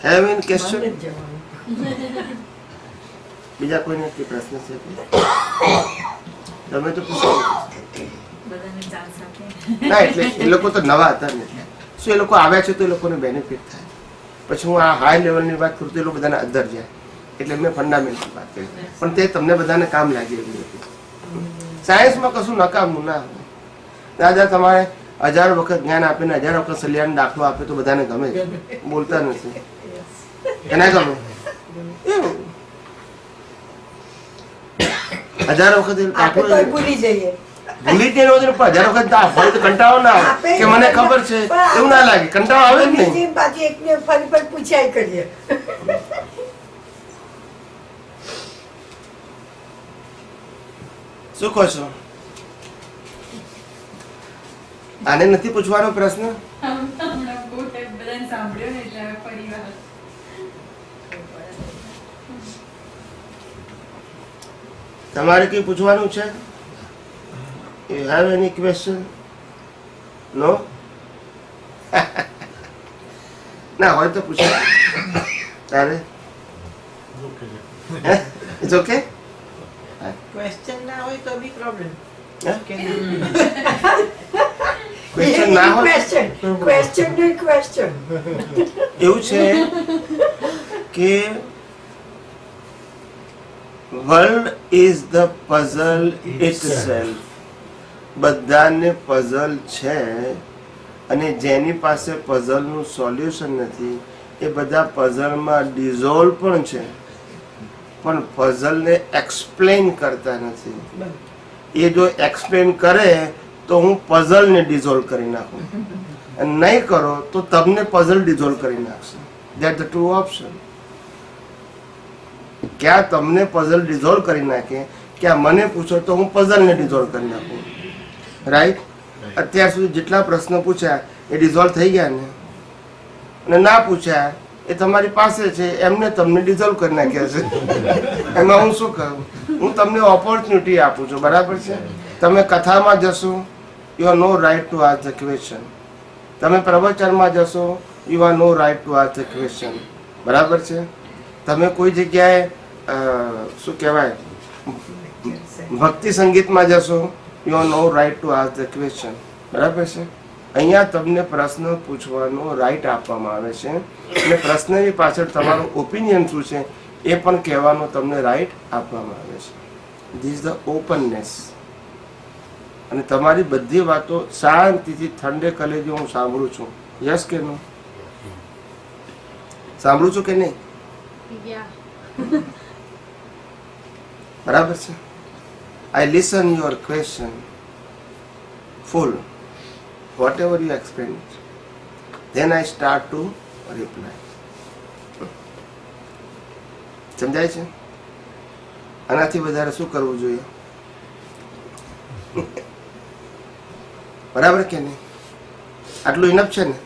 Have any question? મારે જ જવાનું. બીજા કોઈને કઈ પ્રશ્ન છે? તમે તો પૂછો. બધાને ચાન્સ આપે. ના એટલે એ લોકો તો નવા હતા ને, શું એ લોકો આવ્યા છે તો એ લોકોને બેનિફિટ થાય. પછી હું આ હાઈ લેવલની વાત કરું તો એ લોકો બધાને અંદર જાય. એટલે મેં ફંડામેન્ટલ વાત કરી, પણ તે તમને બધાને કામ લાગે એવી હતી. સાયન્સમાં કશું નકામનું ના હોય. દાદા તમારે 1000 વખત જ્ઞાન આપીને 1000 વખત સલિયાનો દાખલો આપે તો બધાને ગમે છે, બોલતા નથી. એના ગમે એવું 1000 વખત એ આપણે દાખલો તો ભૂલી જઈએ. ભૂલી જ નહીં હોય ને, પણ 1000 વખત હોય તો કંટાળો ના આવે કે મને ખબર છે, એવું ના લાગે. કંટાળો આવે જ નહીં. બીજી પાછી એકને ફરી ફરી પૂછ્યા કરીએ. શું કહો છો? આને નથી પૂછવાનો પ્રશ્ન? હમણાં બહુ ટાઈમ બધાને સાંભળ્યો ને એટલે હવે ફરી વાર. તમારે કઈ પૂછવાનું છે? You have any question? No? ના હોય તો પૂછો. તારે ઇટ્સ ઓકે. ક્વેશ્ચન ના હોય તો બી પ્રોબ્લેમ. ક્વેશ્ચન ના હોય Question no question. એવું છે કે world is the puzzle itself. બધાને પઝલ છે અને જેની પાસે પઝલનું સોલ્યુશન નથી એ બધા પઝલમાં ડિઝોલ્વ પણ છે, પણ પઝલને એક્સપ્લેન કરતા નથી. એ જો એક્સપ્લેન કરે તો હું પઝલને ડિઝોલ્વ કરી નાખું, અને નહીં કરો તો તમને પઝલ ડિઝોલ્વ કરી નાખશે. That the two option. ક્યાં તમને પઝલ ડિઝોલ્વ કરી નાખે, ક્યાં મને પૂછો તો હું પઝલને ડિઝોલ્વ કરી નાખું. રાઈટ? અત્યાર સુધી જેટલા પ્રશ્નો પૂછ્યા એ ડિઝોલ્વ થઈ ગયા ને, અને ના પૂછ્યા એ તમારી પાસે છે એમને તમને ડિઝોલ્વ કરી નાખ્યા છે. એમાં હું શું કરું? હું તમને ઓપોર્ચ્યુનિટી આપું છું, બરાબર છે? તમે કથામાં જશો, you are no right to ask the question. તમે પ્રવચનમાં જશો, you are no right to ask the question, બરાબર છે? તમે કોઈ જગ્યાએ શું કહેવાય ભક્તિ સંગીતમાં જશો, you are no right to ask the question, બરાબર છે? અહીંયા તમને પ્રશ્ન પૂછવાનો રાઈટ આપવામાં આવે છે, અને પ્રશ્નની પાછળ તમારું ઓપિનિયન શું છે એ પણ કહેવાનો તમને રાઈટ આપવામાં આવે છે. This the openness. અને તમારી બધી વાતો શાંતિથી ઠંડે કલેજે હું સાંભળું છું. યસ કે નો? સાંભળું છું કે નહીં? બરાબર છે. I listen your question full, whatever you explain, then I start to reply. સમજાય છે? આનાથી વધારે શું કરવું જોઈએ? બરાબર કે નહીં? આટલું ઇનફ છે ને?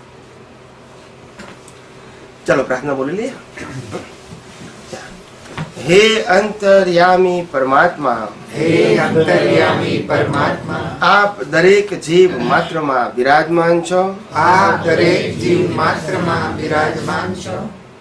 ચલો પ્રાર્થના બોલી લઈએ. હે અંતર્યામી પરમાત્મા, હે અંતર્યામી પરમાત્મા, આપ દરેક જીવ માત્રમાં બિરાજમાન છો. આપ દરેક જીવ માત્રમાં બિરાજમાન છો,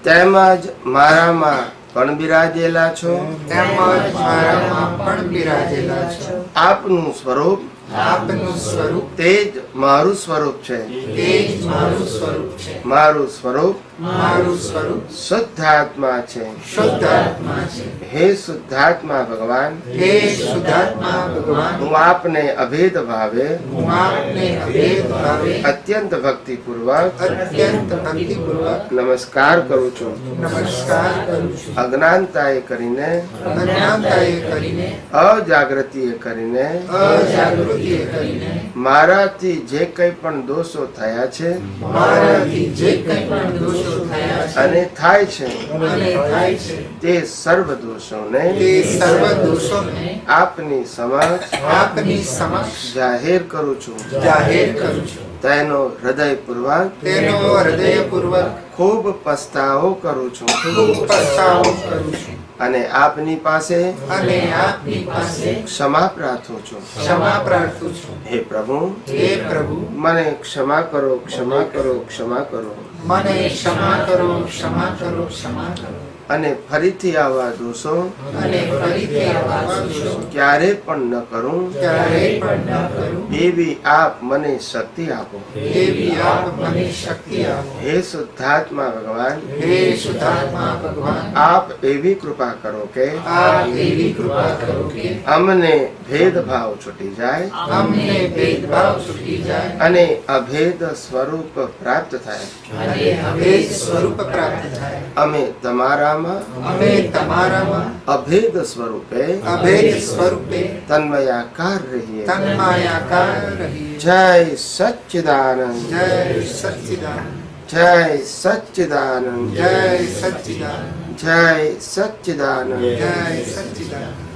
તેમજ મારામાં પણ બિરાજેલા છો. તેમજ મારામાં પણ બિરાજેલા છો. આપનું સ્વરૂપ આપનું સ્વરૂપ તે જ મારું સ્વરૂપ છે. તે જ મારું સ્વરૂપ છે. મારું સ્વરૂપ મારું સ્વરૂપ શુદ્ધાત્મા છે. શુદ્ધ આત્મા છે. હે શુદ્ધાત્મા ભગવાન, હે શુદ્ધાત્મા ભગવાન, હું આપને અભેદ ભાવે હું આપને અભેદ ભાવે અત્યંત ભક્તિપૂર્વક અત્યંત ભક્તિપૂર્વક નમસ્કાર કરું છું. નમસ્કાર કરું છું. અજ્ઞાનતાએ કરીને, અજ્ઞાનતાએ કરીને, અજાગૃતિએ કરીને, અજાગૃતિએ કરીને, મારાથી જે કંઈ પણ દોષો થયા છે મારાથી જે કંઈ પણ દોષો થયા છે અને થાય છે અને થાય છે તે સર્વ દોષોને તે સર્વ દોષોને આપની સમક્ષ આપની સમક્ષ જાહેર કરું છું. જાહેર કરું છું. તેનો હૃદયપૂર્વક તેનો હૃદયપૂર્વક ખૂબ પસ્તાવો કરું છું ખૂબ પસ્તાવો કરું છું અને આપની પાસે અને આપની પાસે ક્ષમા પ્રાર્થું છું. ક્ષમા પ્રાર્થું છું. હે પ્રભુ, હે પ્રભુ, મને ક્ષમા કરો, ક્ષમા કરો, ક્ષમા કરો. મને ક્ષમા કરો, ક્ષમા કરો, ક્ષમા કરો. અને ફરીથી આવા દોષો અને ફરીથી આવા દોષો ક્યારે પણ ન કરું ક્યારેય પણ ન કરું. એવી આપ મને શક્તિ આપો. એવી આપ મને શક્તિ આપો. હે શુદ્ધાત્મા ભગવાન, હે શુદ્ધાત્મા ભગવાન, આપ એવી કૃપા કરો કે આપ એવી કૃપા કરો કે અમને ભેદભાવ છૂટી જાય અમને ભેદભાવ છૂટી જાય અને અભેદ સ્વરૂપ પ્રાપ્ત થાય. અને અભેદ સ્વરૂપ પ્રાપ્ત થાય. અમે તમારામાં અમે તમારામાં અભેદ સ્વરૂપે અભેદ સ્વરૂપે તન્મયાકાર રહીએ. તન્માયાકાર રહીએ. જય સચ્ચિદાનંદ, જય સચ્ચિદાનંદ, જય સચ્ચિદાનંદ, જય સચ્ચિદાનંદ, જય સચ્ચિદાનંદ. જય સચ્ચિદાનંદ.